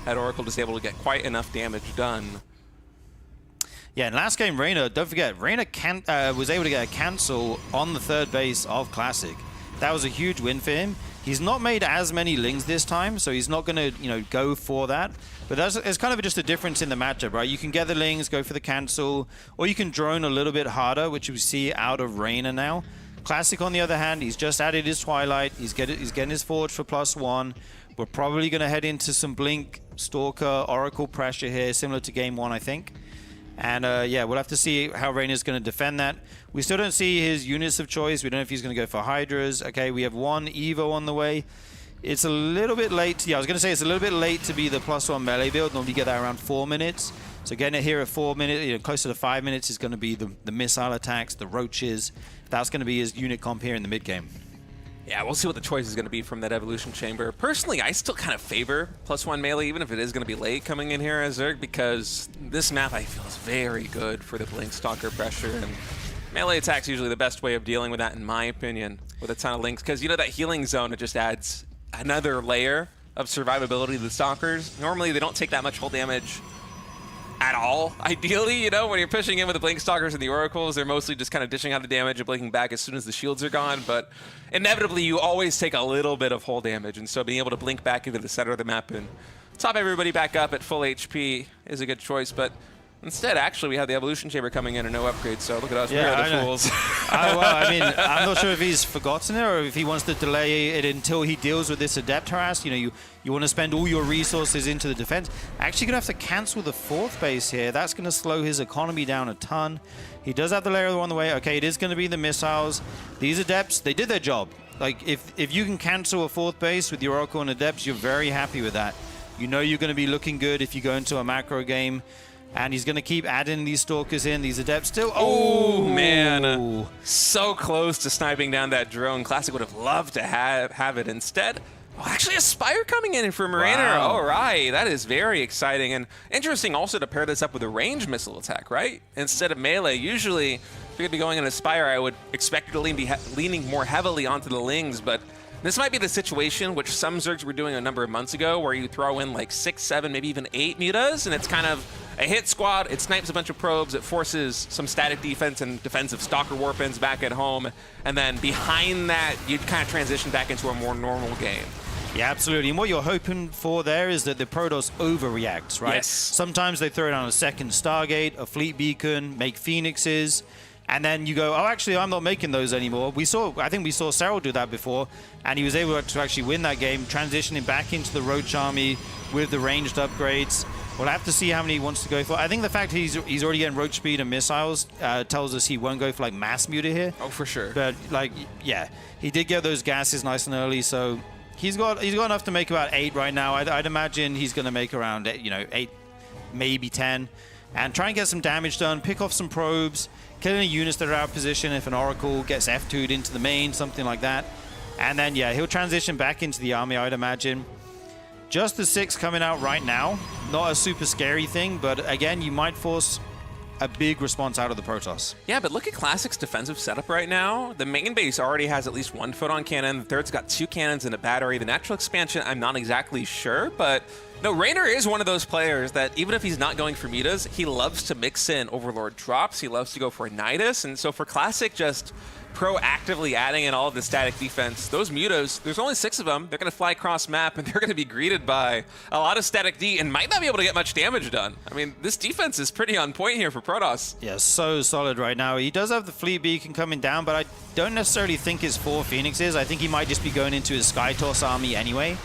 That Oracle is able to get quite enough damage done. Yeah, in last game, Reynor, don't forget, Reynor was able to get a cancel on the 3rd base of Classic. That was a huge win for him. He's not made as many Lings this time, so he's not going to, you know, go for that. But it's kind of just a difference in the matchup, right? You can get the Lings, go for the cancel, or you can drone a little bit harder, which we see out of Reynor now. Classic, on the other hand, he's just added his Twilight. He's getting his Forge for +1. We're probably going to head into some Blink, Stalker, Oracle pressure here, similar to game 1, I think. And yeah, we'll have to see how Reynor's going to defend that. We still don't see his units of choice. We don't know if he's going to go for Hydras. Okay, we have one Evo on the way. It's a little bit late. Yeah, I was going to say it's a little bit late to be the +1 melee build. Normally you get that around 4 minutes. So getting it here at 4 minutes, you know, closer to 5 minutes is going to be the missile attacks, the roaches. That's going to be his unit comp here in the mid game. Yeah, we'll see what the choice is going to be from that evolution chamber. Personally, I still kind of favor +1 melee, even if it is going to be late coming in here as Zerg, because this map I feel is very good for the Blink Stalker pressure, and melee attack's usually the best way of dealing with that, in my opinion, with a ton of links, because you know that healing zone, it just adds another layer of survivability to the Stalkers. Normally, they don't take that much hull damage at all, ideally, you know, when you're pushing in with the Blink Stalkers and the Oracles, they're mostly just kind of dishing out the damage and blinking back as soon as the shields are gone, but inevitably you always take a little bit of hull damage, and so being able to blink back into the center of the map and top everybody back up at full HP is a good choice, but instead, actually, we have the evolution chamber coming in and no upgrades, so look at us, Yeah, we're the fools. Well, I mean, I'm not sure if he's forgotten it or if he wants to delay it until he deals with this Adept harass. You know, you want to spend all your resources into the defense. Actually going to have to cancel the 4th base here. That's going to slow his economy down a ton. He does have the layer on the way. Okay, it is going to be the missiles. These Adepts, they did their job. Like, if you can cancel a 4th base with your Oracle and Adepts, you're very happy with that. You know you're going to be looking good if you go into a macro game. And he's going to keep adding these Stalkers in, these Adepts still. Oh, man. So close to sniping down that drone. Classic would have loved to have it instead. Oh, actually, a Spire coming in from Reynor. Wow. All right. That is very exciting. And interesting also to pair this up with a ranged missile attack, right? Instead of melee. Usually, if you're going to be going in a Spire, I would expect you to be leaning more heavily onto the Lings, but this might be the situation which some Zergs were doing a number of months ago, where you throw in like 6, 7, maybe even 8 mutas, and it's kind of a hit squad. It snipes a bunch of probes. It forces some static defense and defensive Stalker Warpins back at home. And then behind that, you kind of transition back into a more normal game. Yeah, absolutely. And what you're hoping for there is that the Protoss overreacts, right? Yes. Sometimes they throw down a second Stargate, a Fleet Beacon, make Phoenixes, and then you go, oh, actually, I'm not making those anymore. I think we saw Cyril do that before, and he was able to actually win that game, transitioning back into the Roach Army with the ranged upgrades. We'll have to see how many he wants to go for. I think the fact he's already getting roach speed and missiles tells us he won't go for like mass muta here. Oh, for sure. But like, yeah, he did get those gases nice and early, so he's got enough to make about 8 right now. I'd imagine he's going to make around 8, maybe 10, and try and get some damage done. Pick off some probes, kill any units that are out of position. If an Oracle gets F2'd into the main, something like that, and then yeah, he'll transition back into the army, I'd imagine. Just the 6 coming out right now, not a super scary thing, but again, you might force a big response out of the Protoss. Yeah, but look at Classic's defensive setup right now. The main base already has at least 1 photon cannon. The third's got 2 cannons and a battery. The natural expansion, I'm not exactly sure, but no, Reynor is one of those players that even if he's not going for mutas, he loves to mix in Overlord drops. He loves to go for a Nidus, and so for Classic, just proactively adding in all of the static defense, those mutas, there's only 6 of them. They're going to fly across map, and they're going to be greeted by a lot of static D and might not be able to get much damage done. I mean, this defense is pretty on point here for Protoss. Yeah, so solid right now. He does have the Fleet Beacon coming down, but I don't necessarily think it's 4 Phoenixes. I think he might just be going into his Skytoss army anyway.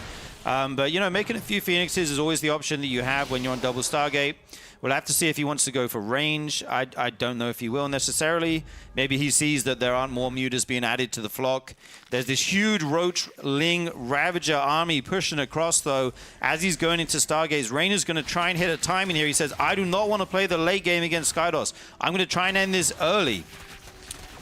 But, you know, making a few Phoenixes is always the option that you have when you're on double Stargate. We'll have to see if he wants to go for range. I don't know if he will necessarily. Maybe he sees that there aren't more mutas being added to the flock. There's this huge Roach Ling Ravager army pushing across, though. As he's going into Stargates, Reynor's going to try and hit a timing here. He says, I do not want to play the late game against Skydos. I'm going to try and end this early.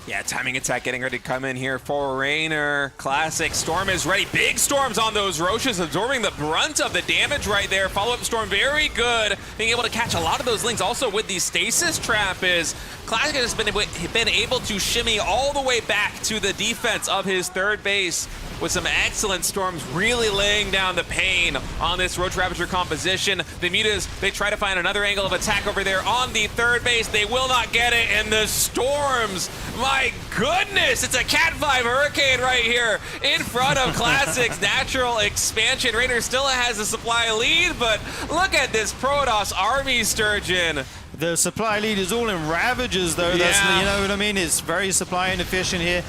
Yeah, timing attack getting ready to come in here for Reynor. Classic. Storm is ready. Big storms on those Roaches, absorbing the brunt of the damage right there. Follow-up storm, very good. Being able to catch a lot of those Lings. Also with the stasis trap is Classic has been able to shimmy all the way back to the defense of his third base with some excellent storms, really laying down the pain on this Roach Ravager composition. The mutas, they try to find another angle of attack over there on the third base. They will not get it, and the storms, my goodness, it's a Cat 5 hurricane right here in front of Classic's natural expansion. Reynor still has a supply lead, but look at this Protoss army, Sturgeon. The supply lead is all in Ravagers, though. That's, you know what I mean? It's very supply inefficient here.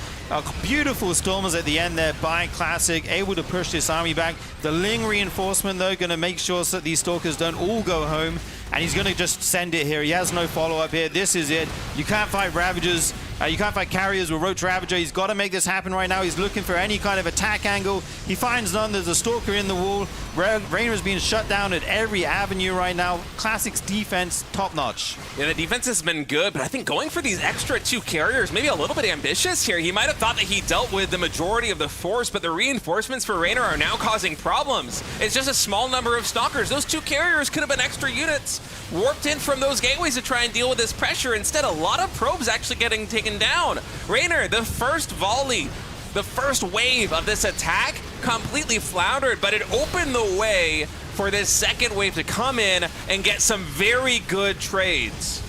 Beautiful stormers at the end there by Classic, able to push this army back. The Ling reinforcement, though, going to make sure that these Stalkers don't all go home. and he's going to just send it here. He has no follow-up here. This is it. You can't fight Ravagers. You can't fight carriers with Roach Ravager. He's got to make this happen right now. He's looking for any kind of attack angle. He finds none. There's a Stalker in the wall. Reynor's being shut down at every avenue right now. Classic's defense, top-notch. Yeah, the defense has been good, but I think going for these extra 2 carriers, maybe a little bit ambitious here. He might have thought that he dealt with the majority of the force, but the reinforcements for Reynor are now causing problems. It's just a small number of Stalkers. Those 2 carriers could have been extra units warped in from those gateways to try and deal with this pressure. Instead, a lot of probes actually getting taken down. Reynor, the first volley, the first wave of this attack completely floundered, but it opened the way for this second wave to come in and get some very good trades.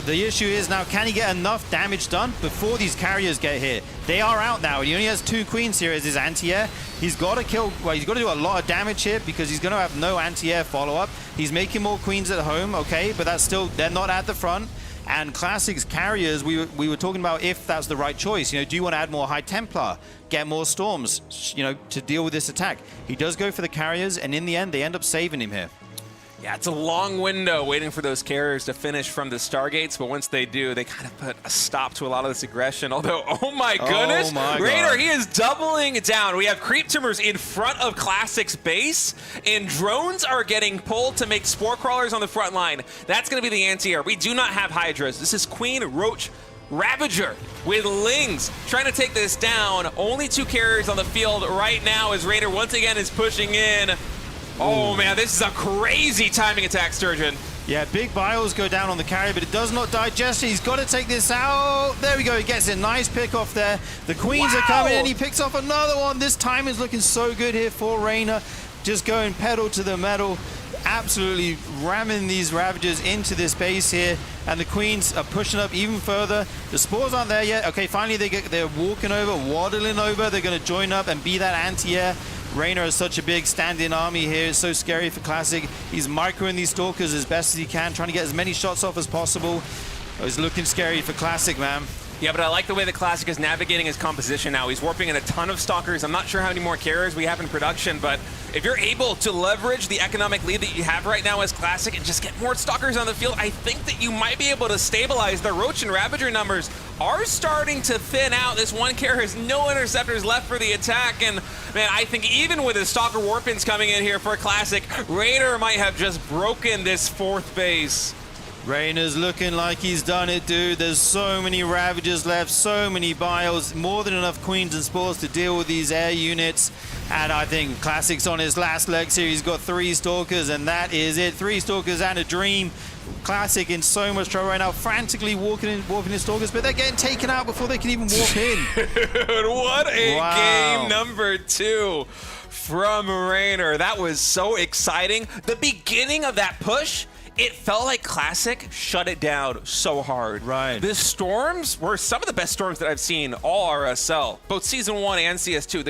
The issue is now, can he get enough damage done before these carriers get here? They are out now. He only has 2 queens here as his anti-air. He's got to kill, well, he's got to do a lot of damage here because he's going to have no anti-air follow-up. He's making more queens at home, okay, but that's still, they're not at the front. And Classic's carriers, we were talking about if that's the right choice. You know, do you want to add more High Templar, get more Storms, you know, to deal with this attack? He does go for the carriers, and in the end, they end up saving him here. Yeah, it's a long window waiting for those carriers to finish from the Stargates, but once they do, they kind of put a stop to a lot of this aggression. Although, oh my goodness, Reynor, he is doubling down. We have creep tumors in front of Classic's base, and drones are getting pulled to make spore crawlers on the front line. That's going to be the anti-air. We do not have Hydras. This is Queen Roach Ravager with Lings trying to take this down. Only 2 carriers on the field right now as Reynor once again is pushing in. Oh man, this is a crazy timing attack, Sturgeon. Yeah, big bios go down on the carrier, but it does not digest. He's got to take this out. There we go. He gets a nice pick off there. The queens are coming in. He picks off another one. This time is looking so good here for Reynor. Just going pedal to the metal. Absolutely ramming these Ravagers into this base here. And the queens are pushing up even further. The spores aren't there yet. Okay, finally they're walking over, waddling over. They're going to join up and be that anti-air. Reynor is such a big stand-in army here. It's so scary for Classic. He's microing these Stalkers as best as he can, trying to get as many shots off as possible. Oh, it's looking scary for Classic, man. Yeah, but I like the way the Classic is navigating his composition now. He's warping in a ton of Stalkers. I'm not sure how many more carriers we have in production, but if you're able to leverage the economic lead that you have right now as Classic and just get more Stalkers on the field, I think that you might be able to stabilize. The Roach and Ravager numbers are starting to thin out. This one carrier has no interceptors left for the attack, and man, I think even with his Stalker Warpins coming in here for Classic, Reynor might have just broken this 4th base. Reynor's looking like he's done it, dude. There's so many Ravagers left, so many bios, more than enough queens and spores to deal with these air units. And I think Classic's on his last legs here. He's got 3 Stalkers, and that is it. 3 Stalkers and a dream. Classic in so much trouble right now, frantically warping his Stalkers, but they're getting taken out before they can even warp in. Dude, what a game number 2 from Reynor. That was so exciting. The beginning of that push, it felt like Classic shut it down so hard. Right. The storms were some of the best storms that I've seen all RSL, both Season 1 and CS2.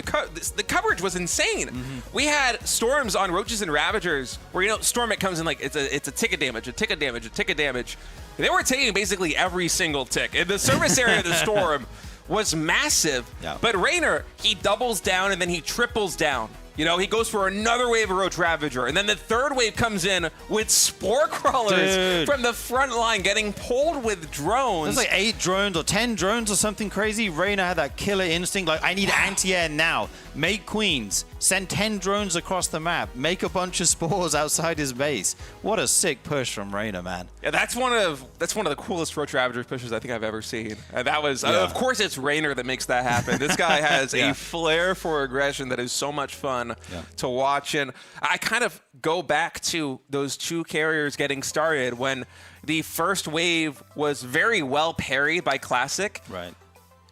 The coverage was insane. We had storms on Roaches and Ravagers where, you know, Stormit comes in like it's a ticket damage, a ticket damage, a ticket damage. They were taking basically every single tick. And the service area of the storm was massive. Yeah. But Reynor, he doubles down and then he triples down. You know, he goes for another wave of Roach Ravager, and then the 3rd wave comes in with Spore Crawlers from the front line, getting pulled with drones. There's like 8 drones or 10 drones or something crazy. Reynor had that killer instinct, like, I need anti-air now. Make queens. Send 10 drones across the map. Make a bunch of spores outside his base. What a sick push from Reynor, man. Yeah, that's one of the coolest Roach Ravager pushes I think I've ever seen. And that was, of course, it's Reynor that makes that happen. This guy has a flair for aggression that is so much fun to watch. And I kind of go back to those 2 carriers getting started when the first wave was very well parried by Classic. Right.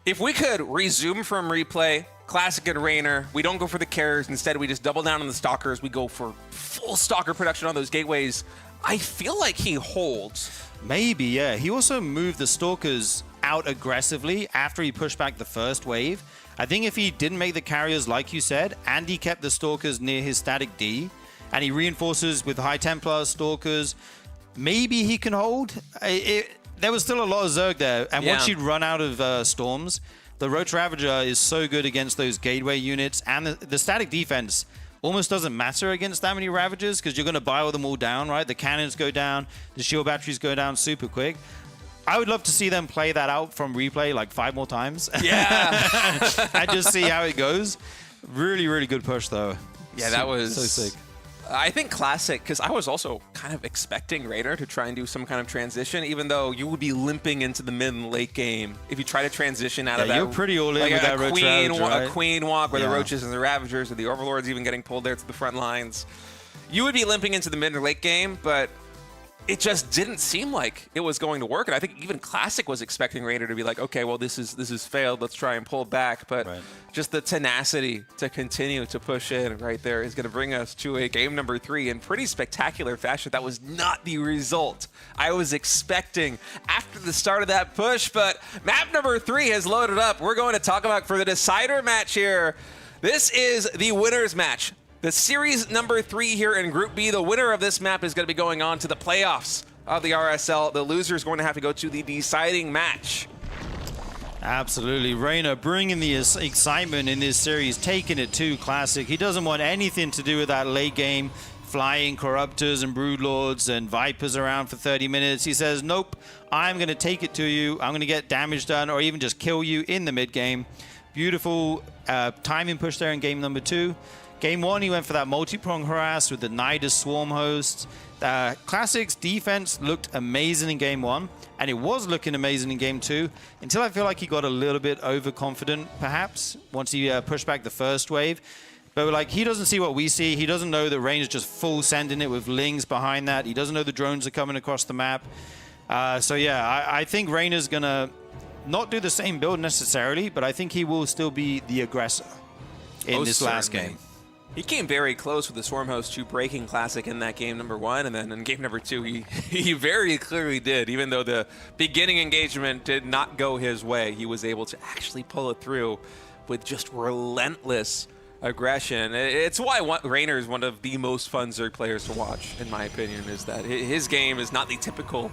If we could resume from replay, Classic and Reynor, we don't go for the carriers. Instead, we just double down on the Stalkers. We go for full Stalker production on those gateways. I feel like he holds. Maybe, yeah. He also moved the Stalkers out aggressively after he pushed back the first wave. I think if he didn't make the carriers, like you said, and he kept the Stalkers near his static D, and he reinforces with High Templar Stalkers, maybe he can hold. There was still a lot of Zerg there, and once you'd run out of Storms, the Roach Ravager is so good against those gateway units, and the static defense almost doesn't matter against that many Ravagers because you're going to bile them all down, right? The cannons go down, the shield batteries go down super quick. I would love to see them play that out from replay like 5 more times. Yeah. And just see how it goes. Really, really good push, though. Yeah, that was so sick. I think classic, because I was also kind of expecting Reynor to try and do some kind of transition, even though you would be limping into the mid and late game if you try to transition out of that. You're pretty all in like with that Roach Ravager, right? A queen walk where the Yeah. Roaches and the Ravagers or the Overlords even getting pulled there to the front lines. You would be limping into the mid or late game, but it just didn't seem like it was going to work. And I think even Classic was expecting Reynor to be like, okay, well, this is failed. Let's try and pull back. But just the tenacity to continue to push in right there is going to bring us to a game number 3 in pretty spectacular fashion. That was not the result I was expecting after the start of that push. But map number 3 has loaded up. We're going to talk about for the decider match here. This is the winner's match. The series number 3 here in Group B, the winner of this map is going to be going on to the playoffs of the RSL. The loser is going to have to go to the deciding match. Absolutely. Reynor bringing the excitement in this series, taking it to Classic. He doesn't want anything to do with that late game, flying Corruptors and Broodlords and Vipers around for 30 minutes. He says, nope, I'm going to take it to you. I'm going to get damage done or even just kill you in the mid game. Beautiful timing push there in game number 2. Game 1, he went for that multi-prong harass with the Nidus Swarm host. Classic's defense looked amazing in game 1, and it was looking amazing in game 2, until I feel like he got a little bit overconfident, perhaps, once he pushed back the first wave. But like, he doesn't see what we see. He doesn't know that Reynor is just full sending it with Lings behind that. He doesn't know the drones are coming across the map. So yeah, I think Reynor's going to not do the same build necessarily, but I think he will still be the aggressor in this last game. He came very close with the Swarm Host to breaking Classic in that game number 1, and then in game number 2, he very clearly did. Even though the beginning engagement did not go his way, he was able to actually pull it through with just relentless aggression. It's why Reynor is one of the most fun Zerg players to watch, in my opinion, is that his game is not the typical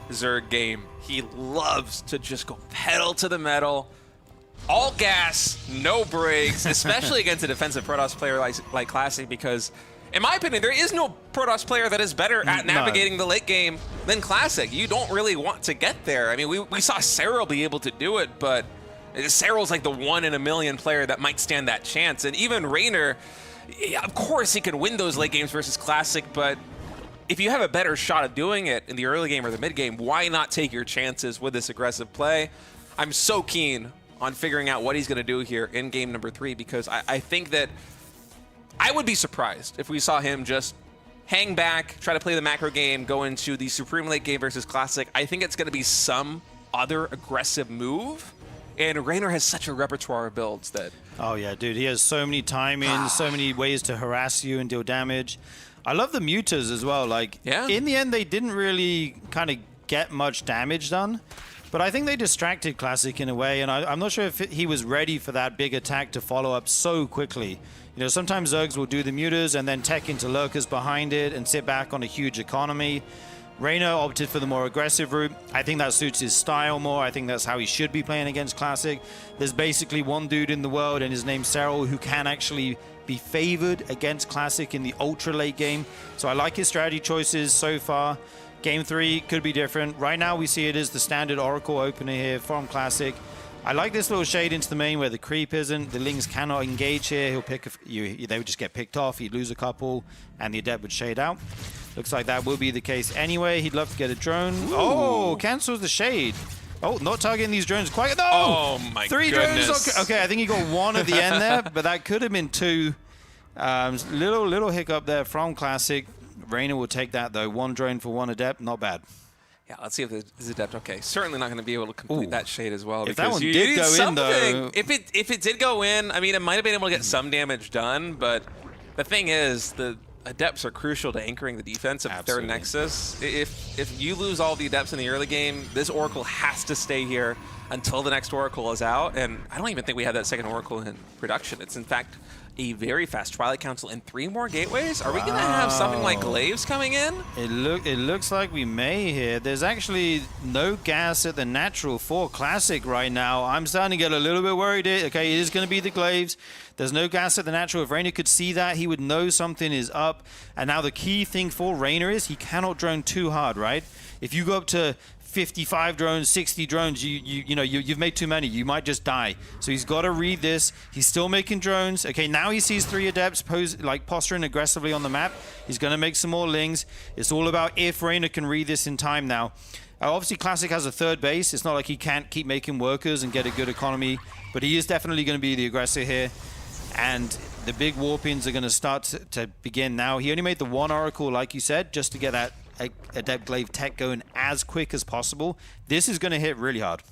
Zerg game. He loves to just go pedal to the metal, all gas, no brakes, especially against a defensive Protoss player like Classic, because in my opinion, there is no Protoss player that is better at navigating the late game than Classic. You don't really want to get there. I mean, we saw Cyril be able to do it, but Cyril's like the 1 in a million player that might stand that chance. And even Reynor, of course he can win those late games versus Classic, but if you have a better shot of doing it in the early game or the mid game, why not take your chances with this aggressive play? I'm so keen on figuring out what he's going to do here in game number 3, because I think that I would be surprised if we saw him just hang back, try to play the macro game, go into the Supreme late game versus Classic. I think it's going to be some other aggressive move, and Reynor has such a repertoire of builds that... Oh yeah, dude, he has so many timings, so many ways to harass you and deal damage. I love the muters as well. Like, in the end, they didn't really kind of get much damage done. But I think they distracted Classic in a way, and I'm not sure if he was ready for that big attack to follow up so quickly. You know, sometimes Zergs will do the muters and then tech into lurkers behind it and sit back on a huge economy. Reynor opted for the more aggressive route. I think that suits his style more. I think that's how he should be playing against Classic. There's basically one dude in the world, and his name's Cyril, who can actually be favored against Classic in the ultra late game. So I like his strategy choices so far. Game 3 could be different. Right now we see it as the standard Oracle opener here from Classic. I like this little shade into the main where the creep isn't. The Lings cannot engage here. He'll pick they would just get picked off. He'd lose a couple, and the Adept would shade out. Looks like that will be the case anyway. He'd love to get a drone. Ooh. Oh, cancels the shade. Oh, not targeting these drones quite. No! Oh my 3 goodness. drones. Okay, I think he got 1 at the end there, but that could have been 2. Little hiccup there from Classic. Reynor will take that though. 1 drone for 1 Adept, not bad. Yeah, let's see if this Adept. Okay, certainly not going to be able to complete that shade as well. If that one did go in though, if it did go in, I mean, it might have been able to get some damage done. But the thing is, the Adepts are crucial to anchoring the defense of their Nexus. If you lose all the Adepts in the early game, this Oracle has to stay here. until the next Oracle is out. And I don't even think we have that second Oracle in production. It's in fact a very fast Twilight Council and 3 more gateways. Are we going to have something like Glaives coming in? It looks like we may here. There's actually no gas at the natural for Classic right now. I'm starting to get a little bit worried. Okay, it is going to be the Glaives. There's no gas at the natural. If Reynor could see that, he would know something is up. And now the key thing for Reynor is he cannot drone too hard, right? If you go up to 55 drones, 60 drones, you've made too many. You might just die. So he's got to read this. He's still making drones. Okay, now he sees 3 adepts posturing aggressively on the map. He's going to make some more lings. It's all about if Reynor can read this in time now. Obviously, Classic has a 3rd base. It's not like he can't keep making workers and get a good economy, but he is definitely going to be the aggressor here. And the big warpings are going to start to begin now. He only made the 1 Oracle, like you said, just to get that Adept Glaive tech going as quick as possible. This is going to hit really hard.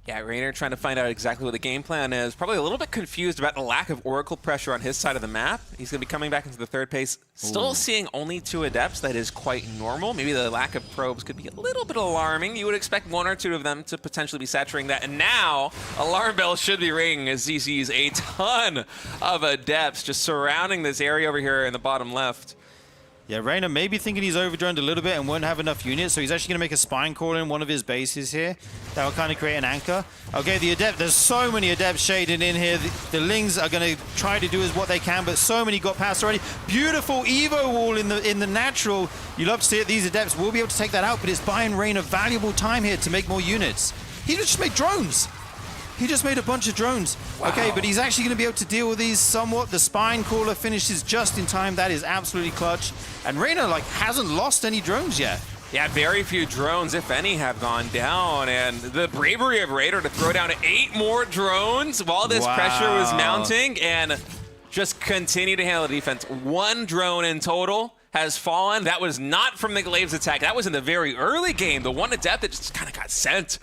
Yeah, Reynor trying to find out exactly what the game plan is. Probably a little bit confused about the lack of Oracle pressure on his side of the map. He's going to be coming back into the 3rd base. Still seeing only 2 adepts. That is quite normal. Maybe the lack of probes could be a little bit alarming. You would expect 1 or 2 of them to potentially be saturating that. And now, alarm bells should be ringing as he sees a ton of adepts just surrounding this area over here in the bottom left. Yeah, Reynor may be thinking he's overdroned a little bit and won't have enough units, so he's actually going to make a spine call in one of his bases here. That will kind of create an anchor. Okay, the adept, there's so many adepts shaded in here. The lings are going to try to do what they can, but so many got past already. Beautiful Evo wall in the natural. You love to see it. These adepts will be able to take that out, but it's buying Reynor valuable time here to make more units. He just made drones. He just made a bunch of drones. Wow. Okay, but he's actually going to be able to deal with these somewhat. The spine caller finishes just in time. That is absolutely clutch. And Reynor, hasn't lost any drones yet. Yeah, very few drones, if any, have gone down. And the bravery of Reynor to throw down 8 more drones while this pressure was mounting and just continue to handle the defense. 1 drone in total has fallen. That was not from the Glaives attack. That was in the very early game. The 1 adept that just kind of got sent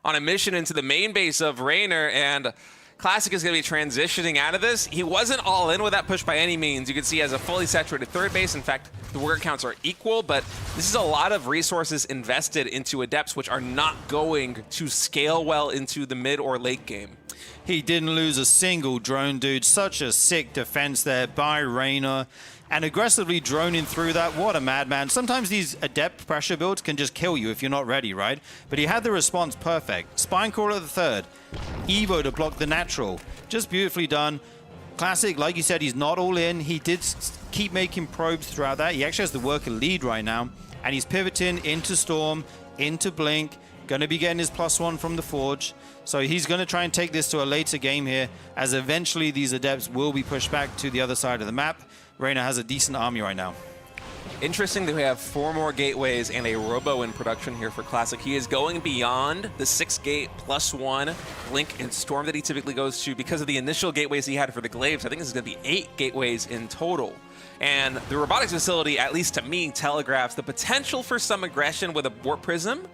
on a mission into the main base of Reynor, and Classic is going to be transitioning out of this. He wasn't all in with that push by any means. You can see he has a fully saturated 3rd base. In fact, the worker counts are equal, but this is a lot of resources invested into adepts, which are not going to scale well into the mid or late game. He didn't lose a single drone, dude. Such a sick defense there by Reynor. And aggressively droning through that. What a madman. Sometimes these adept pressure builds can just kill you if you're not ready, right? But he had the response perfect. Spine Crawler the 3rd. Evo to block the natural. Just beautifully done. Classic, like you said, he's not all in. He did keep making probes throughout that. He actually has the worker lead right now. And he's pivoting into Storm, into Blink. Going to be getting his +1 from the Forge. So he's going to try and take this to a later game here, as eventually these adepts will be pushed back to the other side of the map. Reynor has a decent army right now. Interesting that we have 4 more gateways and a robo in production here for Classic. He is going beyond the 6-gate +1 Blink and Storm that he typically goes to because of the initial gateways he had for the Glaives. I think this is going to be 8 gateways in total. And the robotics facility, at least to me, telegraphs the potential for some aggression with a Warp Prism.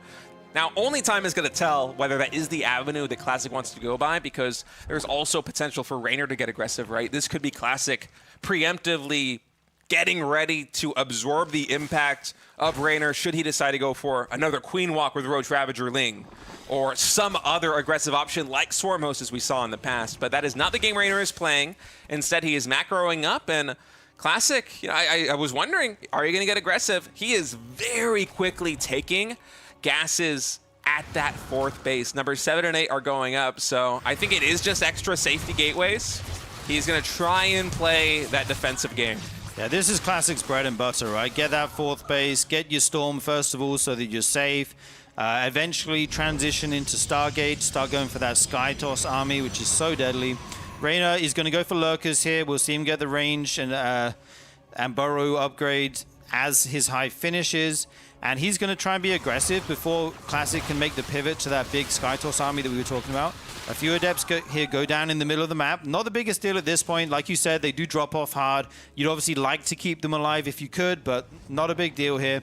Now, only time is going to tell whether that is the avenue that Classic wants to go by, because there's also potential for Reynor to get aggressive, right? This could be Classic preemptively getting ready to absorb the impact of Reynor should he decide to go for another Queen Walk with Roach Ravager Ling, or some other aggressive option like Swarm Host as we saw in the past. But that is not the game Reynor is playing. Instead, he is macroing up, and Classic, I was wondering, are you going to get aggressive? He is very quickly taking gases at that 4th base. Number 7 and 8 are going up, so I think it is just extra safety gateways. He's going to try and play that defensive game. Yeah, this is Classic's bread and butter, right? Get that 4th base, get your Storm first of all so that you're safe. Eventually transition into Stargate, start going for that Sky Toss army, which is so deadly. Reynor is going to go for Lurkers here. We'll see him get the range and Burrow upgrade as his high finishes. And he's going to try and be aggressive before Classic can make the pivot to that big Sky Toss army that we were talking about. A few adepts go down in the middle of the map. Not the biggest deal at this point. Like you said, they do drop off hard. You'd obviously like to keep them alive if you could, but not a big deal here.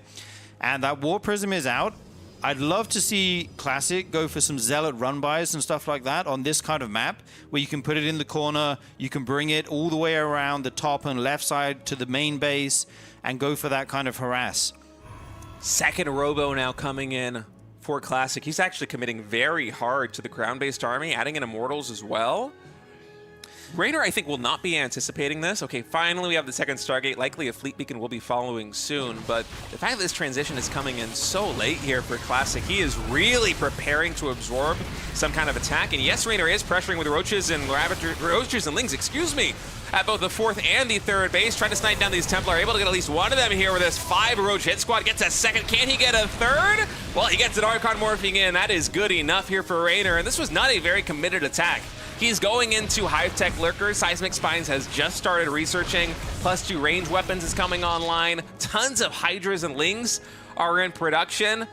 And that War Prism is out. I'd love to see Classic go for some Zealot run-bys and stuff like that on this kind of map, where you can put it in the corner, you can bring it all the way around the top and left side to the main base, and go for that kind of harass. Second robo now coming in for Classic. He's actually committing very hard to the ground-based army, adding in Immortals as well. Reynor, I think, will not be anticipating this. Okay, finally we have the second Stargate. Likely a Fleet Beacon will be following soon, but the fact that this transition is coming in so late here for Classic, he is really preparing to absorb some kind of attack. And yes, Reynor is pressuring with Roaches and Lings, excuse me, at both the fourth and the third base, trying to snipe down these Templar. Able to get at least one of them here with this 5 Roach hit squad. Gets a second. Can he get a third? Well, he gets an Archon morphing in. That is good enough here for Reynor, and this was not a very committed attack. He's going into high-tech lurkers. Seismic Spines has just started researching. +2 range weapons is coming online. Tons of Hydras and Lings are in production.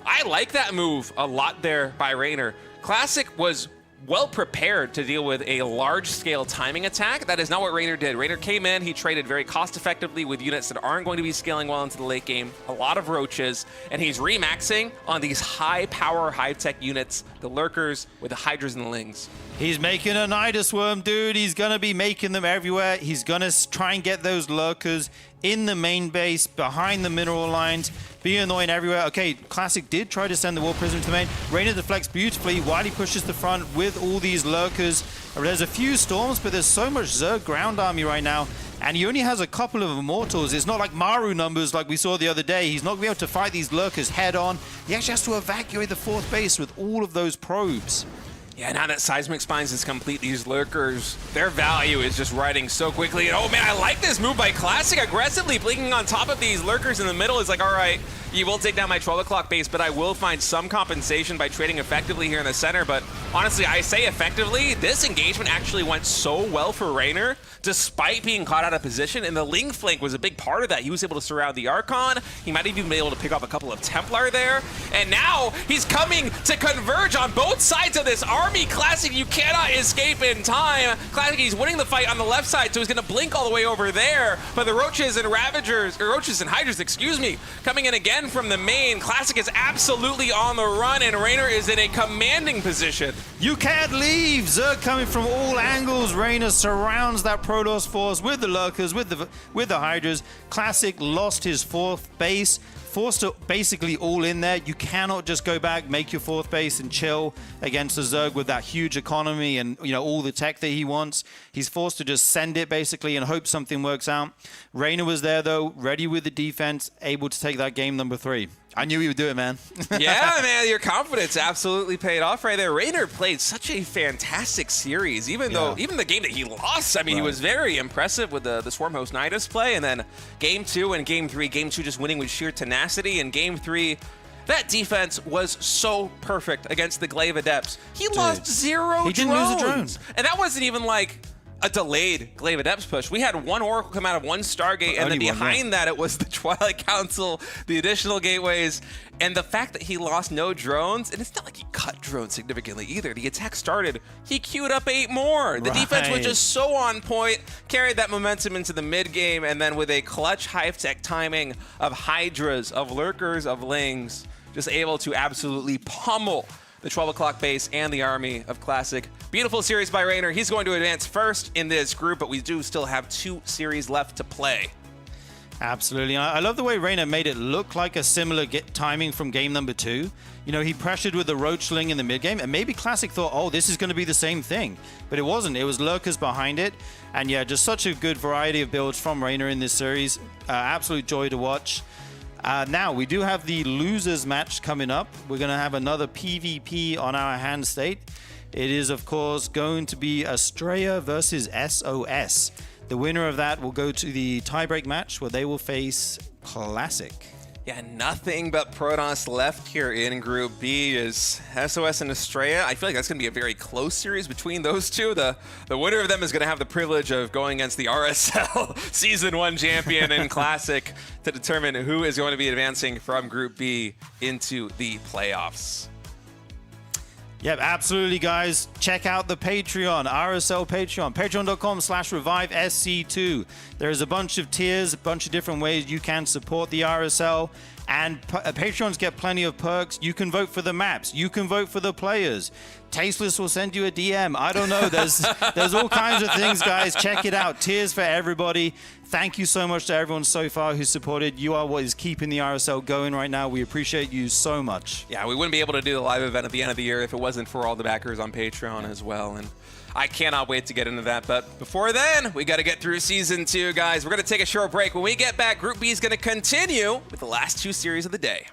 I like that move a lot there by Reynor. Classic was well prepared to deal with a large-scale timing attack. That is not what Reynor did. Reynor came in, he traded very cost-effectively with units that aren't going to be scaling well into the late game, a lot of Roaches, and he's remaxing on these high-power, high-tech units, the Lurkers with the Hydras and the Lings. He's making a Nidus Worm, dude. He's going to be making them everywhere. He's going to try and get those Lurkers in the main base, behind the mineral lines, be annoying everywhere. Okay, Classic did try to send the War Prism to the main. Reynor deflects beautifully while he pushes the front with all these Lurkers. There's a few Storms, but there's so much Zerg ground army right now, and he only has a couple of Immortals. It's not like Maru numbers like we saw the other day. He's not going to be able to fight these Lurkers head on. He actually has to evacuate the fourth base with all of those probes. Yeah, now that Seismic Spines is complete, these Lurkers, their value is just riding so quickly. And oh man, I like this move by Classic, aggressively blinking on top of these Lurkers in the middle. Is like, all right, you will take down my 12 o'clock base, but I will find some compensation by trading effectively here in the center. But honestly, I say effectively, this engagement actually went so well for Reynor, despite being caught out of position, and the Ling flank was a big part of that. He was able to surround the Archon. He might have even been able to pick off a couple of Templar there. And now he's coming to converge on both sides of this army. Classic, you cannot escape in time. Classic, he's winning the fight on the left side, so he's going to blink all the way over there. But the Roaches and Ravagers, or Roaches and Hydras, excuse me, coming in again from the main. Classic is absolutely on the run, and Reynor is in a commanding position. You can't leave! Zerg coming from all angles. Reynor surrounds that Protoss force with the Lurkers, with the Hydras. Classic lost his fourth base, forced to basically all in there. You cannot just go back, make your fourth base and chill against the Zerg with that huge economy and, you know, all the tech that he wants. He's forced to just send it basically and hope something works out. Reynor was there though, ready with the defense, able to take that game number 3. I knew he would do it, man. Yeah, man, your confidence absolutely paid off right there. Reynor played such a fantastic series, even though the game that he lost, I mean, he was very impressive with the Swarm Host Nidus play, and then Game 2 and Game 3, Game 2 just winning with sheer tenacity, and Game 3, that defense was so perfect against the Glaive Adepts. He lost 0 drones. He didn't lose a drone. And that wasn't even like a delayed Glaive Adepts push. We had one Oracle come out of one Stargate, and then behind that it was the Twilight Council, the additional gateways, and the fact that he lost no drones, and it's not like he cut drones significantly either. The attack started, he queued up 8 more. The defense was just so on point, carried that momentum into the mid game, and then with a clutch high-tech timing of Hydras, of Lurkers, of Lings, just able to absolutely pummel the 12 o'clock base and the army of Classic. Beautiful series by Reynor. He's going to advance first in this group, but we do still have 2 series left to play. Absolutely. I love the way Reynor made it look like a similar timing from game number 2. You know, he pressured with the Roachling in the mid game, and maybe Classic thought, oh, this is going to be the same thing. But it wasn't. It was Lurkers behind it. And yeah, just such a good variety of builds from Reynor in this series. Absolute joy to watch. Now, we do have the losers match coming up. We're going to have another PvP on our hand state. It is, of course, going to be Astrea versus SOS. The winner of that will go to the tiebreak match where they will face Classic. Yeah, nothing but Protoss left here in Group B is SOS and Astrea. I feel like that's going to be a very close series between those two. The winner of them is going to have the privilege of going against the RSL Season 1 champion in Classic to determine who is going to be advancing from Group B into the playoffs. Yep, absolutely, guys. Check out the Patreon, RSL Patreon, patreon.com/ReviveSC2. There's a bunch of tiers, a bunch of different ways you can support the RSL. And Patrons get plenty of perks. You can vote for the maps. You can vote for the players. Tasteless will send you a DM. I don't know. There's all kinds of things, guys. Check it out. Tiers for everybody. Thank you so much to everyone so far who supported. You are what is keeping the RSL going right now. We appreciate you so much. Yeah, we wouldn't be able to do the live event at the end of the year if it wasn't for all the backers on Patreon as well. And I cannot wait to get into that. But before then, we got to get through Season 2, guys. We're going to take a short break. When we get back, Group B is going to continue with the last 2 series of the day.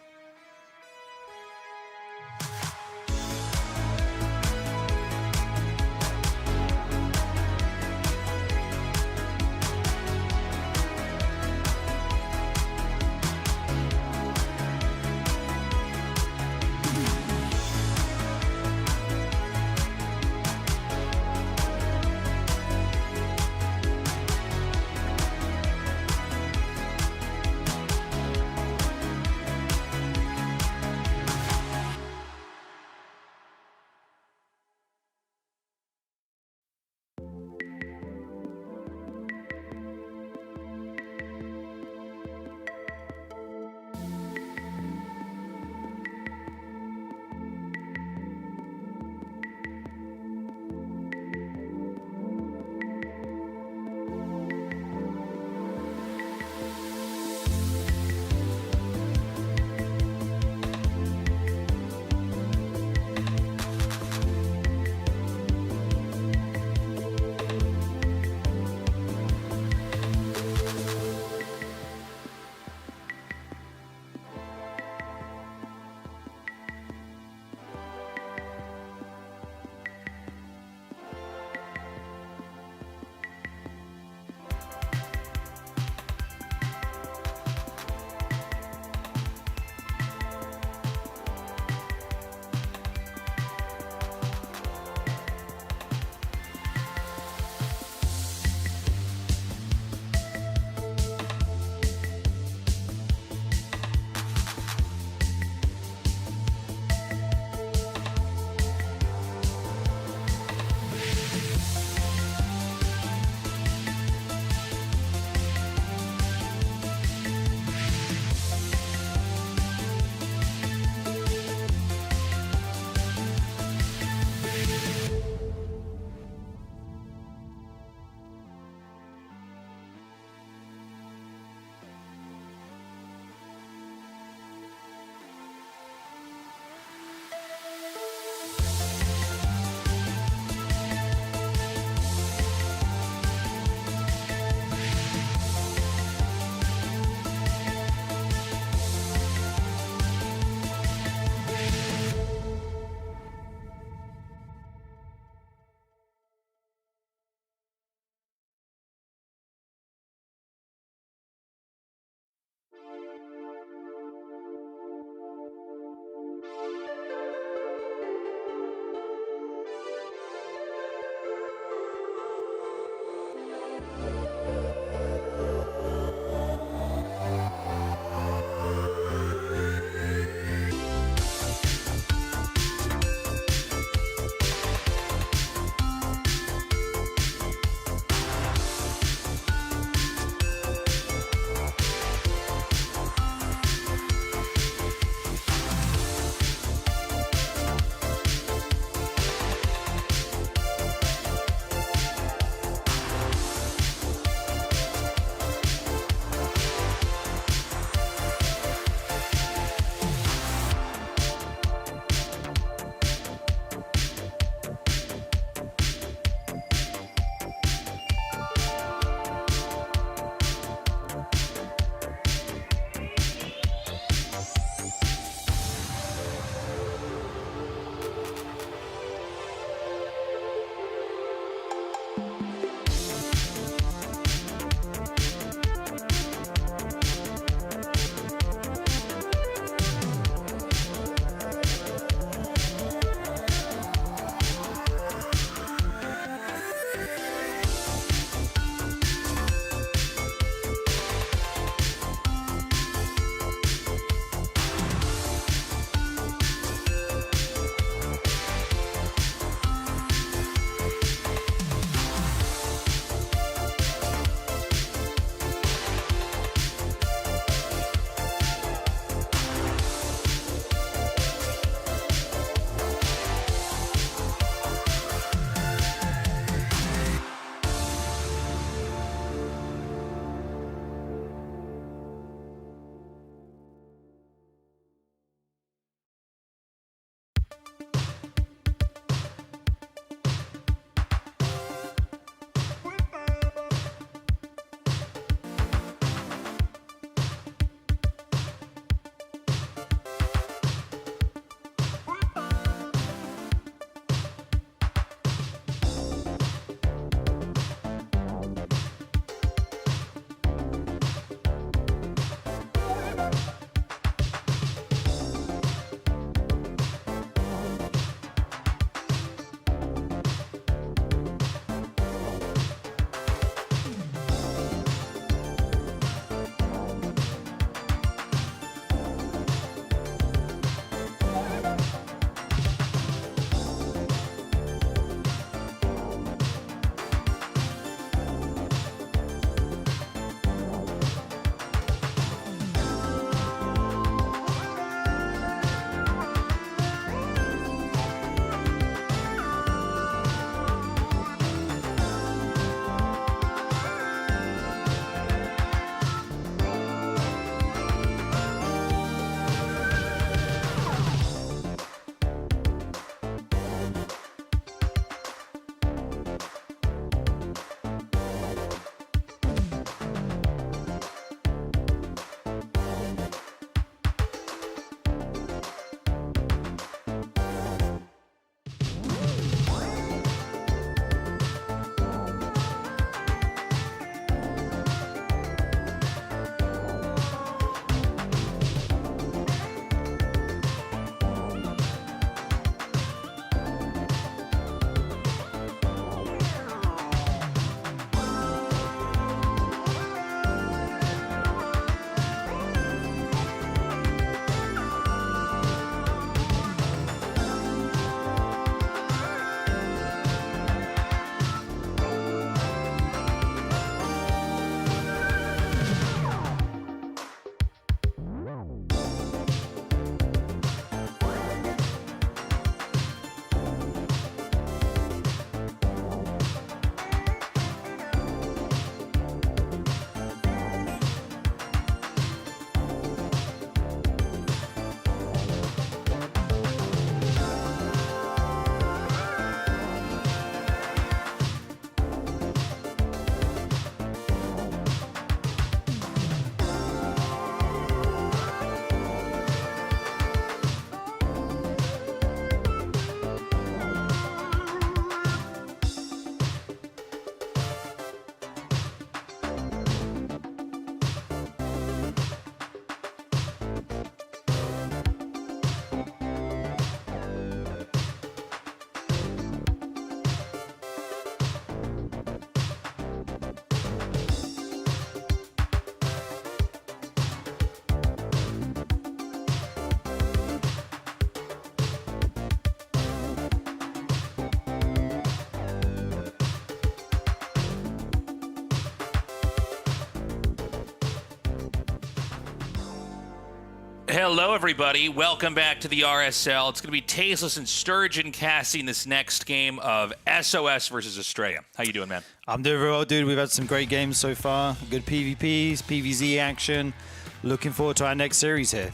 Hello, everybody. Welcome back to the RSL. It's going to be Tasteless and Sturgeon casting this next game of SOS versus Astrea. How you doing, man? I'm doing very well, dude. We've had some great games so far. Good PvPs, PvZ action. Looking forward to our next series here.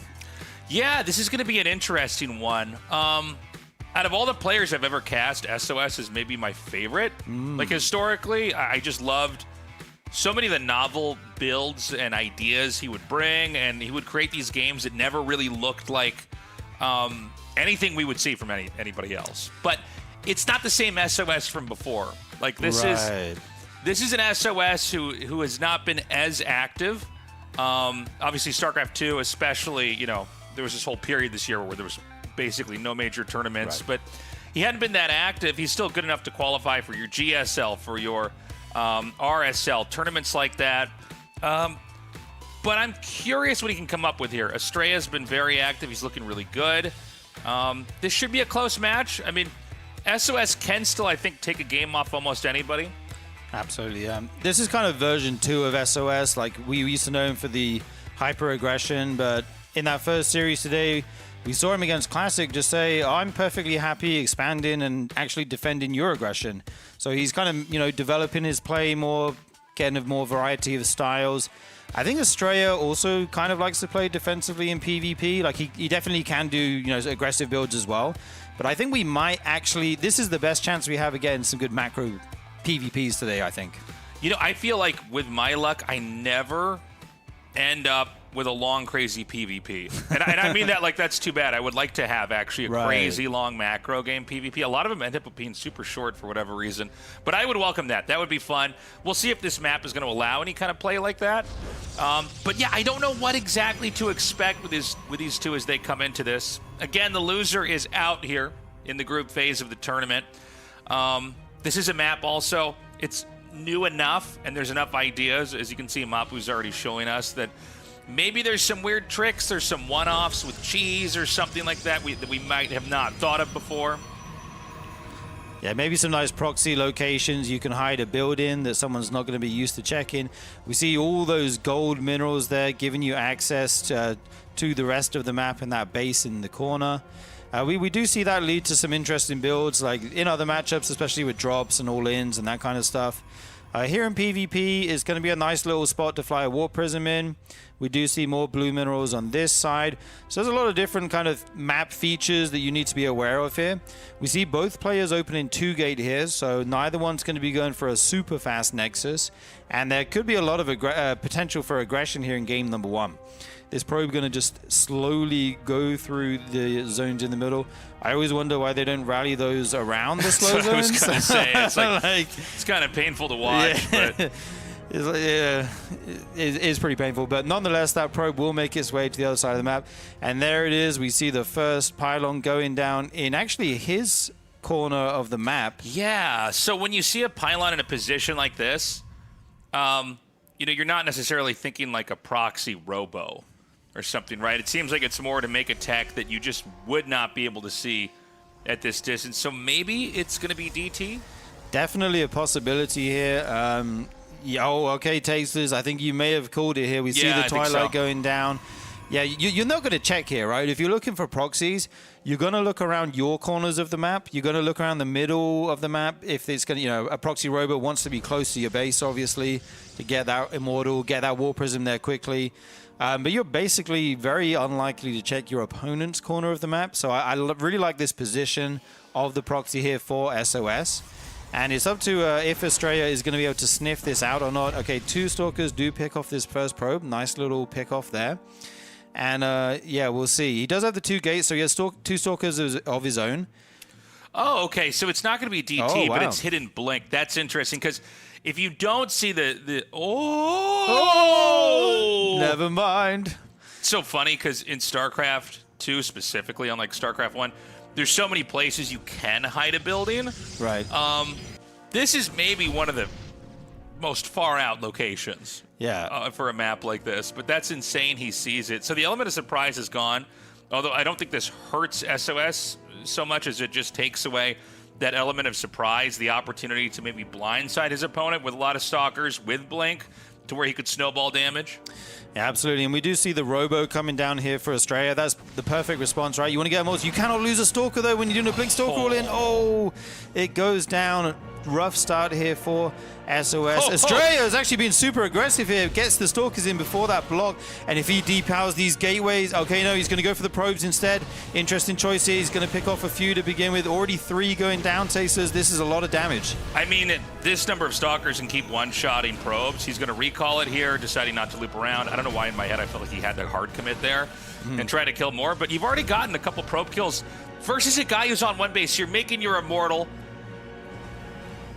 Yeah, this is going to be an interesting one. Out of all the players I've ever cast, SOS is maybe my favorite. Like, historically, I just loved so many of the novel builds and ideas he would bring, and he would create these games that never really looked like anything we would see from anybody else. But it's not the same SOS from before. Like, this is an SOS who has not been as active. Obviously, StarCraft 2, especially, there was this whole period this year where there was basically no major tournaments, but he hadn't been that active. He's still good enough to qualify for your GSL, for your RSL, tournaments like that. But I'm curious what he can come up with here. Astrea's been very active. He's looking really good. This should be a close match. I mean, SOS can still, I think, take a game off almost anybody. Absolutely. This is kind of version 2 of SOS. Like, we used to know him for the hyper aggression, but in that first series today, we saw him against Classic just say, I'm perfectly happy expanding and actually defending your aggression. So he's kind of, developing his play more, getting a more variety of styles. I think Astrea also kind of likes to play defensively in PvP. Like, he definitely can do, aggressive builds as well. But I think we might actually, this is the best chance we have of getting some good macro PvPs today, I think. I feel like with my luck, I never end up with a long, crazy PvP. And I mean that like that's too bad. I would like to have actually a crazy long macro game PvP. A lot of them end up being super short for whatever reason. But I would welcome that. That would be fun. We'll see if this map is going to allow any kind of play like that. But yeah, I don't know what exactly to expect with these two as they come into this. Again, the loser is out here in the group phase of the tournament. This is a map also. It's new enough, and there's enough ideas. As you can see, Mapu's already showing us that maybe there's some weird tricks, there's some one-offs with cheese or something like that that we might have not thought of before. Yeah, maybe some nice proxy locations you can hide a build in that someone's not going to be used to checking. We see all those gold minerals there giving you access to the rest of the map and that base in the corner. We do see that lead to some interesting builds, like in other matchups, especially with drops and all-ins and that kind of stuff. Here in PvP is going to be a nice little spot to fly a Warp Prism in. We do see more blue minerals on this side. So there's a lot of different kind of map features that you need to be aware of here. We see both players opening 2 gate here, so neither one's going to be going for a super fast Nexus. And there could be a lot of potential for aggression here in game number 1. This probe going to just slowly go through the zones in the middle. I always wonder why they don't rally those around the slow zones. I was going to say. It's like it's kind of painful to watch. Yeah. But it's pretty painful. But nonetheless, that probe will make its way to the other side of the map. And there it is. We see the first pylon going down in actually his corner of the map. Yeah. So when you see a pylon in a position like this, you're not necessarily thinking like a proxy robo or something, right? It seems like it's more to make a tech that you just would not be able to see at this distance. So maybe it's going to be DT? Definitely a possibility here. Okay, Tasters, I think you may have called it here. We see the Twilight going down. Yeah, you're not going to check here, right? If you're looking for proxies, you're going to look around your corners of the map. You're going to look around the middle of the map. If it's going to, a proxy robot wants to be close to your base, obviously, to get that Immortal, get that War Prism there quickly. But you're basically very unlikely to check your opponent's corner of the map. So I really like this position of the proxy here for SOS. And it's up to if Astrea is going to be able to sniff this out or not. Okay, 2 Stalkers do pick off this first probe. Nice little pick off there. And yeah, we'll see. He does have the 2 gates, so he has 2 Stalkers of his own. Oh, okay. So it's not going to be DT, but it's hidden blink. That's interesting because if you don't see Never mind. It's so funny because in StarCraft 2 specifically, unlike StarCraft 1, there's so many places you can hide a building. Right. This is maybe one of the most far out locations. Yeah. For a map like this, but that's insane. He sees it. So the element of surprise is gone. Although I don't think this hurts SOS so much as it just takes away that element of surprise, the opportunity to maybe blindside his opponent with a lot of stalkers with blink. to where he could snowball damage. Yeah, absolutely. And we do see the Robo coming down here for Astrea. That's the perfect response, right? You want to get more. You cannot lose a Stalker, though, when you're doing a Blink Stalker all in. Oh, it goes down. Rough start here for SOS. Astrea has actually been super aggressive here. Gets the Stalkers in before that block. And if he depowers these gateways, okay, no, he's going to go for the probes instead. Interesting choice here. He's going to pick off a few to begin with. Already 3 going down, Tacers. This is a lot of damage. I mean, this number of Stalkers can keep one-shotting probes. He's going to recall it here, deciding not to loop around. I don't know why in my head I felt like he had that hard commit there and try to kill more. But you've already gotten a couple probe kills versus a guy who's on one base. You're making your Immortal.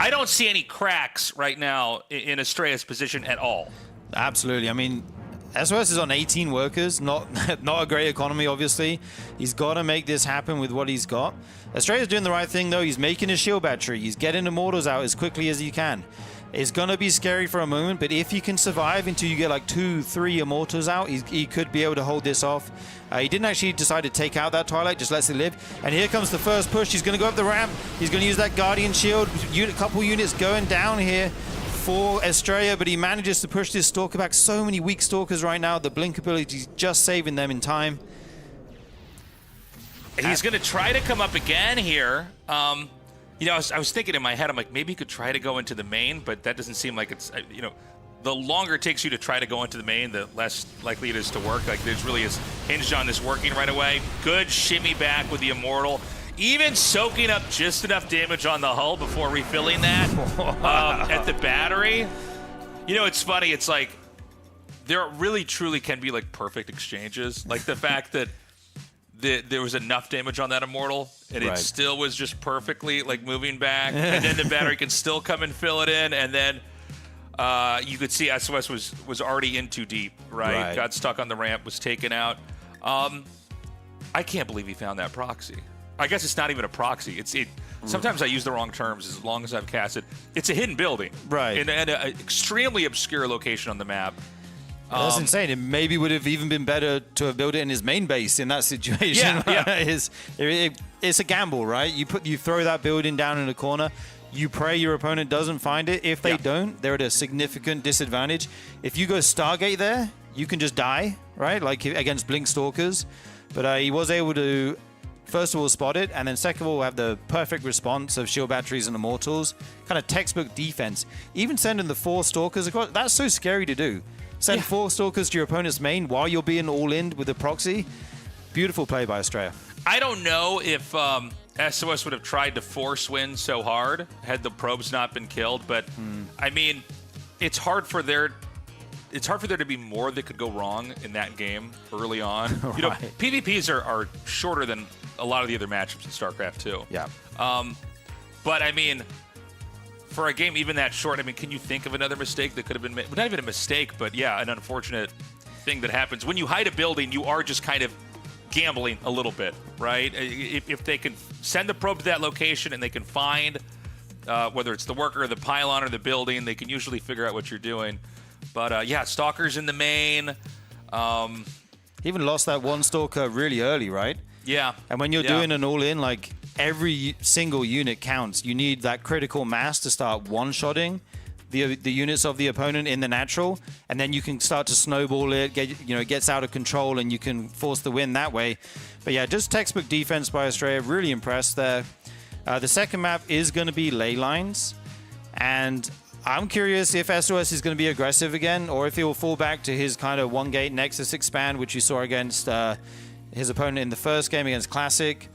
I don't see any cracks right now in Astrea's position at all. Absolutely. I mean, SOS is on 18 workers, not a great economy, obviously. He's got to make this happen with what he's got. Astrea's doing the right thing, though. He's making a shield battery. He's getting Immortals out as quickly as he can. It's going to be scary for a moment, but if he can survive until you get like 2-3 Immortals out, he could be able to hold this off. He didn't actually decide to take out that Twilight, just lets it live. And here comes the first push. He's going to go up the ramp. He's going to use that Guardian Shield. Couple units going down here for Astrea, but he manages to push this Stalker back. So many weak Stalkers right now. The Blink ability is just saving them in time. He's going to try to come up again here. You know, I was thinking in my head, I'm like, maybe he could try to go into the main, but that doesn't seem like it's, you know, the longer it takes you to try to go into the main, the less likely it is to work. Like, there's really is hinged on this working right away. Good shimmy back with the Immortal. Even soaking up just enough damage on the hull before refilling that at the battery. You know, it's funny. It's like, there really truly can be, like, perfect exchanges. Like, the fact that there was enough damage on that Immortal, and it still was just perfectly like moving back, and then the battery can still come and fill it in, and then you could see SOS was already in too deep, right? Got stuck on the ramp, was taken out. I can't believe he found that proxy. I guess it's not even a proxy. Sometimes I use the wrong terms as long as I've cast it. It's a hidden building, in an extremely obscure location on the map. That's insane. It maybe would have even been better to have built it in his main base in that situation. It's a gamble, right? You throw that building down in a corner. You pray your opponent doesn't find it. If they don't, they're at a significant disadvantage. If you go Stargate there, you can just die, right? Like against Blink Stalkers. But he was able to, first of all, spot it, and then second of all, have the perfect response of shield batteries and Immortals. Kind of textbook defense. Even sending the 4 Stalkers across, that's so scary to do. Send 4 Stalkers to your opponent's main while you're being all in with a proxy. Beautiful play by Astrea. I don't know if SOS would have tried to force win so hard had the probes not been killed, but I mean, it's hard for there to be more that could go wrong in that game early on. You know, PvPs are shorter than a lot of the other matchups in StarCraft 2. Yeah. But I mean, for a game even that short, I mean, can you think of another mistake that could have been made? Not even a mistake, but yeah, an unfortunate thing that happens. When you hide a building, you are just kind of gambling a little bit, right? If they can send the probe to that location and they can find, whether it's the worker or the pylon or the building, they can usually figure out what you're doing. But yeah, Stalkers in the main. Even lost that 1 Stalker really early, right? Yeah. And when you're doing an all-in, like, every single unit counts. You need that critical mass to start one-shotting the units of the opponent in the natural, and then you can start to snowball it. It gets out of control, and you can force the win that way. But yeah, just textbook defense by Astrea. Really impressed there. The second map is going to be ley lines, and I'm curious if SOS is going to be aggressive again, or if he will fall back to his kind of one-gate Nexus expand, which you saw against his opponent in the first game against Classic.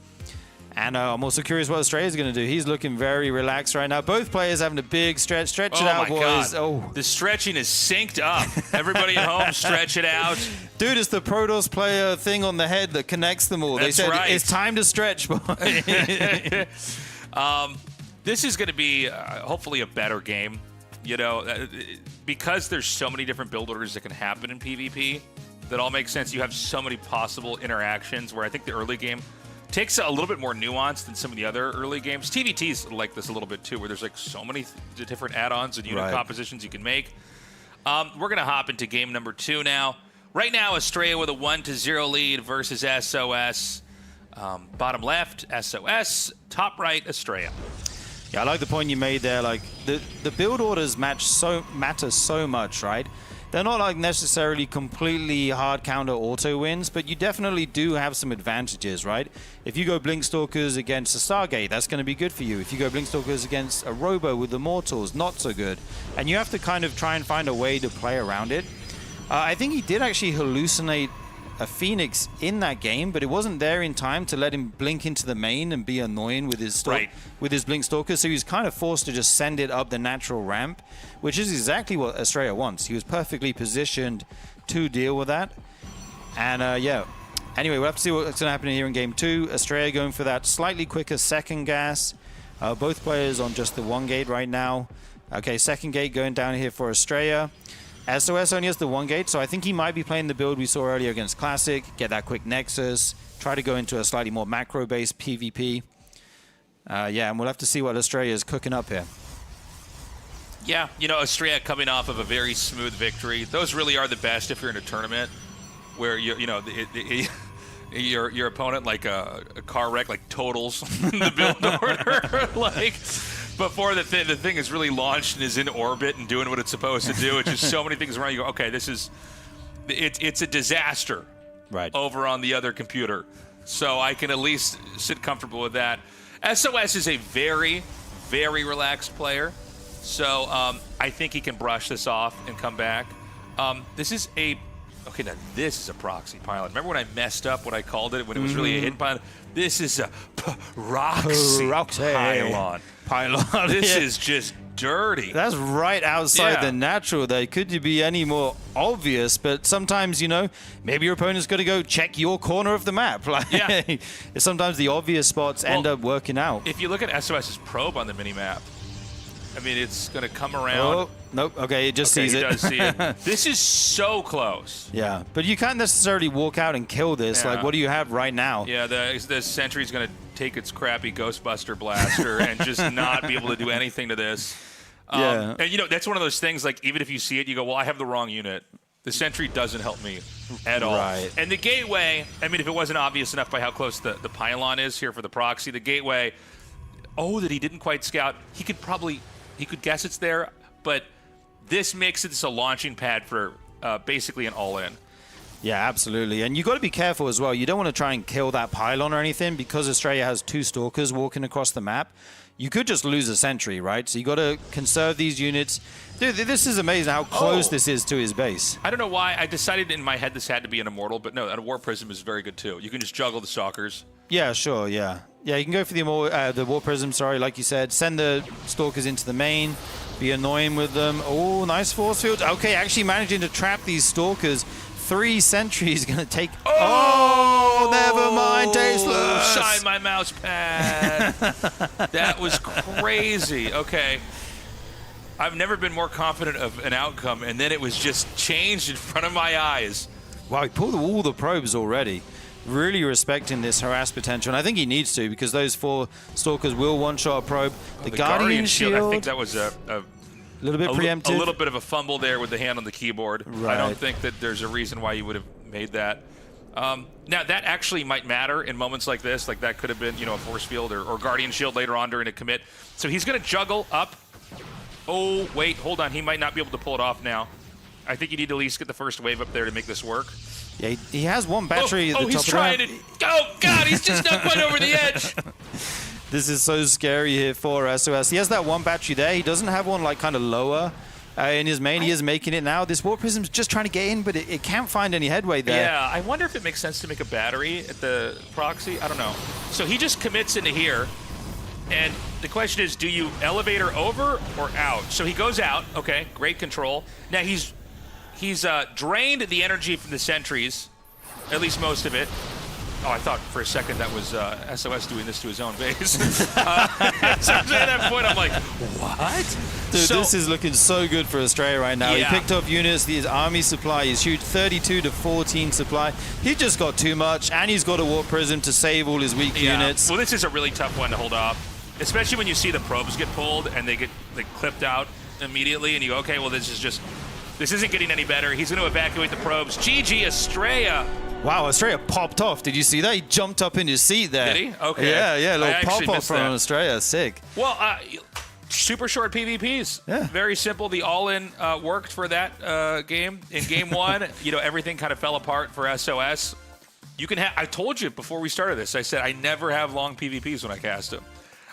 And I'm also curious what Astrea is going to do. He's looking very relaxed right now. Both players having a big stretch. Stretch it out, boys. Oh, the stretching is synced up. Everybody at home, stretch it out. Dude, it's the Protoss player thing on the head that connects them all. That's they said right. It's time to stretch, boy. This is going to be hopefully a better game. You know, because there's so many different build orders that can happen in PvP, that all makes sense. You have so many possible interactions where I think the early game takes a little bit more nuance than some of the other early games. TVT's like this a little bit too, where there's like so many different add-ons and unit compositions you can make. We're going to hop into game number 2 now. Right now, Astrea with a 1-0 lead versus SOS. Bottom left, SOS. Top right, Astrea. Yeah, I like the point you made there. Like the build orders matter so much, right? They're not like necessarily completely hard counter auto wins, but you definitely do have some advantages, right? If you go Blinkstalkers against a Stargate, that's going to be good for you. If you go Blinkstalkers against a Robo with the Mortals, not so good. And you have to kind of try and find a way to play around it. I think he did actually hallucinate a Phoenix in that game, but it wasn't there in time to let him blink into the main and be annoying with his with his Blinkstalker, so he was kind of forced to just send it up the natural ramp, which is exactly what Astrea wants. He was perfectly positioned to deal with that. And yeah, anyway, we'll have to see what's going to happen here in game 2. Astrea going for that slightly quicker second gas. Both players on just the one gate right now. Okay, second gate going down here for Astrea. SOS only has the one gate, so I think he might be playing the build we saw earlier against Classic, get that quick Nexus, try to go into a slightly more macro-based PvP. Yeah, and we'll have to see what Astrea is cooking up here. Yeah, you know, Astrea coming off of a very smooth victory. Those really are the best if you're in a tournament where your opponent, like a car wreck, like totals the build order. Like, before the thing is really launched and is in orbit and doing what it's supposed to do. It's just so many things around. You go, okay, it's a disaster over on the other computer. So I can at least sit comfortable with that. SOS is a very, very relaxed player. So I think he can brush this off and come back. This is a proxy pylon. Remember when I messed up what I called it when it was really a hidden pylon? This is a proxy pylon. This is just dirty. That's right outside the natural there. Could you be any more obvious? But sometimes, you know, maybe your opponent's got to go check your corner of the map. Like, sometimes the obvious spots end up working out. If you look at SOS's probe on the minimap, I mean, it's going to come around. Oh, nope. Okay, it just sees it. He does see it. This is so close. Yeah, but you can't necessarily walk out and kill this. Like, what do you have right now? Yeah, the Sentry's going to take its crappy Ghostbuster blaster and just not be able to do anything to this. And, you know, that's one of those things, like, even if you see it, you go, well, I have the wrong unit. The Sentry doesn't help me at all. Right. And the Gateway, I mean, if it wasn't obvious enough by how close the pylon is here for the proxy, the Gateway, that he didn't quite scout, he could guess it's there, but this makes it a launching pad for basically an all-in. Yeah, absolutely. And you got to be careful as well. You don't want to try and kill that pylon or anything because Astrea has 2 Stalkers walking across the map. You could just lose a Sentry, right? So you got to conserve these units. Dude, this is amazing how close this is to his base. I don't know why. I decided in my head this had to be an Immortal, but no, a War Prism is very good too. You can just juggle the Stalkers. Yeah, sure, yeah. Yeah, you can go for the War Prism, sorry, like you said. Send the Stalkers into the main. Be annoying with them. Oh, nice force field. Okay, actually managing to trap these Stalkers. 3 Sentries going to take... Oh, never mind, tasteless. Shine my mouse pad. That was crazy. Okay. I've never been more confident of an outcome, and then it was just changed in front of my eyes. Wow, he pulled all the probes already. Really respecting this harass potential, and I think he needs to because those 4 Stalkers will one-shot a probe. The Guardian Shield, I think that was a little bit preemptive. A little bit of a fumble there with the hand on the keyboard. Right. I don't think that there's a reason why you would have made that. Now, that actually might matter in moments like this. Like, that could have been, you know, a force field or Guardian Shield later on during a commit. So he's going to juggle up. Oh, wait, hold on. He might not be able to pull it off now. I think you need to at least get the first wave up there to make this work. Yeah, he has one battery at the top of the he's trying to... Oh, God, he's just not quite over the edge. This is so scary here for SOS. He has that one battery there. He doesn't have one, like, kind of lower in his main. He is making it now. This War Prism's just trying to get in, but it can't find any headway there. Yeah, I wonder if it makes sense to make a battery at the proxy. I don't know. So he just commits into here, and the question is, do you elevator over or out? So he goes out. Okay, great control. Now he's drained the energy from the Sentries, at least most of it. Oh, I thought for a second that was SOS doing this to his own base. So at that point, I'm like, what? Dude, this is looking so good for Astrea right now. Yeah. He picked up units. His army supply is huge, 32 to 14 supply. He just got too much, and he's got a Warp Prism to save all his weak units. Well, this is a really tough one to hold off, especially when you see the probes get pulled and they get clipped out immediately, and you go, okay, well, this isn't getting any better. He's going to evacuate the probes. GG Astrea. Wow, Astrea popped off. Did you see that? He jumped up in his seat there. Did he? Okay. Yeah, a little pop-off missed from that. Astrea. Sick. Well, super short PvPs. Yeah. Very simple. The all-in worked for that game. In game one, everything kind of fell apart for SOS. You can have. I told you before we started this. I said I never have long PvPs when I cast them.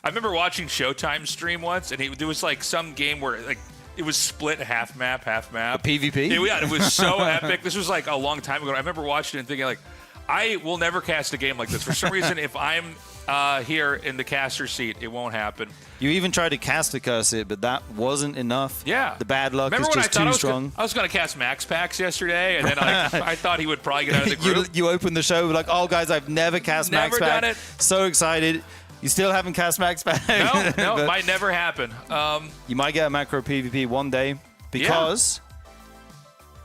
I remember watching Showtime stream once, and there was like some game where like it was split half map. PvP? Yeah, it was so epic. This was like a long time ago. I remember watching it and thinking like, I will never cast a game like this. For some reason, if I'm here in the caster seat, it won't happen. You even tried to cast a curse it, but that wasn't enough. Yeah. The bad luck Remember is when just I thought too strong. I was going to cast Max Packs yesterday, and then I thought he would probably get out of the group. you opened the show like, oh, guys, I've never cast Max Never Pack. done it. So excited. You still haven't cast Max Pack. No, But it might never happen. you might get a macro PvP one day because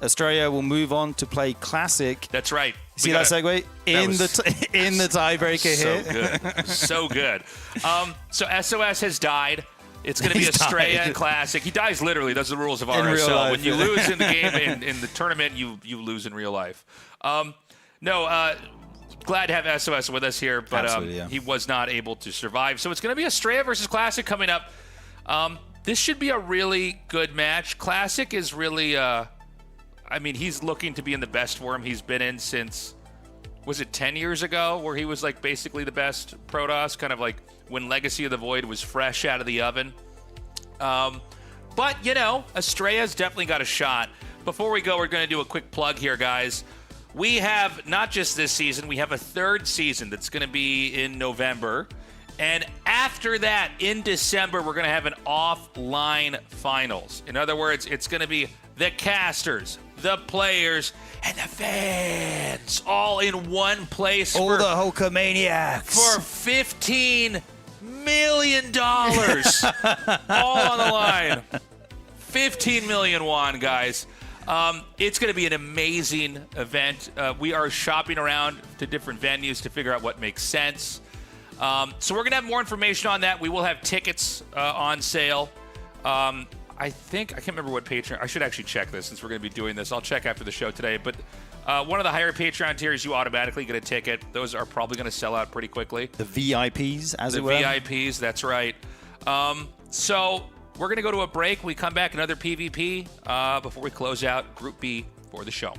Astrea will move on to play Classic. That's right. See that segue? In the tiebreaker So here. good. So good. So SOS has died. It's going to be He's Astrea died. and Classic. He dies literally. That's the rules of In real RSL. life, When you yeah. lose in the game, in the tournament, you lose in real life. Glad to have SOS with us here, but Absolutely, yeah. he was not able to survive. So it's going to be Astrea versus Classic coming up. This should be a really good match. Classic is really, he's looking to be in the best form he's been in since, was it 10 years ago, where he was like basically the best Protoss, kind of like when Legacy of the Void was fresh out of the oven. But, Astrea's definitely got a shot. Before we go, we're going to do a quick plug here, guys. We have not just this season, we have a third season that's going to be in November. And after that, in December, we're going to have an offline finals. In other words, it's going to be the casters, the players, and the fans all in one place. All the Hulkamaniacs. For $15 million. All on the line. 15 million won, guys. It's going to be an amazing event. We are shopping around to different venues to figure out what makes sense. So we're going to have more information on that. We will have tickets on sale. I can't remember what Patreon. I should actually check this since we're going to be doing this. I'll check after the show today. But one of the higher Patreon tiers, you automatically get a ticket. Those are probably going to sell out pretty quickly. The VIPs, as it were. The VIPs, that's right. So we're going to go to a break. We come back, another PvP before we close out Group B for the show.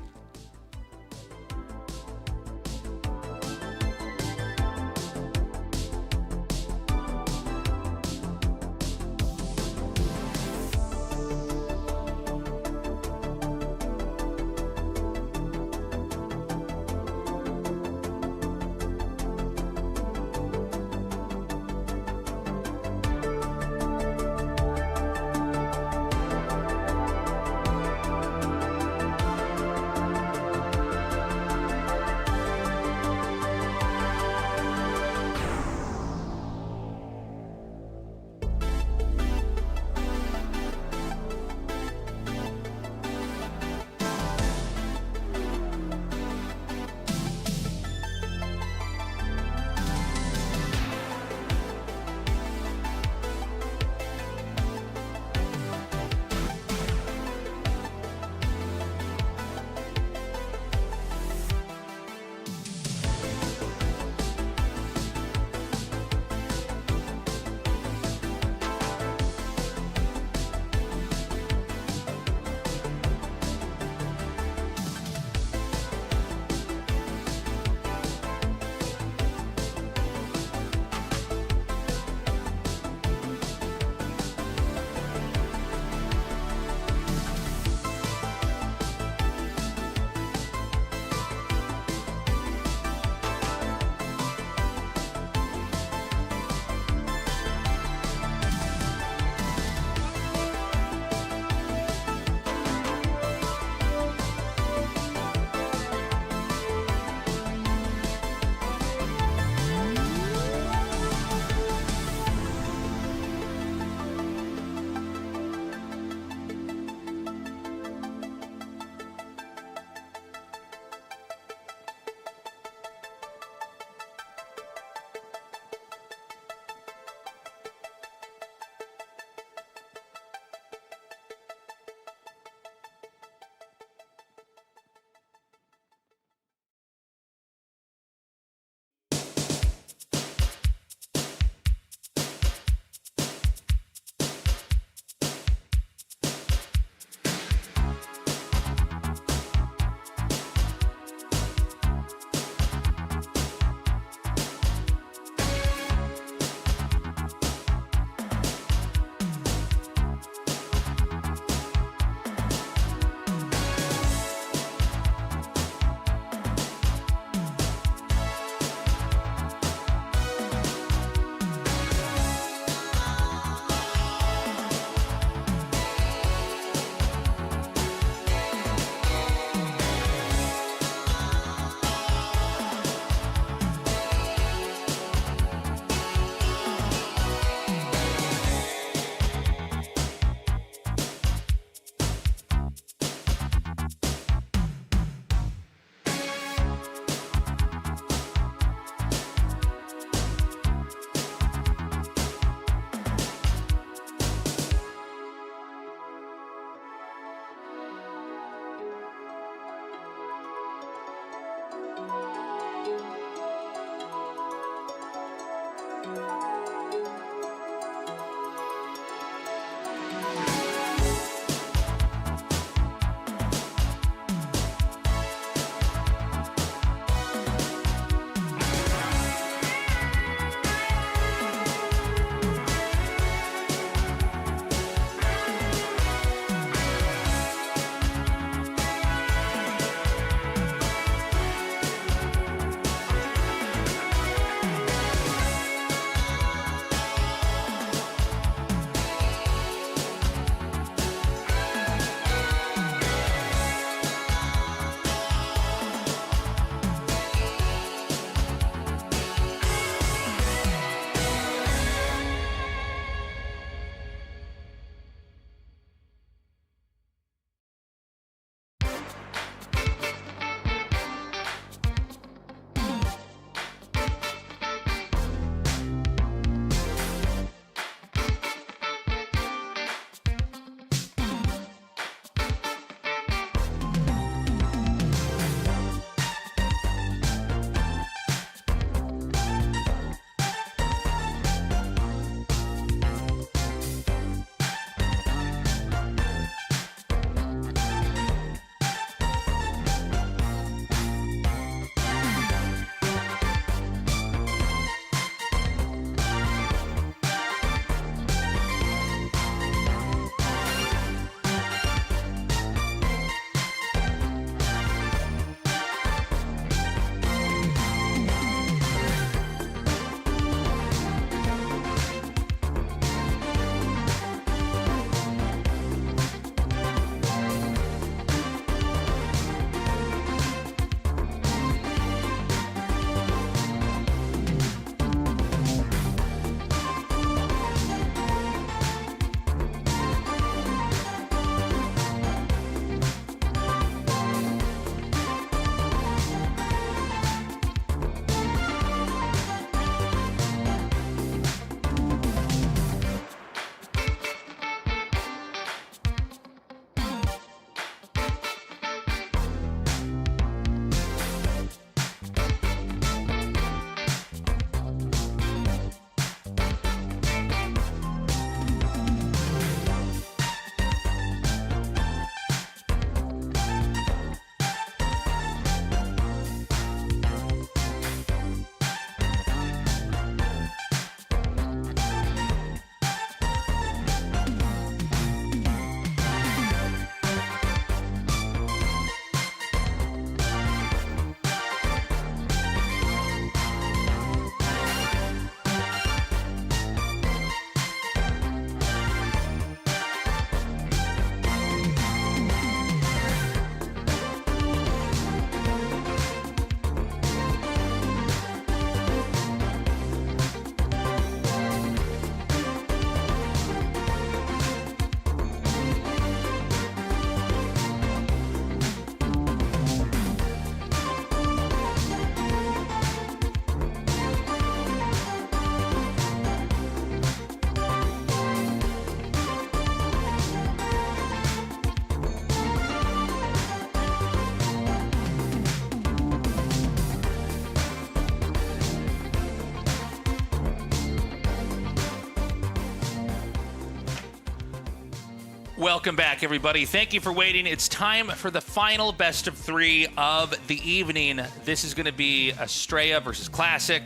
Welcome back, everybody. Thank you for waiting. It's time for the final best of 3 of the evening. This is going to be Astrea versus Classic.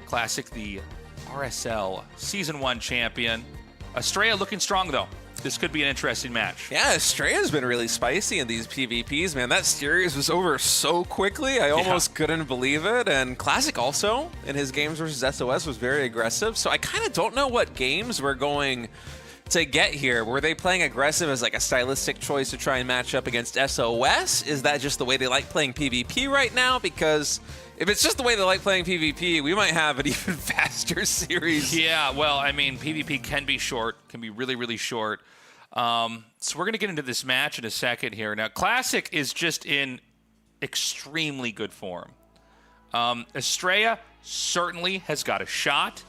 Classic, the RSL Season 1 champion. Astrea looking strong, though. This could be an interesting match. Yeah, Astrea's been really spicy in these PvPs, man. That series was over so quickly. I almost couldn't believe it. And Classic also, in his games versus SOS, was very aggressive. So I kind of don't know what games we're going to get here. Were they playing aggressive as like a stylistic choice to try and match up against SOS? Is that just the way they like playing PvP right now? Because if it's just the way they like playing PvP, we might have an even faster series. Yeah, well, I mean, PvP can be short, can be really, really short. So we're going to get into this match in a second here. Now, Classic is just in extremely good form. Astrea certainly has got a shot.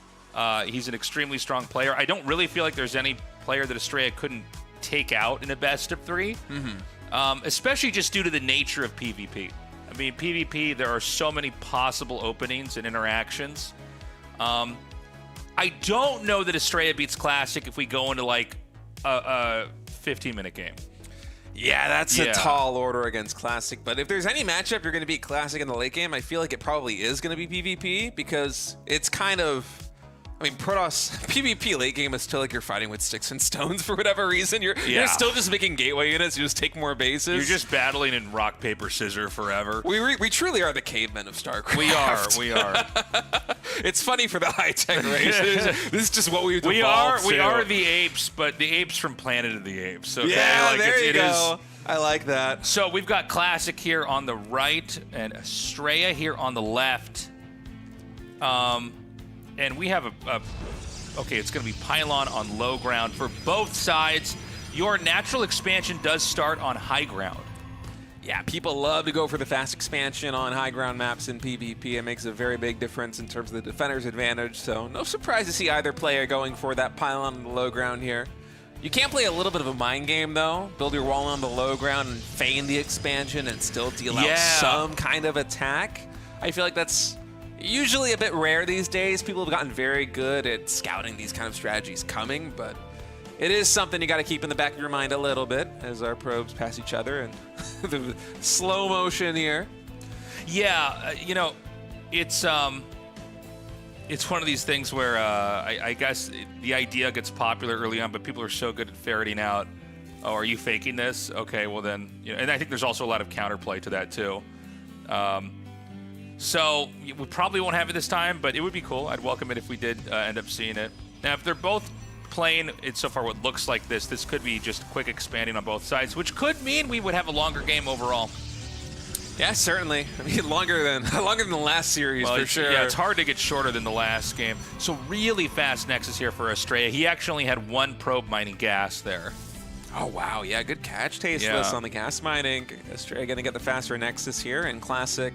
He's an extremely strong player. I don't really feel like there's any player that Astrea couldn't take out in a best of 3, especially just due to the nature of PvP. I mean, PvP, there are so many possible openings and interactions. I don't know that Astrea beats Classic if we go into like a 15-minute game. Yeah, that's a tall order against Classic. But if there's any matchup you're going to beat Classic in the late game, I feel like it probably is going to be PvP because it's kind of... I mean, Protoss PvP late game is still like you're fighting with sticks and stones for whatever reason. You're still just making gateway units. You just take more bases. You're just battling in rock, paper, scissors forever. We truly are the cavemen of StarCraft. We are. It's funny for the high-tech race. This is just what we've We are the apes, but the apes from Planet of the Apes. Okay? Yeah, like there you go. I like that. So we've got Classic here on the right and Astrea here on the left. And we have okay, it's going to be Pylon on low ground for both sides. Your natural expansion does start on high ground. Yeah, people love to go for the fast expansion on high ground maps in PvP. It makes a very big difference in terms of the defender's advantage, so no surprise to see either player going for that Pylon on the low ground here. You can play a little bit of a mind game, though. Build your wall on the low ground and feign the expansion and still deal out some kind of attack. I feel like that's usually a bit rare these days. People have gotten very good at scouting these kind of strategies coming, but it is something you got to keep in the back of your mind a little bit as our probes pass each other and the slow motion here. Yeah, you know, it's one of these things where I guess the idea gets popular early on, but people are so good at ferreting out, oh, are you faking this? Okay, well then, you know, and I think there's also a lot of counterplay to that too. So we probably won't have it this time, but it would be cool. I'd welcome it if we did end up seeing it. Now, if they're both playing it so far what looks like this could be just quick expanding on both sides, which could mean we would have a longer game overall. Yeah, certainly. I mean, longer than the last series, for sure. Yeah, it's hard to get shorter than the last game. So really fast Nexus here for Astrea. He actually had 1 probe mining gas there. Oh, wow. Yeah, good catch, Tasteless, on the gas mining. Astrea going to get the faster Nexus here, and Classic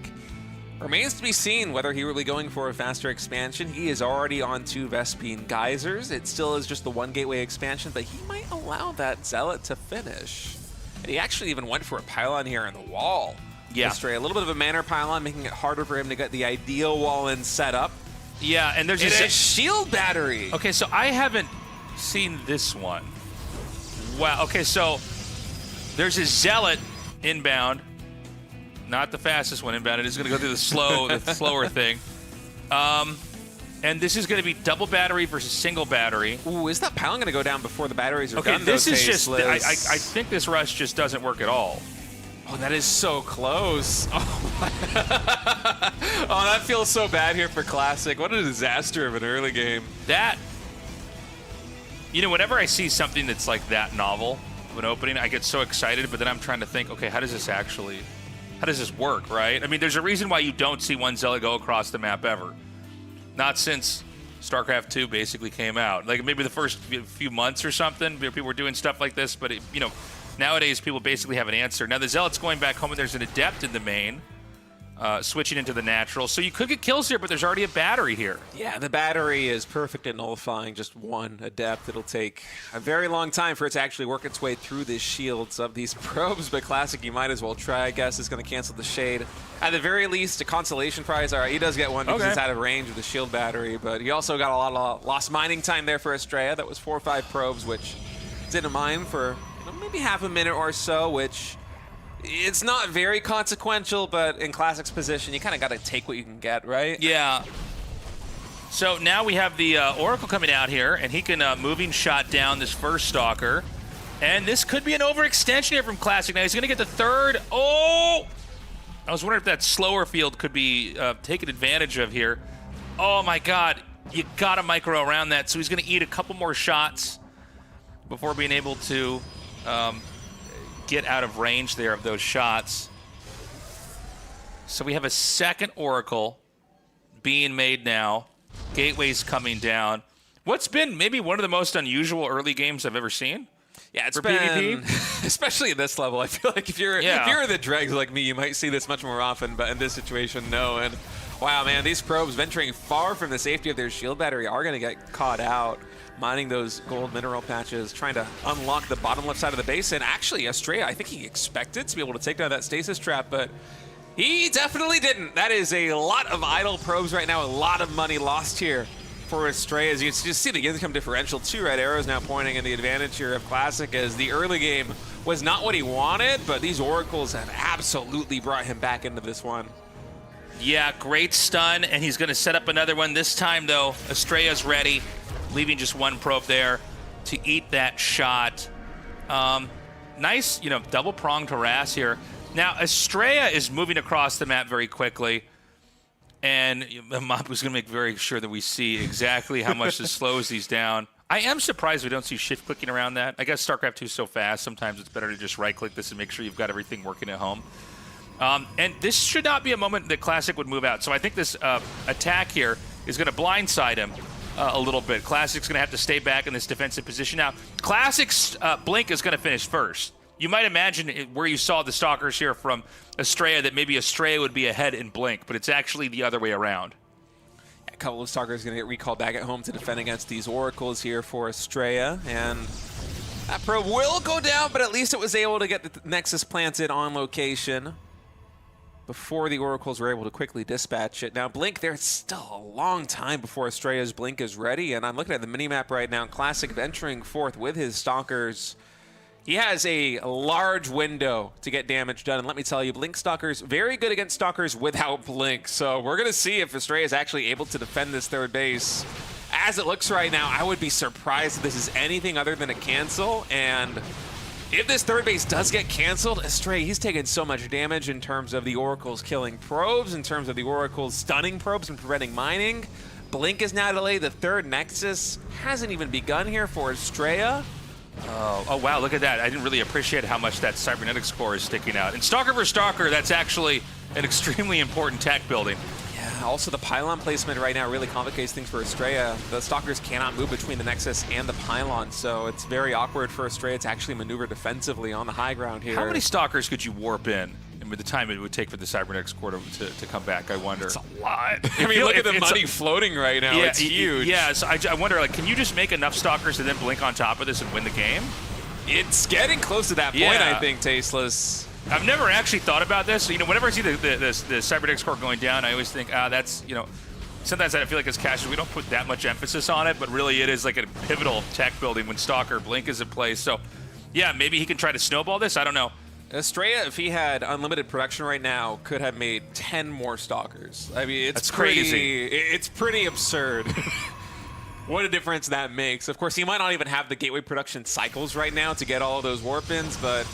remains to be seen whether he will be going for a faster expansion. He is already on 2 Vespene Geysers. It still is just the 1 gateway expansion, but he might allow that Zealot to finish. And he actually even went for a Pylon here on the wall. Yeah. Astrea, a little bit of a Manor Pylon, making it harder for him to get the ideal wall in set up. Yeah, and there's a shield battery. Okay, so I haven't seen this one. Wow, okay, so there's a Zealot inbound. Not the fastest one inbound. It is going to go through the slower thing. And this is going to be double battery versus single battery. Ooh, is that Pylon going to go down before the batteries are done? Okay, this is just... I think this rush just doesn't work at all. Oh, that is so close. Oh, oh, that feels so bad here for Classic. What a disaster of an early game. That... You know, whenever I see something that's like that novel of an opening, I get so excited, but then I'm trying to think, okay, how does this work, right? I mean, there's a reason why you don't see one Zealot go across the map ever. Not since StarCraft 2 basically came out. Like maybe the first few months or something, people were doing stuff like this, but you know, nowadays people basically have an answer. Now the Zealot's going back home and there's an Adept in the main, switching into the natural. So you could get kills here, but there's already a battery here. Yeah, the battery is perfect at nullifying just 1 Adept. It'll take a very long time for it to actually work its way through the shields of these probes, but Classic, you might as well try, I guess. It's going to cancel the Shade. At the very least, a consolation prize. All right, he does get one because it's out of range of the shield battery, but he also got a lot of lost mining time there for Astrea. That was 4 or 5 probes, which didn't mind for maybe half a minute or so, which it's not very consequential, but in Classic's position, you kind of got to take what you can get, right? Yeah. So now we have the Oracle coming out here, and he can moving shot down this first Stalker. And this could be an overextension here from Classic. Now he's going to get the third. Oh! I was wondering if that slower field could be taken advantage of here. Oh my God. You got to micro around that. So he's going to eat a couple more shots before being able to get out of range there of those shots. So we have a second Oracle being made now. Gateway's coming down. What's been maybe one of the most unusual early games I've ever seen? Yeah, it's for been, PvP, especially at this level. I feel like if you're the dregs like me, you might see this much more often, but in this situation, no. And wow, man, these probes venturing far from the safety of their shield battery are going to get caught out, mining those gold mineral patches, trying to unlock the bottom left side of the base. And actually, Astrea, I think he expected to be able to take down that stasis trap, but he definitely didn't. That is a lot of idle probes right now, a lot of money lost here for Astrea. As you can just see the income differential, 2 red arrows now pointing in the advantage here of Classic, as the early game was not what he wanted, but these Oracles have absolutely brought him back into this one. Yeah, great stun, and he's going to set up another one. This time, though, Astrea's ready, leaving just one probe there to eat that shot. Nice, double-pronged harass here. Now, Astrea is moving across the map very quickly, and Mob was going to make very sure that we see exactly how much this slows these down. I am surprised we don't see shift-clicking around that. I guess StarCraft 2 is so fast, sometimes it's better to just right-click this and make sure you've got everything working at home. And this should not be a moment that Classic would move out. So I think this attack here is going to blindside him a little bit. Classic's going to have to stay back in this defensive position. Now, Classic's Blink is going to finish first. You might imagine where you saw the Stalkers here from Astrea that maybe Astrea would be ahead in Blink, but it's actually the other way around. A couple of Stalkers going to get recalled back at home to defend against these Oracles here for Astrea, and that probe will go down, but at least it was able to get the Nexus planted on location before the Oracles were able to quickly dispatch it. Now, Blink, there's still a long time before Astrea's Blink is ready, and I'm looking at the minimap right now. Classic venturing forth with his Stalkers. He has a large window to get damage done, and let me tell you, Blink Stalkers, very good against Stalkers without Blink. So we're going to see if Astrea is actually able to defend this third base. As it looks right now, I would be surprised if this is anything other than a cancel, and if this third base does get canceled, Astrea, he's taken so much damage in terms of the Oracles killing probes, in terms of the Oracles stunning probes and preventing mining. Blink is now delayed. The third Nexus hasn't even begun here for Astrea. Oh, wow, look at that. I didn't really appreciate how much that cybernetic score is sticking out. And Stalker versus Stalker, that's actually an extremely important tech building. Yeah, also the pylon placement right now really complicates things for Astrea. The Stalkers cannot move between the Nexus and the pylon, so it's very awkward for Astrea to actually maneuver defensively on the high ground here. How many Stalkers could you warp in? And with the time it would take for the cybernetics core to come back, I wonder. It's a lot. I mean, look at the money floating right now. Yeah, it's huge. Yeah, so I wonder, can you just make enough Stalkers and then Blink on top of this and win the game? It's getting close to that point, I think, Tasteless. I've never actually thought about this. Whenever I see the cybernetics core going down, I always think, that's, sometimes I feel like as casters, we don't put that much emphasis on it, but really it is like a pivotal tech building when Stalker Blink is in place. So, yeah, maybe he can try to snowball this. I don't know. Astrea, if he had unlimited production right now, could have made 10 more Stalkers. I mean, it's crazy. It's pretty absurd. What a difference that makes. Of course, he might not even have the gateway production cycles right now to get all of those warp-ins, but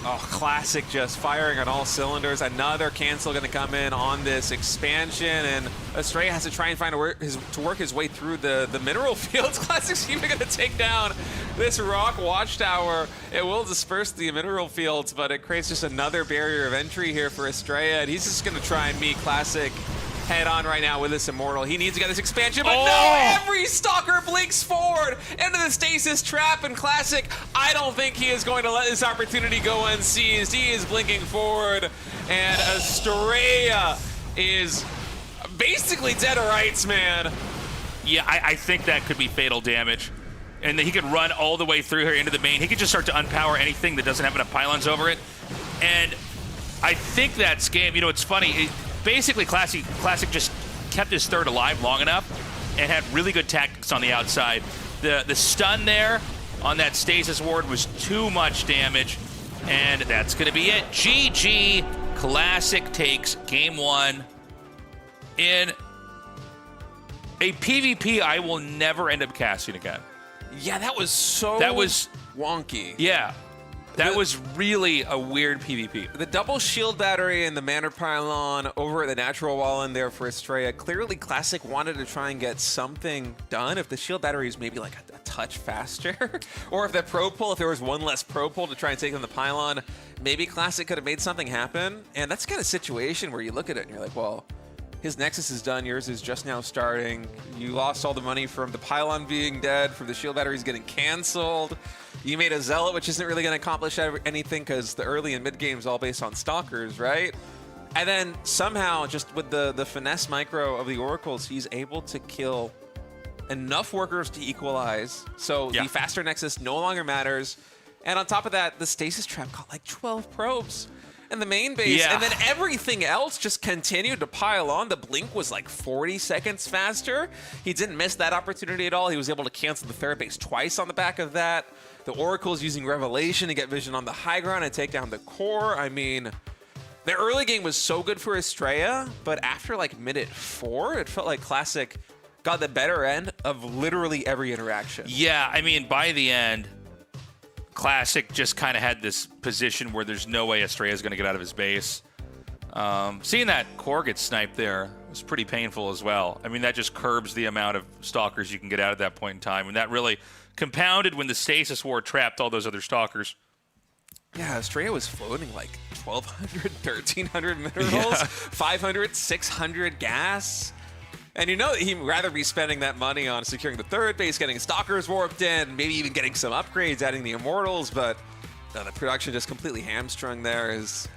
Classic just firing on all cylinders. Another cancel going to come in on this expansion, and Astrea has to try and find to work his way through the mineral fields. Classic's even going to take down this rock watchtower. It will disperse the mineral fields, but it creates just another barrier of entry here for Astrea, and he's just going to try and meet Classic head on right now with this Immortal. He needs to get this expansion, but no! Every Stalker blinks forward into the stasis trap, and Classic, I don't think he is going to let this opportunity go unseized. He is blinking forward, and Astrea is basically dead to rights, man. Yeah, I think that could be fatal damage. And he could run all the way through here into the main. He could just start to unpower anything that doesn't have enough pylons over it. And I think that's game. It's funny. Basically, Classic just kept his third alive long enough and had really good tactics on the outside. The stun there on that stasis ward was too much damage. And that's going to be it. GG. Classic takes game 1 in a PvP I will never end up casting again. Yeah, that was so wonky. Yeah. That was really a weird PvP. The double shield battery and the mana pylon over at the natural wall in there for Astrea. Clearly, Classic wanted to try and get something done. If the shield battery is maybe like a touch faster, or if the pro pull, if there was one less pro pull to try and take on the pylon, maybe Classic could have made something happen. And that's kind of situation where you look at it and you're like, well, his Nexus is done, yours is just now starting. You lost all the money from the pylon being dead, from the shield batteries getting canceled. You made a Zealot, which isn't really going to accomplish anything because the early and mid game is all based on Stalkers, right? And then somehow, just with the finesse micro of the Oracles, he's able to kill enough workers to equalize. So the faster Nexus no longer matters. And on top of that, the Stasis Trap got like 12 probes. And the main base, and then everything else just continued to pile on. The blink was like 40 seconds faster. He didn't miss that opportunity at all. He was able to cancel the third base twice on the back of that. The Oracle's using Revelation to get vision on the high ground and take down the core. I mean, the early game was so good for Astrea, but after like minute 4, it felt like Classic got the better end of literally every interaction. Yeah, I mean, by the end, Classic just kind of had this position where there's no way Astrea is going to get out of his base. Seeing that core get sniped there was pretty painful as well. I mean, that just curbs the amount of Stalkers you can get out at that point in time. And that really compounded when the Stasis Ward trapped all those other Stalkers. Yeah, Astrea was floating like 1,200, 1,300 minerals, 500, 600 gas. And you know that he'd rather be spending that money on securing the third base, getting Stalkers warped in, maybe even getting some upgrades, adding the Immortals, but no, the production just completely hamstrung there. Is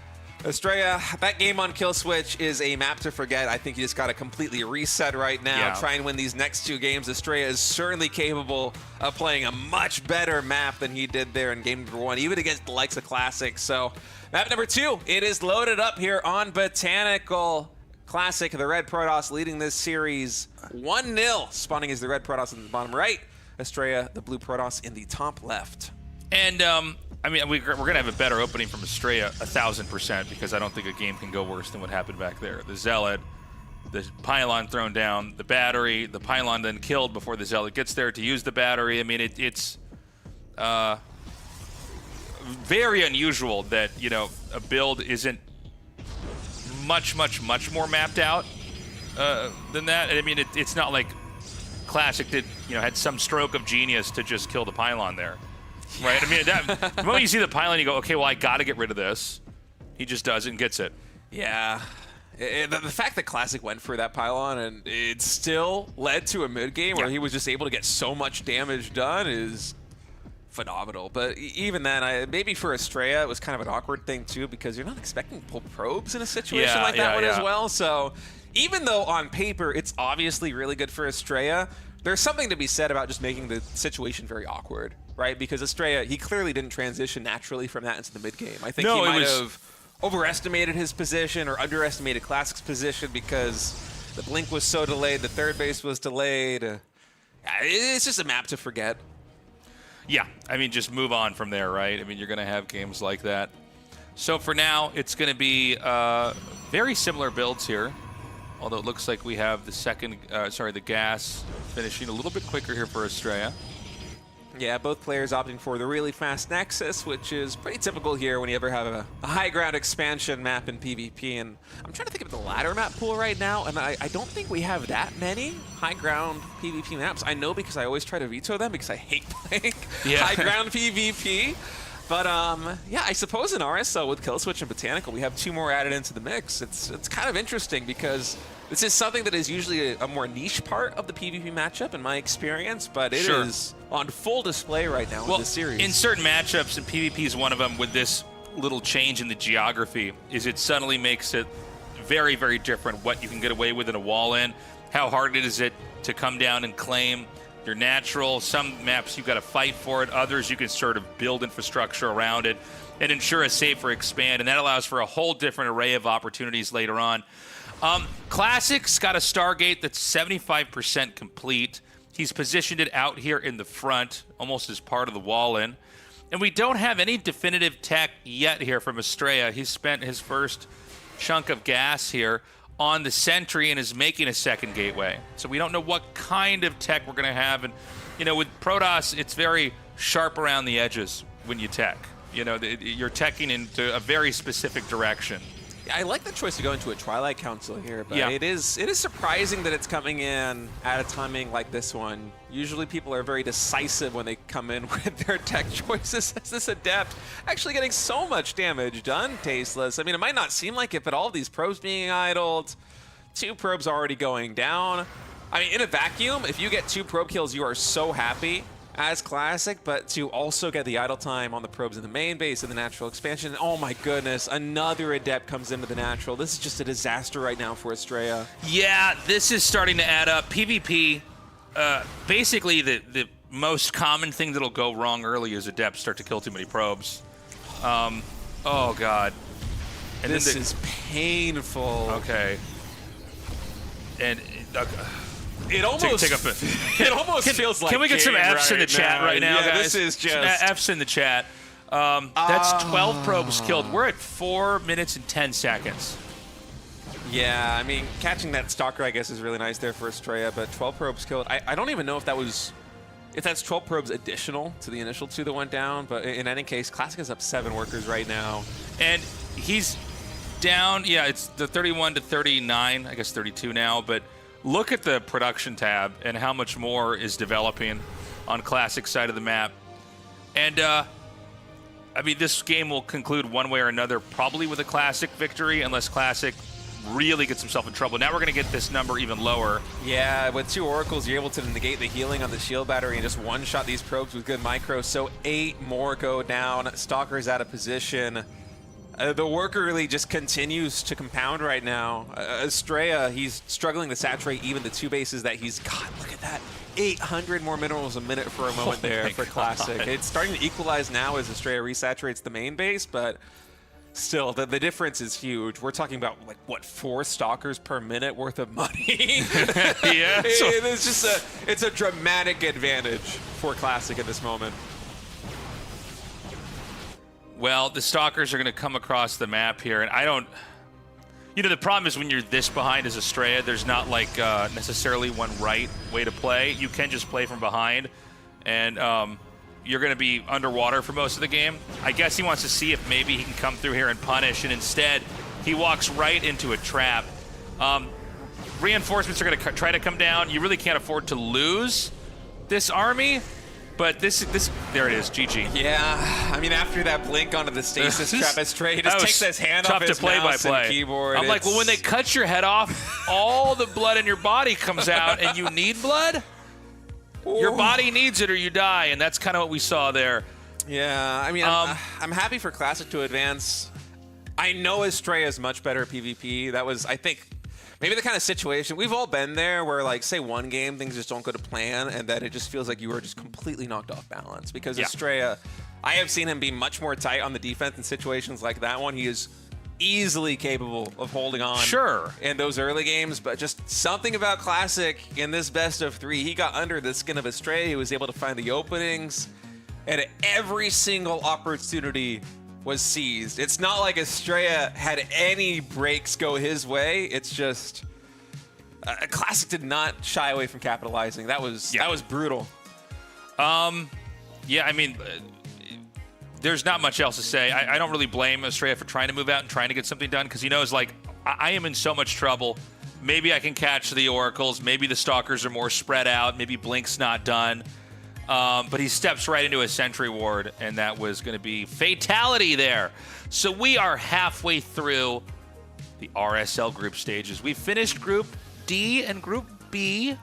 Astrea, that game on Kill Switch is a map to forget. I think you just got to completely reset right now, try and win these next 2 games. Astrea is certainly capable of playing a much better map than he did there in game number 1, even against the likes of Classic. So map number 2, it is loaded up here on Botanical. Classic, the Red Protoss leading this series 1-0. Spawning is the Red Protoss in the bottom right. Astrea, the Blue Protoss in the top left. And, I mean, we're going to have a better opening from Astrea, 1,000%, because I don't think a game can go worse than what happened back there. The Zealot, the Pylon thrown down, the battery, the Pylon then killed before the Zealot gets there to use the battery. I mean, it's very unusual that, you know, a build isn't much more mapped out than that. I mean, it's not like Classic did, you know, had some stroke of genius to just kill the Pylon there, right? I mean, the moment you see the Pylon, you go, okay, well, I got to get rid of this. He just does it and gets it. Yeah. The fact that Classic went for that Pylon and it still led to a mid game where he was just able to get so much damage done is phenomenal. But even then, maybe for Astrea, it was kind of an awkward thing too, because you're not expecting to pull probes in a situation like that one as well. So even though on paper it's obviously really good for Astrea, there's something to be said about just making the situation very awkward, right? Because Astrea, he clearly didn't transition naturally from that into the mid game. I think he might have overestimated his position or underestimated Classic's position because the blink was so delayed, the third base was delayed. It's just a map to forget. Yeah, I mean, just move on from there, right? I mean, you're going to have games like that. So for now, it's going to be very similar builds here, although it looks like we have the gas finishing a little bit quicker here for Astrea. Yeah, both players opting for the really fast Nexus, which is pretty typical here when you ever have a high ground expansion map in PvP. And I'm trying to think of the ladder map pool right now, and I don't think we have that many high ground PvP maps. I know because I always try to veto them because I hate playing high ground PvP. But yeah, I suppose in RSL with Kill Switch and Botanical, we have 2 more added into the mix. It's kind of interesting because this is something that is usually a more niche part of the PvP matchup in my experience, but it is on full display right now in this series. In certain matchups, and PvP is one of them, with this little change in the geography, is it suddenly makes it very, very different what you can get away with in a wall-in, how hard it is to come down and claim your natural. Some maps you've got to fight for it, others you can sort of build infrastructure around it and ensure a safer expand, and that allows for a whole different array of opportunities later on. Classic's got a Stargate that's 75% complete. He's positioned it out here in the front, almost as part of the wall in. And we don't have any definitive tech yet here from Astrea. He's spent his first chunk of gas here on the sentry and is making a second gateway. So we don't know what kind of tech we're going to have. And, you know, with Protoss, it's very sharp around the edges when you tech. You know, you're teching into a very specific direction. I like the choice to go into a Twilight Council here, but Yeah. it is surprising that it's coming in at a timing like this one. Usually people are very decisive when they come in with their tech choices. As this Adept actually getting so much damage done, Tasteless. I mean, it might not seem like it, but all of these probes being idled, 2 probes already going down. I mean, in a vacuum, if you get 2 probe kills, you are so happy as Classic, but to also get the idle time on the probes in the main base in the natural expansion, oh my goodness, another Adept comes into the natural. This is just a disaster right now for Astrea. Yeah, this is starting to add up. PvP, basically the most common thing that'll go wrong early is Adepts start to kill too many probes. Oh god. And this is painful. Okay. And it almost it almost feels like can we get some Fs in the chat right now, yeah, guys? This is just Fs in the chat. That's 12 probes killed. We're at 4 minutes and 10 seconds. Yeah, I mean, catching that Stalker, I guess, is really nice there for Astrea, but 12 probes killed. I don't even know if that's 12 probes additional to the initial 2 that went down, but in any case, Classic is up 7 workers right now. And he's down, yeah, it's the 31 to 39, I guess 32 now, but look at the production tab and how much more is developing on Classic side of the map. And, I mean, this game will conclude one way or another, probably with a Classic victory, unless Classic really gets himself in trouble. Now we're going to get this number even lower. Yeah, with 2 Oracles, you're able to negate the healing on the shield battery and just one-shot these probes with good micro. So 8 more go down. Stalker's out of position. The worker really just continues to compound right now. Astrea, he's struggling to saturate even the 2 bases that he's got. Look at that. 800 more minerals a minute for a moment there for Classic. It's starting to equalize now as Astrea resaturates the main base, but still, the difference is huge. We're talking about, like, what, 4 Stalkers per minute worth of money? Yeah. It's just it's a dramatic advantage for Classic at this moment. Well, the Stalkers are going to come across the map here, and I don't... You know, the problem is when you're this behind as Astrea, there's not, like, necessarily one right way to play. You can just play from behind, and you're going to be underwater for most of the game. I guess he wants to see if maybe he can come through here and punish, and instead, he walks right into a trap. Reinforcements are going to try to come down. You really can't afford to lose this army. But this, there it is, GG. Yeah, I mean, after that blink onto the stasis trap, Astrea just takes his hand off his mouse and keyboard. I'm like, well, when they cut your head off, all the blood in your body comes out, and you need blood? Ooh. Your body needs it or you die, and that's kind of what we saw there. Yeah, I mean, I'm happy for Classic to advance. I know Astrea is much better at PvP. That was, I think, maybe the kind of situation, we've all been there where, like, say one game, things just don't go to plan, and then it just feels like you are just completely knocked off balance. Because Astrea, I have seen him be much more tight on the defense in situations like that one. He is easily capable of holding on in those early games, but just something about Classic in this best of 3. He got under the skin of Astrea. He was able to find the openings, and every single opportunity was seized. It's not like Astrea had any breaks go his way. It's just Classic did not shy away from capitalizing. That was brutal. Yeah, I mean, there's not much else to say. I don't really blame Astrea for trying to move out and trying to get something done, because he knows, like, I am in so much trouble. Maybe I can catch the Oracles. Maybe the Stalkers are more spread out. Maybe Blink's not done. But he steps right into a sentry ward, and that was going to be fatality there. So we are halfway through the RSL group stages. We finished Group D and Group B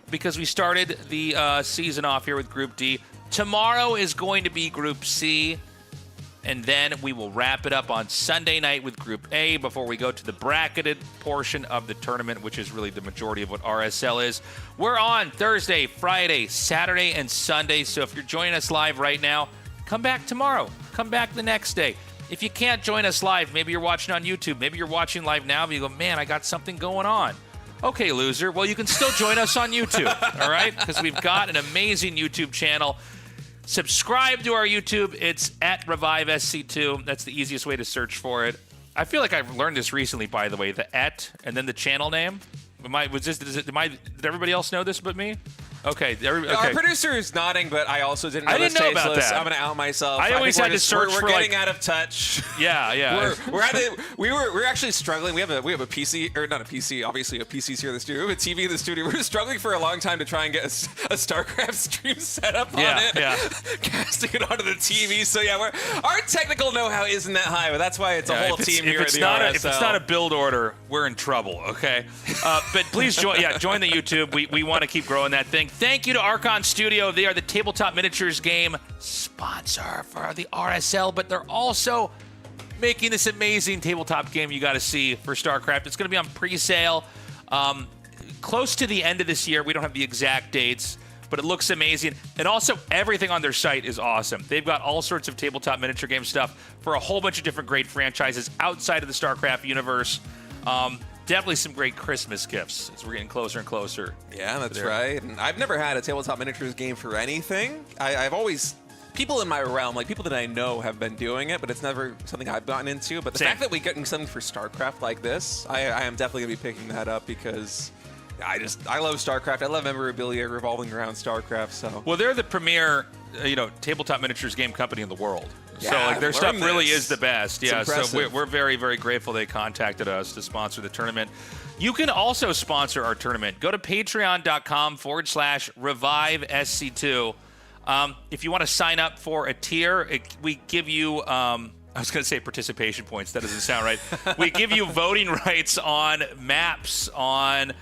because we started the season off here with Group D. Tomorrow is going to be Group C, and then we will wrap it up on Sunday night with Group A before we go to the bracketed portion of the tournament, which is really the majority of what RSL is. We're on Thursday, Friday, Saturday, and Sunday, so if you're joining us live right now, come back tomorrow. Come back the next day. If you can't join us live, maybe you're watching on YouTube, maybe you're watching live now, but you go, man, I got something going on. Okay, loser. Well, you can still join us on YouTube, all right? Because we've got an amazing YouTube channel. Subscribe to our YouTube. It's at ReviveSC2. That's the easiest way to search for it. I feel like I've learned this recently, by the way, the and then the channel name. Did everybody else know this but me? Okay. Our producer is nodding, but I also didn't know I didn't know about that. I'm going to out myself. I always had to search for We're getting out of touch. Yeah. We're actually struggling. We have a PC, or not a PC, obviously a PC's here in the studio. We have a TV in the studio. We're struggling for a long time to try and get a StarCraft stream set up on it. Yeah. Casting it onto the TV. So yeah, our technical know-how isn't that high, but that's why it's a whole team here at the RSL. If it's not a build order, we're in trouble, okay? But please join the YouTube. We want to keep growing that thing. Thank you to Archon Studio. They are the tabletop miniatures game sponsor for the RSL, but they're also making this amazing tabletop game you got to see for StarCraft. It's going to be on pre-sale close to the end of this year. We don't have the exact dates, but it looks amazing. And also, everything on their site is awesome. They've got all sorts of tabletop miniature game stuff for a whole bunch of different great franchises outside of the StarCraft universe. Definitely some great Christmas gifts as we're getting closer and closer. Yeah, that's right. And I've never had a tabletop miniatures game for anything. I've always, people in my realm, like people that I know have been doing it, but it's never something I've gotten into. But the fact that we're getting something for StarCraft like this, I am definitely going to be picking that up because I love StarCraft. I love memorabilia revolving around StarCraft. So well, they're the premier, tabletop miniatures game company in the world. Yeah, so like their stuff really is the best. It's yeah, impressive. So we're very, very grateful they contacted us to sponsor the tournament. You can also sponsor our tournament. Go to patreon.com/ReviveSC2. If you want to sign up for a tier, we give you, I was going to say participation points. That doesn't sound right. We give you voting rights on maps, on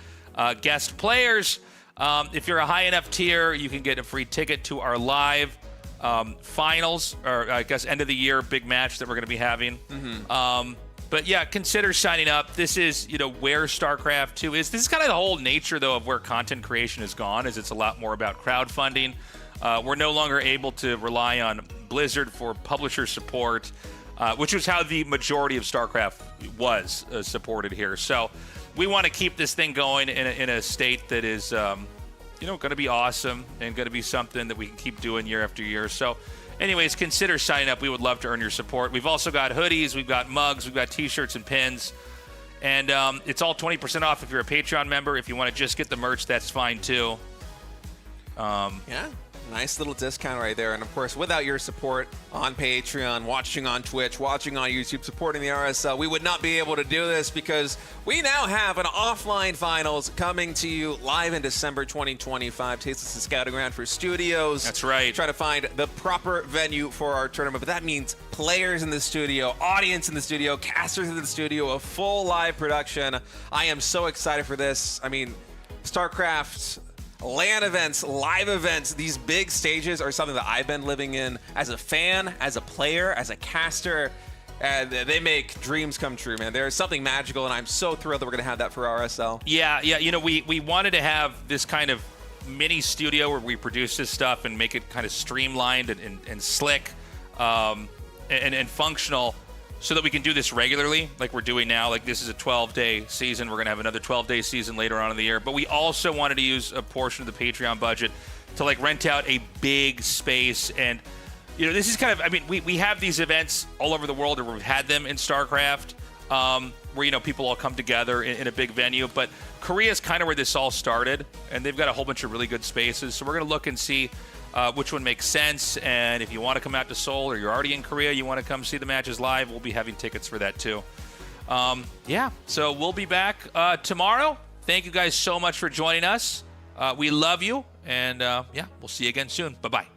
guest players. If you're a high enough tier, you can get a free ticket to our live finals, or I guess end of the year big match that we're going to be having. But yeah, consider signing up. This is, where StarCraft 2 is. This is kind of the whole nature, though, of where content creation has gone, is it's a lot more about crowdfunding. We're no longer able to rely on Blizzard for publisher support, which was how the majority of StarCraft was supported here. So we want to keep this thing going in a state that is, going to be awesome and going to be something that we can keep doing year after year. So anyways, consider signing up. We would love to earn your support. We've also got hoodies, we've got mugs, we've got t-shirts and pins. And it's all 20% off if you're a Patreon member. If you want to just get the merch, that's fine too. Yeah, nice little discount right there. And of course, without your support on Patreon, watching on Twitch, watching on YouTube, supporting the RSL, we would not be able to do this because we now have an offline finals coming to you live in December 2025. Tasteless is scouting around for studios. That's right. Try to find the proper venue for our tournament. But that means players in the studio, audience in the studio, casters in the studio, a full live production. I am so excited for this. I mean, StarCraft LAN events, live events, these big stages are something that I've been living in as a fan, as a player, as a caster. And they make dreams come true, man. There's something magical, and I'm so thrilled that we're going to have that for RSL. Yeah. We wanted to have this kind of mini studio where we produce this stuff and make it kind of streamlined and slick and functional, so that we can do this regularly like we're doing now. Like, this is a 12-day season. We're going to have another 12-day season later on in the year. But we also wanted to use a portion of the Patreon budget to rent out a big space. And, this is kind of, we have these events all over the world, or we've had them in StarCraft, where, people all come together in a big venue. But Korea is kind of where this all started, and they've got a whole bunch of really good spaces. So we're going to look and see which one makes sense. And if you want to come out to Seoul, or you're already in Korea, you want to come see the matches live, we'll be having tickets for that too. So we'll be back tomorrow. Thank you guys so much for joining us. We love you. And we'll see you again soon. Bye-bye.